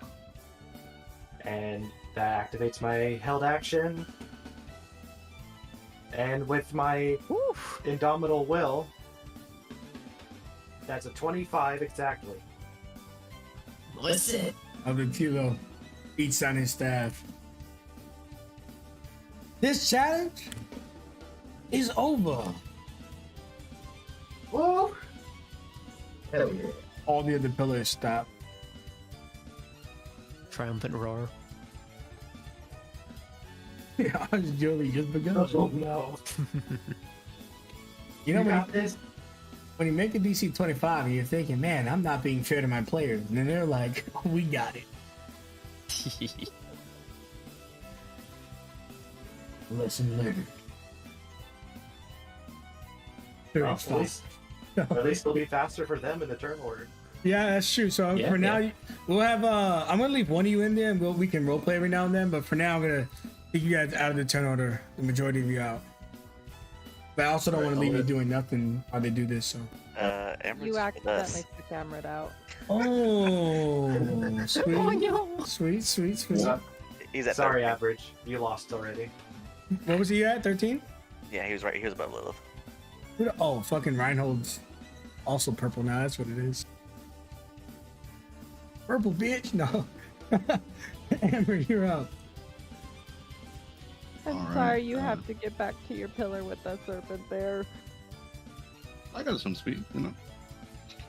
And that activates my held action. And with my indomitable will, that's a 25 exactly. Listen. Other Kilo beats on his staff. This challenge is over. Whoa! Hell yeah. All the other pillars stop. Triumphant roar. Yeah, I was Joey just begun. Oh no. You know, You got this? when you make a DC 25 and you're thinking, man, I'm not being fair to my players. And then they're like, we got it. Lesson learned. Well, at least it'll be faster for them in the turn order. Yeah, that's true. So Yeah, for now, yeah. we'll have. I'm gonna leave one of you in there, and we can role play every now and then. But for now, I'm gonna take you guys out of the turn order. The majority of you out. But I also don't want to leave you doing nothing while they do this. So. Emira's You with accidentally us. took Amrit out. Oh, sweet. He's at Sorry, 13. average. You lost already. What was he at? 13? Yeah, he was right. He was above Lilith. Oh, fucking Reinhold's also purple now. That's what it is. Purple, bitch. No. Amber, you're up. I'm All right, sorry, you have to get back to your pillar with that serpent there. I got some speed, you know.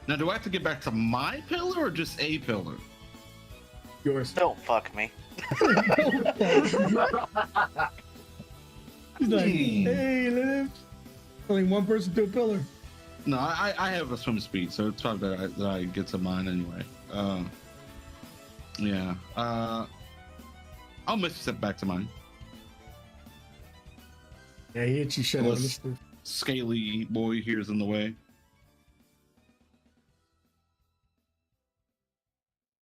Now, do I have to get back to my pillar or just a pillar? Yours. Don't fuck me. He's like, hey, live. Only one person to a pillar. No, I have a swim speed, so it's probably better that I get to mine anyway. Yeah. I'll miss step back to mine. Yeah, he hit you shut up. Unless Scaly boy here's in the way.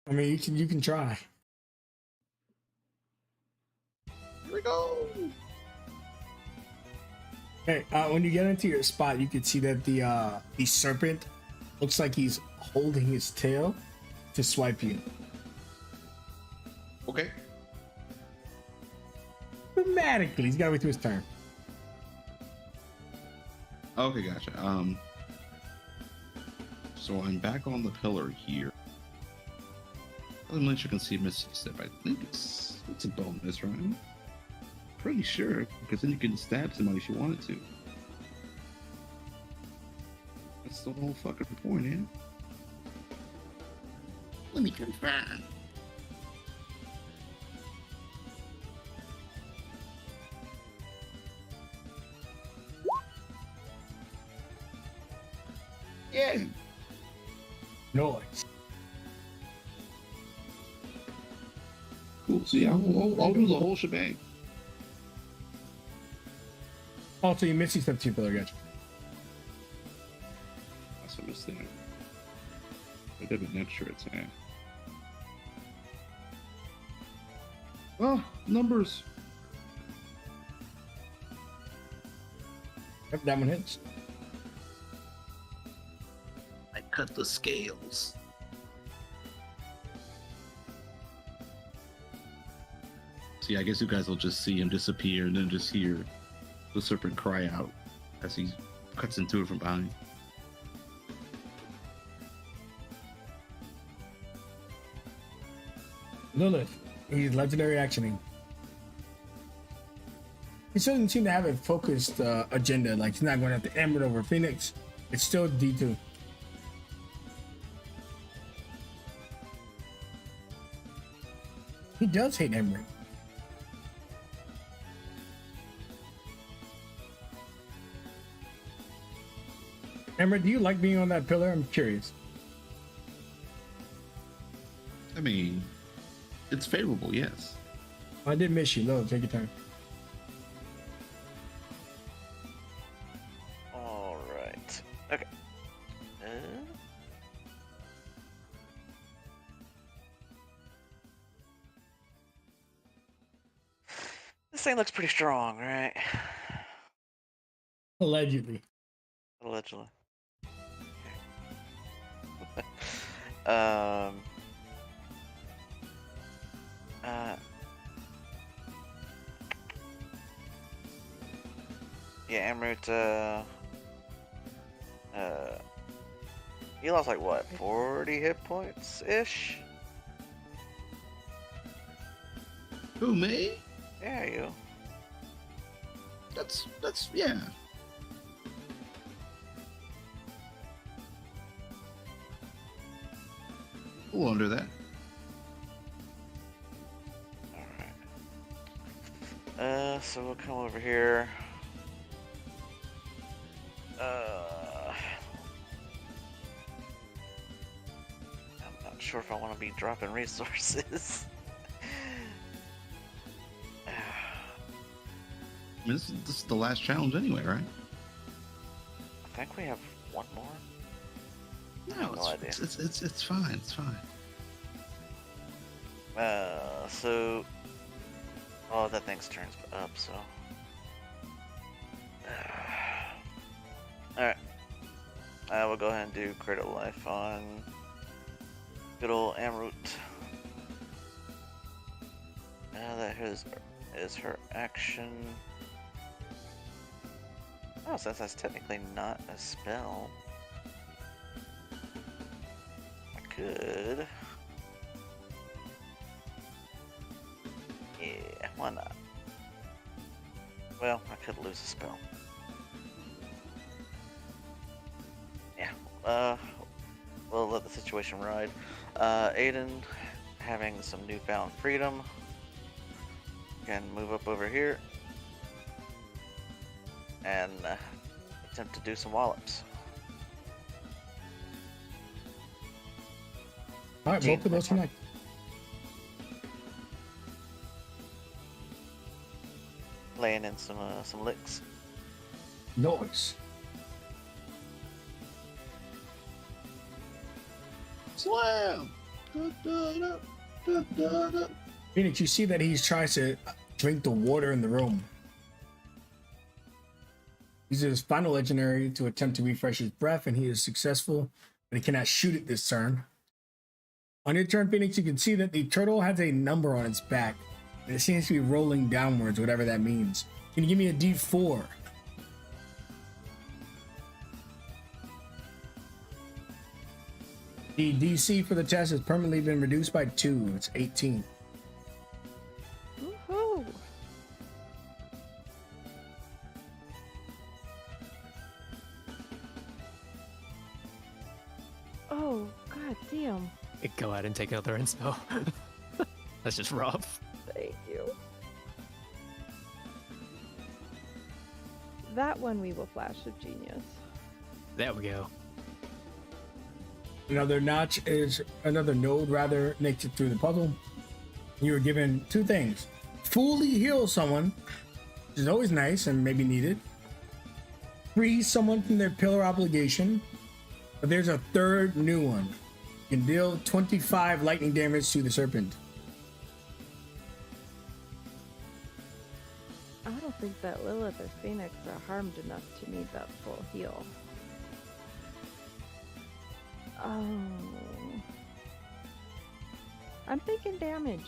I mean, you can try. Here we go. Hey, when you get into your spot, you can see that the serpent looks like he's holding his tail to swipe you. Okay. Dramatically, he's got to wait through his turn. Okay, gotcha. So I'm back on the pillar here. Unless you can see Misty Step, I think it's a bonus, right? Pretty sure, because then you can stab somebody if you wanted to. That's the whole fucking point, yeah? Let me confirm. Yeah. Noise. Cool. See, I'll do the whole shebang. Also, you Misty Step to your pillar, gotcha. That's a mistake. I did an extra attack. Oh, numbers. Yep, that one hits. I cut the scales. See, I guess you guys will just see him disappear and then just hear the serpent cry out as he cuts into it from behind. Lilith, he's legendary actioning. He still doesn't seem to have a focused agenda. Like, he's not going after Emerald over Phoenix. It's still D2. He does hate Emerald. Emerald, do you like being on that pillar? I'm curious. I mean, it's favorable, yes. I did miss you. Lilith, take your time. All right. Okay. This thing looks pretty strong, right? Allegedly. Allegedly. um. Yeah, Amrut, he lost like what, 40 hit points ish? Who, me? Yeah, you. That's yeah. We'll under that. Alright. So we'll come over here. I'm not sure if I want to be dropping resources. I mean, this is the last challenge anyway, right? I think we have one more. No, No idea. It's fine. It's fine. So, oh, that thing's turns up. So, all right. We'll go ahead and do Cradle Life on good old Amrut. That is her action. Oh, since that's technically not a spell, I could. Yeah, why not? Well, I could lose a spell. we'll let the situation ride. Aiden, having some newfound freedom, can move up over here and attempt to do some wallops. All right, both of those connect. Laying in some licks. Noise. Slam. Phoenix, you see that he's trying to drink the water in the room. Uses his final legendary to attempt to refresh his breath, and he is successful, but he cannot shoot it this turn. On your turn, Phoenix, you can see that the turtle has a number on its back, and it seems to be rolling downwards, whatever that means. Can you give me a D4? The DC for the test has permanently been reduced by 2. It's 18. Woohoo! Oh, god damn. Go ahead and take another inspo. That's just rough. Thank you. That one we will flash of genius. There we go. Another node makes it through the puzzle. You are given 2 things. Fully heal someone, which is always nice and maybe needed. Free someone from their pillar obligation. But there's a third new one. You can deal 25 lightning damage to the serpent. I don't think that Lilith or Phoenix are harmed enough to need that full heal. Oh. I'm thinking damage.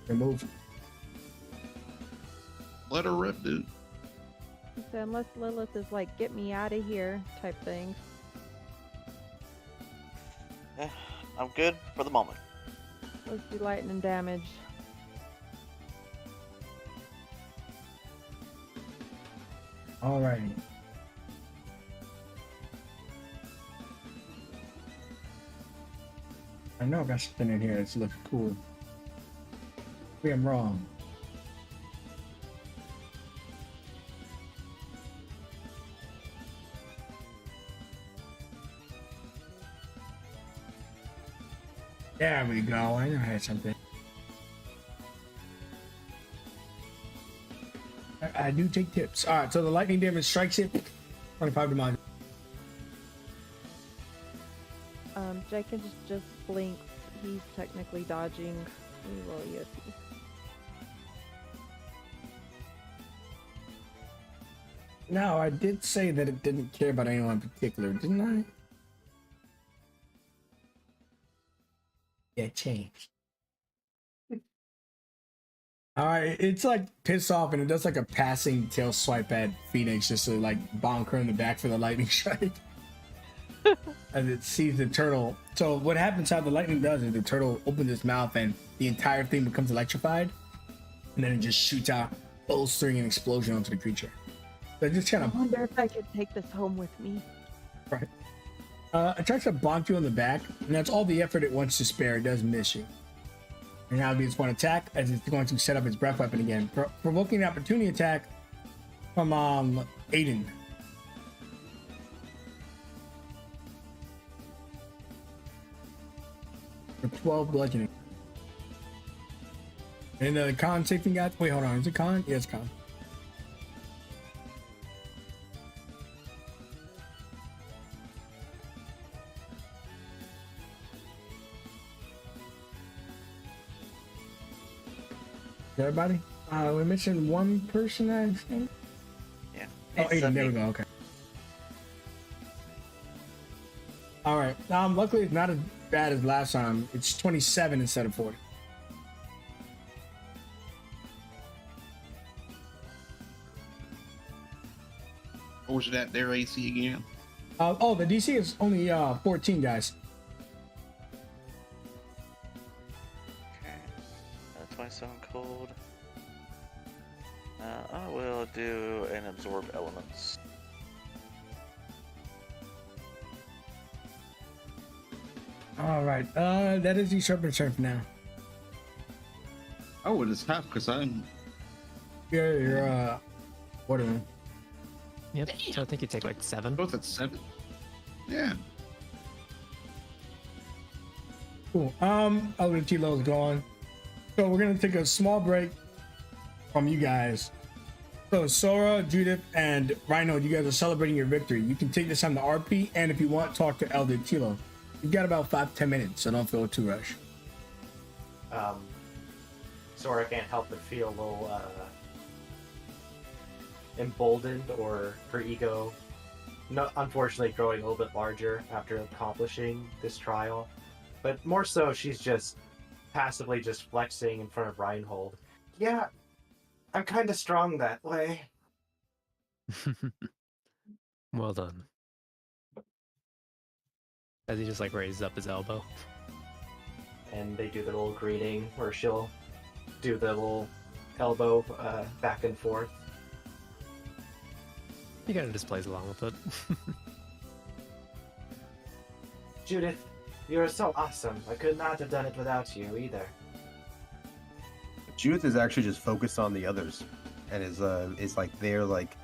Remove. Let her rip, dude. So unless Lilith is like, get me out of here type thing. I'm good for the moment. Let's do lightning damage. Alrighty. I know I got something in here that looks cool. Maybe I'm wrong. There we go. I know I had something. I do take tips. All right, so the lightning damage strikes it. 25 to mine. Jenkins just blinks. He's technically dodging. We roll EOT. No, I did say that it didn't care about anyone in particular, didn't I? Yeah, it changed. Alright, it's like pissed off and it does like a passing tail swipe at Phoenix just to like bonk her in the back for the lightning strike. As it sees the turtle. So what happens, how the lightning does is the turtle opens its mouth and the entire thing becomes electrified. And then it just shoots out, bolstering an explosion onto the creature. So it just kind I of... wonder if I could take this home with me. Right. It tries to bonk you in the back, and that's all the effort it wants to spare. It does miss you. And now it's one attack as it's going to set up its breath weapon again, provoking an opportunity attack from Aiden. For 12 bludgeoning. And the con safety guy. Wait, hold on. Is it con? Yeah, it's con. Everybody? We mentioned one person, I think. Yeah. Oh, Aiden, there we go. Okay. All right. Luckily, it's not as bad as last time. It's 27 instead of 40. What was that their AC again? The DC is only 14, guys. Okay. 27 cold. I will do an absorb elements. All right. That is the Serpent's turn for now. Oh, it is half because I'm. You're Waterman. Yep. So I think you take like 7. Both at 7. Yeah. Cool. Elder Tilo's gone. So we're gonna take a small break from you guys. So Sora, Judith, and Rhino, you guys are celebrating your victory. You can take this time to RP, and if you want, talk to Elder Tilo. You've got about 5-10 minutes, so don't feel too rushed. Sora can't help but feel a little emboldened, or her ego, unfortunately, growing a little bit larger after accomplishing this trial. But more so, she's just passively just flexing in front of Reinhold. Yeah, I'm kind of strong that way. Well done. As he just like raises up his elbow. And they do the little greeting where she'll do the little elbow back and forth. He kind of just plays along with it. Judith, you're so awesome. I could not have done it without you either. Judith is actually just focused on the others, and is like there, like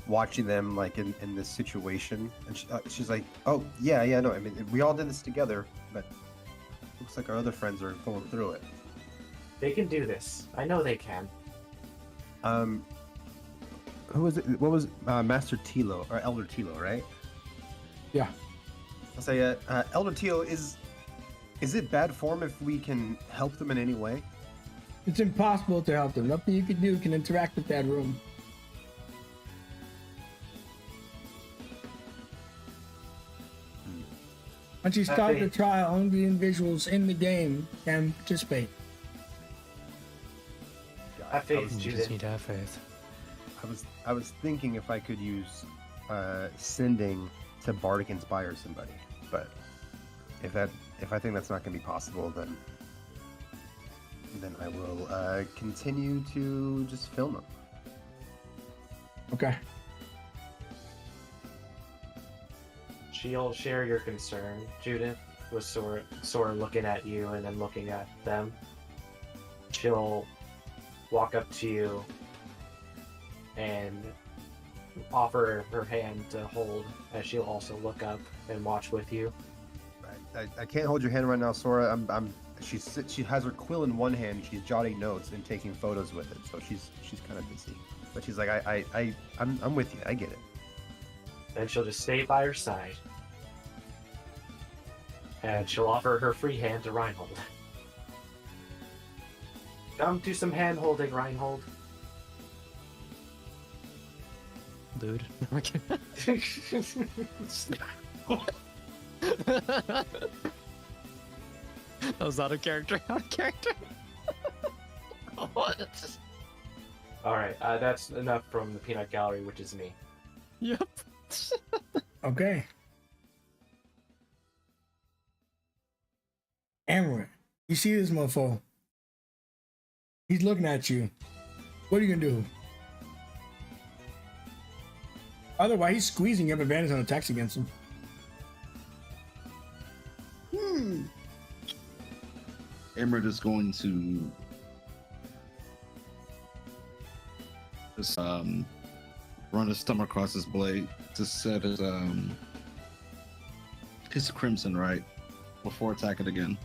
watching them like in this situation, and she's like, oh yeah, no, I mean we all did this together, but looks like our other friends are going through it. They can do this. I know they can. Who was it? What was Master Tilo or Elder Tilo, right? Yeah. I'll say Elder Tilo, is it bad form if we can help them in any way? It's impossible to help them. Nothing you can do can interact with that room. Once you start the trial, only the individuals in the game can participate. Have faith, You Judith. just need to have faith. I was thinking if I could use sending to Bardic Inspire somebody, but if I think that's not going to be possible, then I will continue to just film them. Okay. She'll share your concern, Judith, with Sora looking at you and then looking at them. She'll walk up to you and offer her hand to hold, as she'll also look up and watch with you. I can't hold your hand right now, Sora. She has her quill in one hand. She's jotting notes and taking photos with it, so she's kind of busy. But she's like, I'm with you. I get it. Then she'll just stay by her side. And she'll offer her free hand to Reinhold. Come do some hand holding, Reinhold. Dude. That was out of character. Out of character. What? Alright, that's enough from the peanut gallery, which is me. Yep. Okay. Amaranth, you see this mofo? He's looking at you. What are you gonna do? Otherwise, he's squeezing. You have advantage on attacks against him. Emerald is going to just run his thumb across his blade to set his crimson right before attacking again.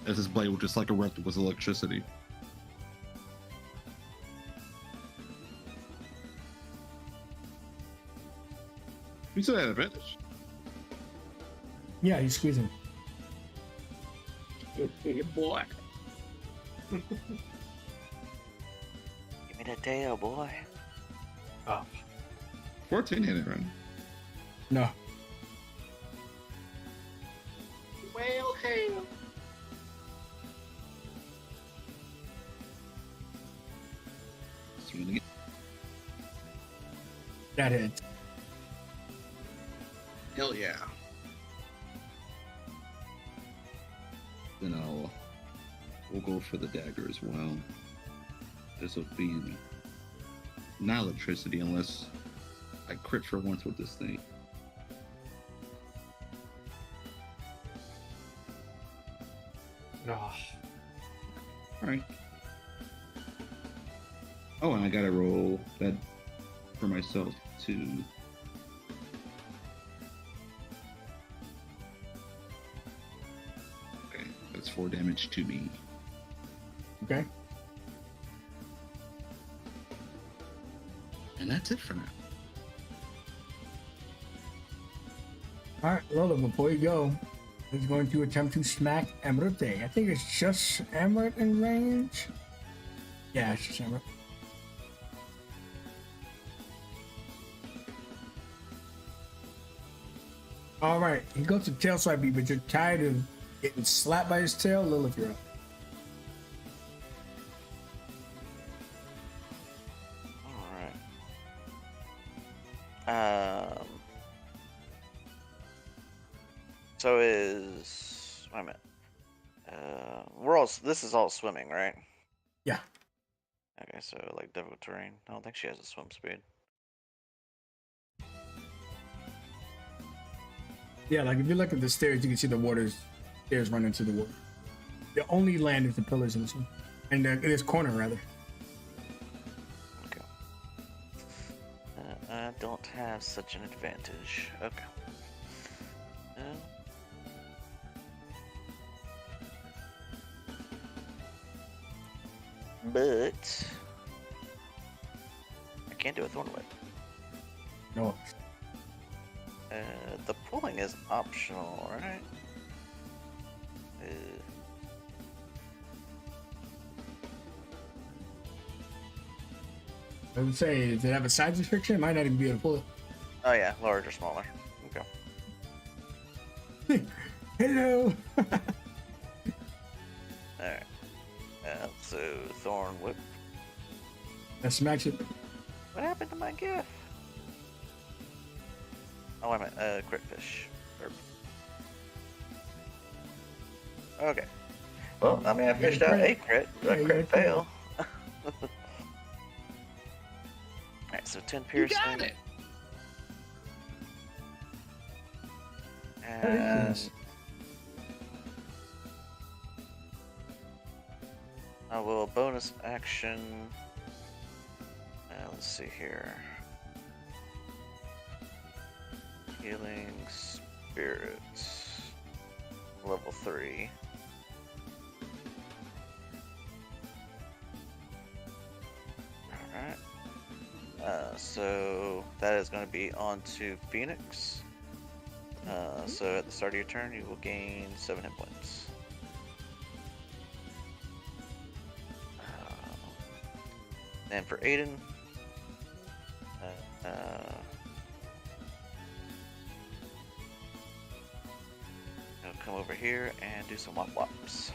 As his blade will just like erupt with electricity. You still had advantage. Yeah, he's squeezing. Good boy. Give me that tail, boy. Oh, 14 hit it, right? No. Well, hell. Swing again. That hits. Hell yeah. Then we'll go for the dagger as well. This will be not electricity unless I crit for once with this thing. No. All right. Oh, and I gotta roll that for myself too. Okay, that's 4 damage to me. Okay. And that's it for now. All right, Lola, before you go, he's going to attempt to smack Emerite. I think it's just Emerite in range. Yeah, it's just Emerite. All right, he goes to tail swipe you, but you're tired of getting slapped by his tail. Lilith, you're up. Alright. So is wait a minute. This is all swimming, right? Yeah. Okay, so like difficult terrain. I don't think she has a swim speed. Yeah, like if you look at the stairs, you can see the stairs run into the water. The only land is the pillars in this one, and this corner rather. Okay. I don't have such an advantage. Okay. But I can't do a thorn whip. No. The pulling is optional, right? I would say, does it have a size restriction? It might not even be able to pull it. Oh yeah, large or smaller. Okay. Hello. Alright. So thorn whip. That smacks it. What happened to my gift? Oh wait a minute, crit fish. Okay. Well, I mean I fished out a crit, but a crit fail. Alright, so 10 piercing. You got it. And I will bonus action. Let's see here. Healing spirits, level 3. Alright. So that is going to be on to Phoenix. So at the start of your turn, you will gain 7 hit points. And for Aiden, he'll come over here and do some wop wops.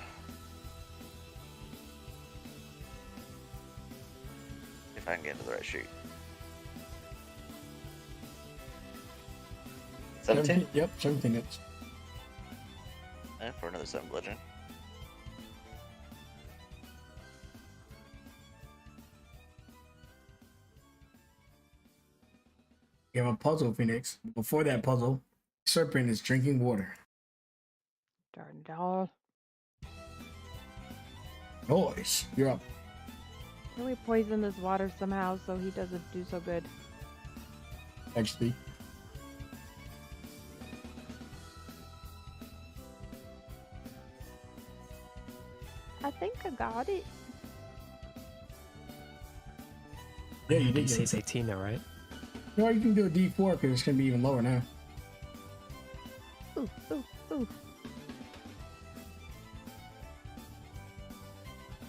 If I can get into the right sheet. 17? Yep, 17 hits. And for another 7 bludgeon. You have a puzzle, Phoenix. Before that puzzle, Serpent is drinking water. Darn it all. Noise. You're up. Can we poison this water somehow so he doesn't do so good? Actually. I think I got it. Yeah, you did. DC's 18 now, right? No, you can do a D4 because it's going to be even lower now. Ooh, ooh, ooh.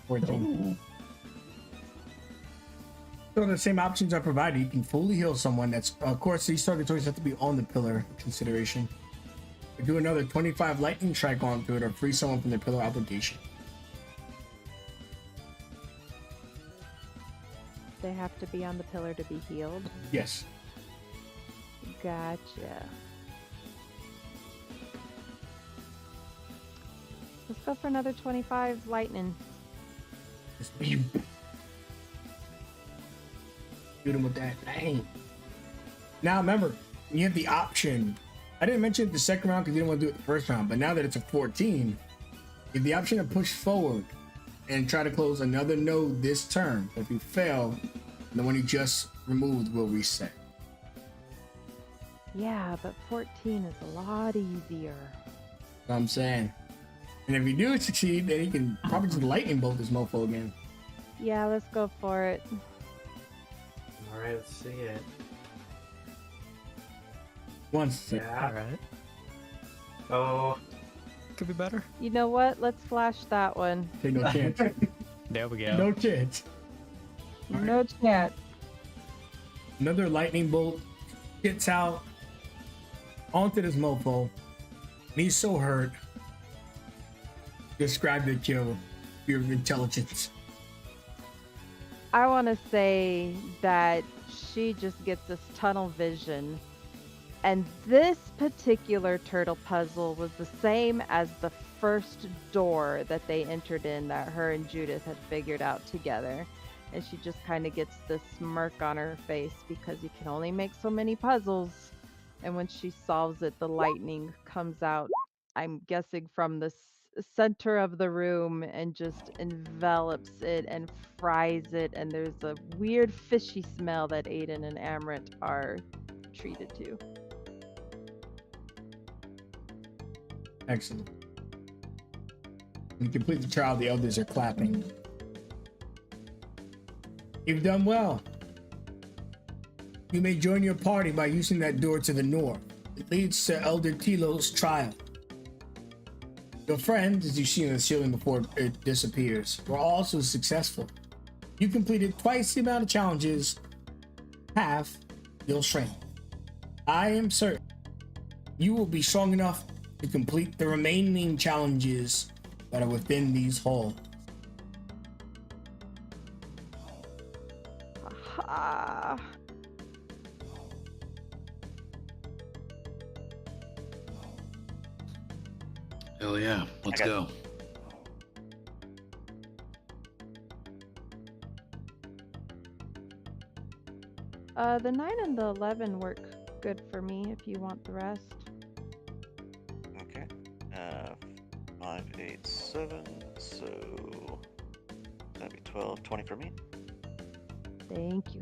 14. So the same options are provided. You can fully heal someone. That's, of course, these target choices have to be on the pillar consideration. Or do another 25 lightning strike onto it or free someone from the pillar obligation. They have to be on the pillar to be healed. Yes. Gotcha. Let's go for another 25 lightning. Just shoot him with that. Dang. Now remember, you have the option. I didn't mention it the second round because you didn't want to do it the first round, but now that it's a 14, You have the option to push forward and try to close another node this turn. If you fail, the one you just removed will reset. Yeah, but 14 is a lot easier. That's what I'm saying. And if you do succeed, then you can probably just lightning bolt this mofo again. Yeah, let's go for it. Alright, let's see it. Once. Yeah. All right. Oh, Could be better. You know what? Let's flash that one. Take no chance. There we go. No chance. No chance. Another lightning bolt hits out onto this mofo. And he's so hurt. Describe the kill. Your intelligence. I want to say that she just gets this tunnel vision. And this particular turtle puzzle was the same as the first door that they entered in that her and Judith had figured out together. And she just kind of gets this smirk on her face because you can only make so many puzzles. And when she solves it, the lightning comes out, I'm guessing from the center of the room and just envelops it and fries it. And there's a weird fishy smell that Aiden and Amrit are treated to. Excellent. When you complete the trial, the elders are clapping. You've done well. You may join your party by using that door to the north. It leads to Elder Tilo's trial. Your friends, as you see in the ceiling before it disappears, were also successful. You completed twice the amount of challenges, half your strength. I am certain you will be strong enough to complete the remaining challenges that are within these halls. Ah. Hell yeah, let's I go. The 9 and the 11 work good for me if you want the rest. Okay. 5, 8, 7. So that'd be 12, 20 for me. Thank you.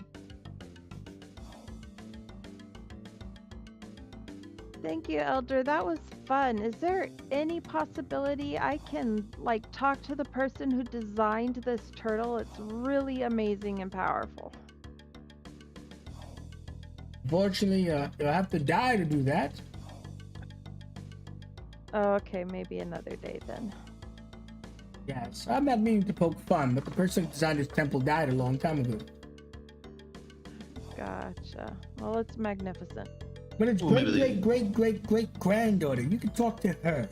Thank you, Elder. That was fun. Is there any possibility I can talk to the person who designed this turtle? It's really amazing and powerful. Unfortunately, you'll have to die to do that. Oh, okay, maybe another day then. Yes, I'm not meaning to poke fun, but the person who designed this temple died a long time ago. Gotcha. Well, it's magnificent. But it's Well, maybe they- great granddaughter. You can talk to her.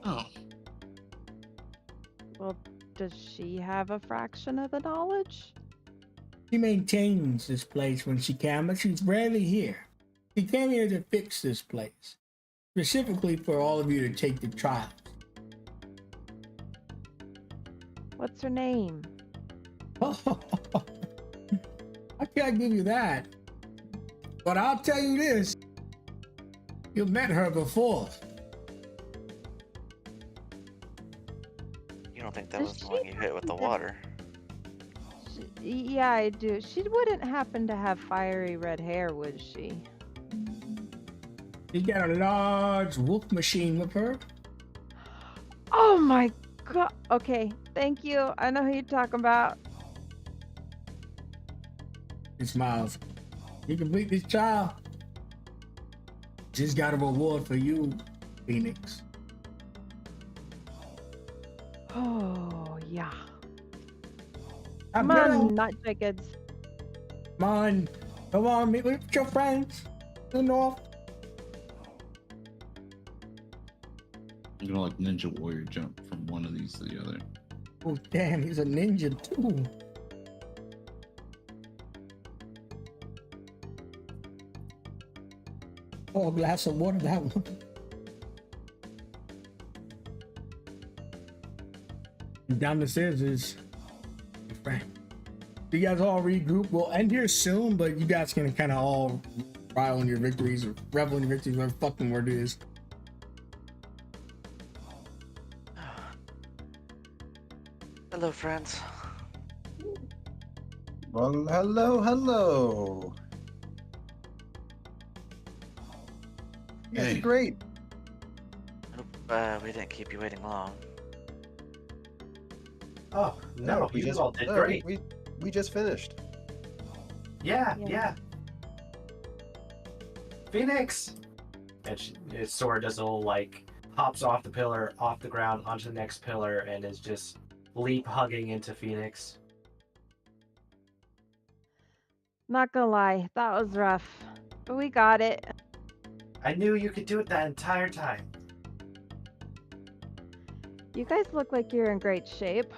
Oh, Well, does she have a fraction of the knowledge? She maintains this place when she can, but she's rarely here. She came here to fix this place, specifically for all of you to take the trials. What's her name? I can't give you that. But I'll tell you this. You've met her before. You don't think that Does was the one she you hit with the happen to- water? Yeah, I do. She wouldn't happen to have fiery red hair, would she? She's got a large wolf machine with her. Oh my god. Okay, thank you. I know who you're talking about. He smiles. You complete this trial. Just got a reward for you, Phoenix. Oh, yeah. I'm Come gonna- on, nut chickens. Come on, meet with your friends. To the north. I'm gonna ninja warrior jump from one of these to the other. Oh, damn, he's a ninja too. Oh, a glass of water, that one. And down the stairs is your friend. You guys all regroup. We'll end here soon, but you guys can kind of all rile on your victories or revel in your victories, whatever fucking word it is. Hello, friends. Well, hello. You guys Hey. did great. Hope we didn't keep you waiting long. Oh, no, we you just all did no, great. we just finished. Yeah, Yeah. yeah. Phoenix! And Sora does a little, like, hops off the pillar, off the ground, onto the next pillar, and is just leap hugging into Phoenix. Not gonna lie, that was rough. But we got it. I knew you could do it that entire time. You guys look like you're in great shape.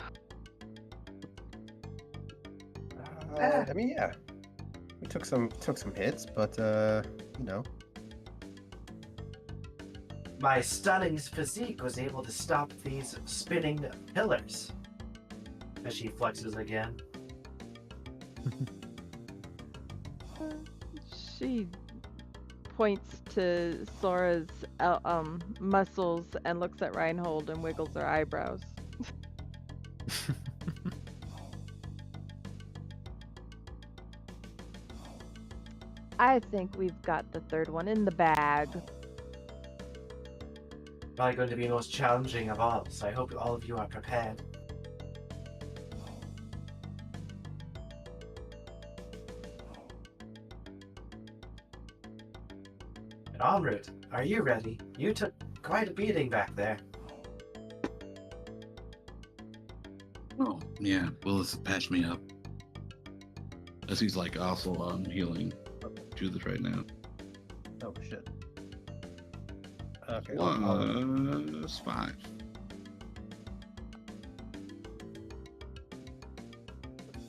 I mean, yeah, we took some hits, but you know. My stunning physique was able to stop these spinning pillars. As she flexes again. She points to Sora's muscles and looks at Reinhold and wiggles her eyebrows. I think we've got the third one in the bag. Probably going to be the most challenging of all, so I hope all of you are prepared. And en route, are you ready? You took quite a beating back there. Oh, yeah. Willis patched me up. As he's like also healing Judith right now. Oh shit. Okay. Was 5.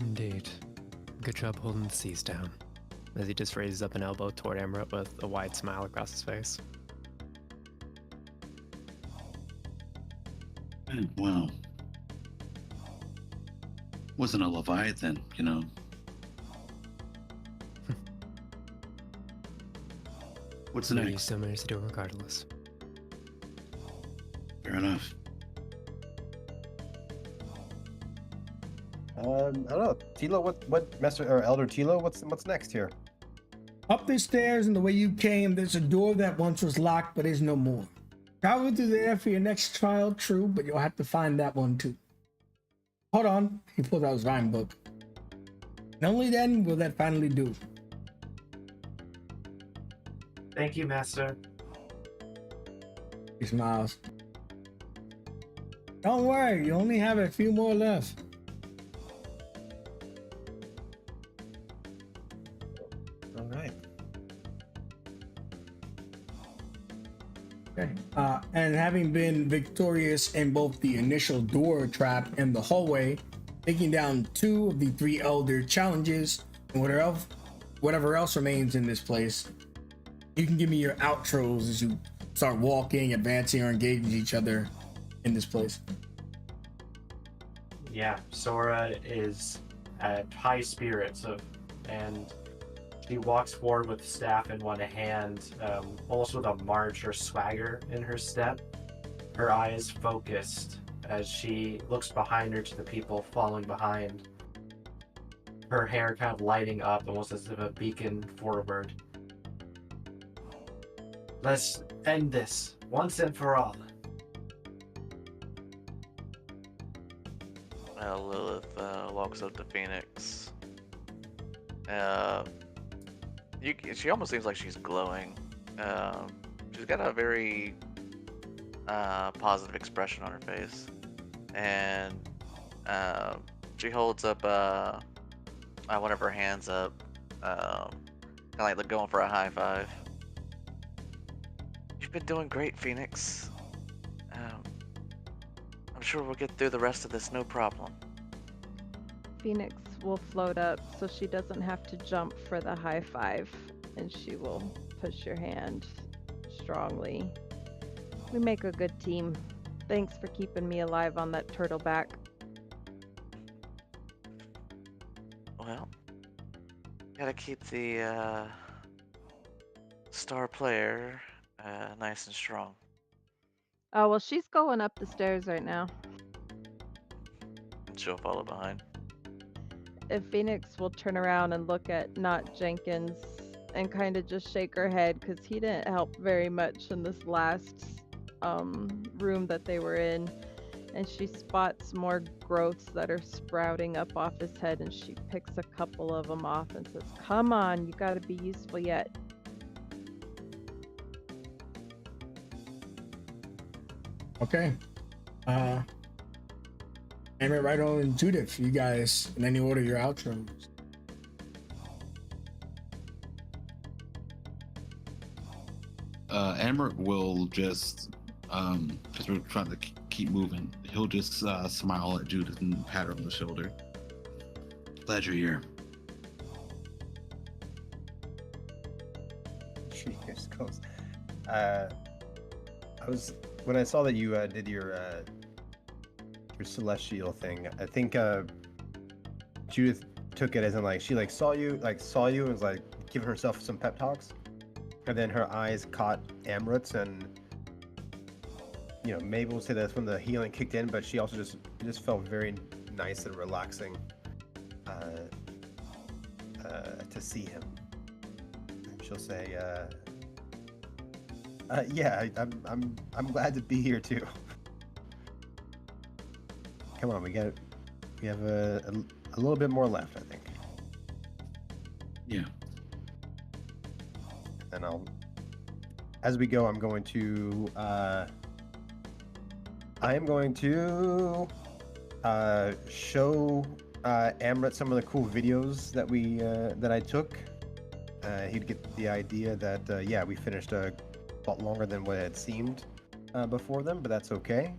Indeed. Good job holding the seas down. As he just raises up an elbow toward Emerald with a wide smile across his face. Well, wasn't a Leviathan, you know. What's You next? still managed to do it regardless. Fair enough. I don't know, Tilo. What Master or Elder Tilo? What's next here? Up the stairs and the way you came, there's a door that once was locked but is no more. Travel through there for your next trial, true, but you'll have to find that one too. Hold on, he pulls out his rhyme book. And only then will that finally do. Thank you, Master. He smiles. Don't worry, you only have a few more left. All right. Okay. And having been victorious in both the initial door trap and the hallway, taking down 2 of the 3 elder challenges and whatever else remains in this place, you can give me your outros as you start walking, advancing, or engaging each other in this place. Yeah, Sora is at high spirits and she walks forward with staff in one hand, almost with a march or swagger in her step. Her eyes focused as she looks behind her to the people following behind. Her hair kind of lighting up, almost as if a beacon forward. Let's end this once and for all. Lilith walks up to Phoenix. She almost seems like she's glowing. She's got a very positive expression on her face, and she holds up one of her hands up, kind of like going for a high five. You've been doing great, Phoenix. I'm sure we'll get through the rest of this no problem. Phoenix will float up so she doesn't have to jump for the high five, and she will push your hand strongly. We make a good team. Thanks for keeping me alive on that turtle back. Well, gotta keep the star player nice and strong. Oh, well, she's going up the stairs right now. she'll follow behind. If Phoenix will turn around and look at not Jenkins and kind of just shake her head because he didn't help very much in this last room that they were in. And she spots more growths that are sprouting up off his head, and she picks a couple of them off and says, "Come on, you gotta be useful yet." Okay. Emmett, Rhino, and Judith, you guys, in any order, your outros. Amber will just, because we're trying to keep moving, he'll just smile at Judith and pat her on the shoulder. Glad you're here. She just goes. When I saw that you did your celestial thing, I think Judith took it as in like she saw you and was like giving herself some pep talks, and then her eyes caught Amrut's, and maybe we'll say that's when the healing kicked in, but she also just felt very nice and relaxing to see him. And she'll say, "Yeah, I'm glad to be here too." Come on, we have a little bit more left, I think. Yeah. And as we go, I'm going to show Amrit some of the cool videos that I took. He'd get the idea that we finished a lot longer than what it seemed before them, but that's okay.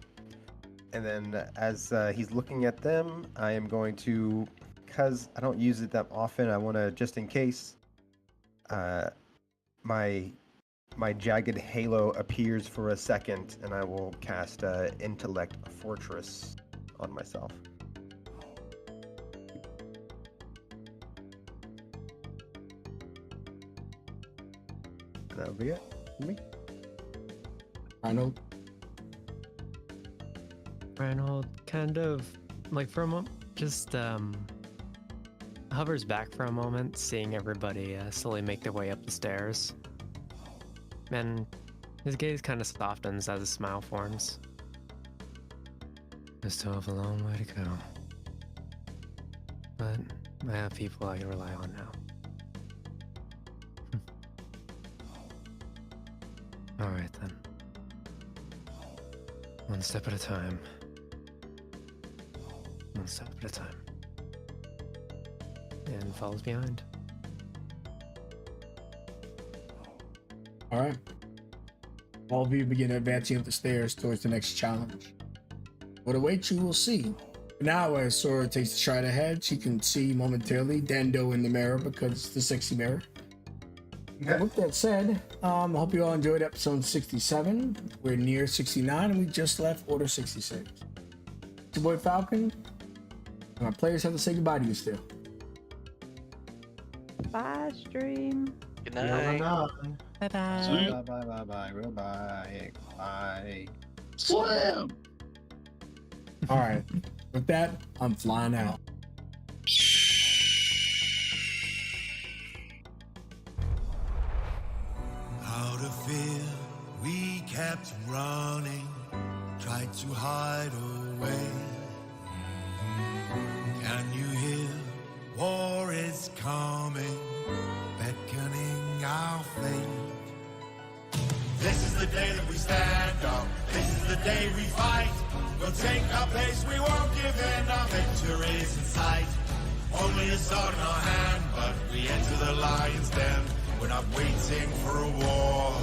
And then as he's looking at them, I am going to, because I don't use it that often, I want to, just in case, my jagged halo appears for a second, and I will cast Intellect Fortress on myself. That'll be it for me. Arnold. Reinhold kind of, like, for a moment, just hovers back for a moment, seeing everybody slowly make their way up the stairs. And his gaze kind of softens as a smile forms. I still have a long way to go. But I have people I can rely on now. Alright then. One step at a time. One step at a time. And follows behind. All right. All of you begin advancing up the stairs towards the next challenge. What awaits you will see. Now, as Sora takes the stride ahead, she can see momentarily Dando in the mirror because it's the sexy mirror. With that said, I hope you all enjoyed episode 67. We're near 69 and we just left Order 66. It's your boy Falcon. And our players have to say goodbye to you still. Bye, stream. Good night. Bye-bye. Bye. Bye. Slam! All right. With that, I'm flying out. Out of fear, we kept running, tried to hide away. Can you hear? War is coming, beckoning our fate. This is the day that we stand up. This is the day we fight. We'll take our place, we won't give in. Our victory's in sight. Only a sword in our hand, but we enter the lion's den. We're not waiting for a war.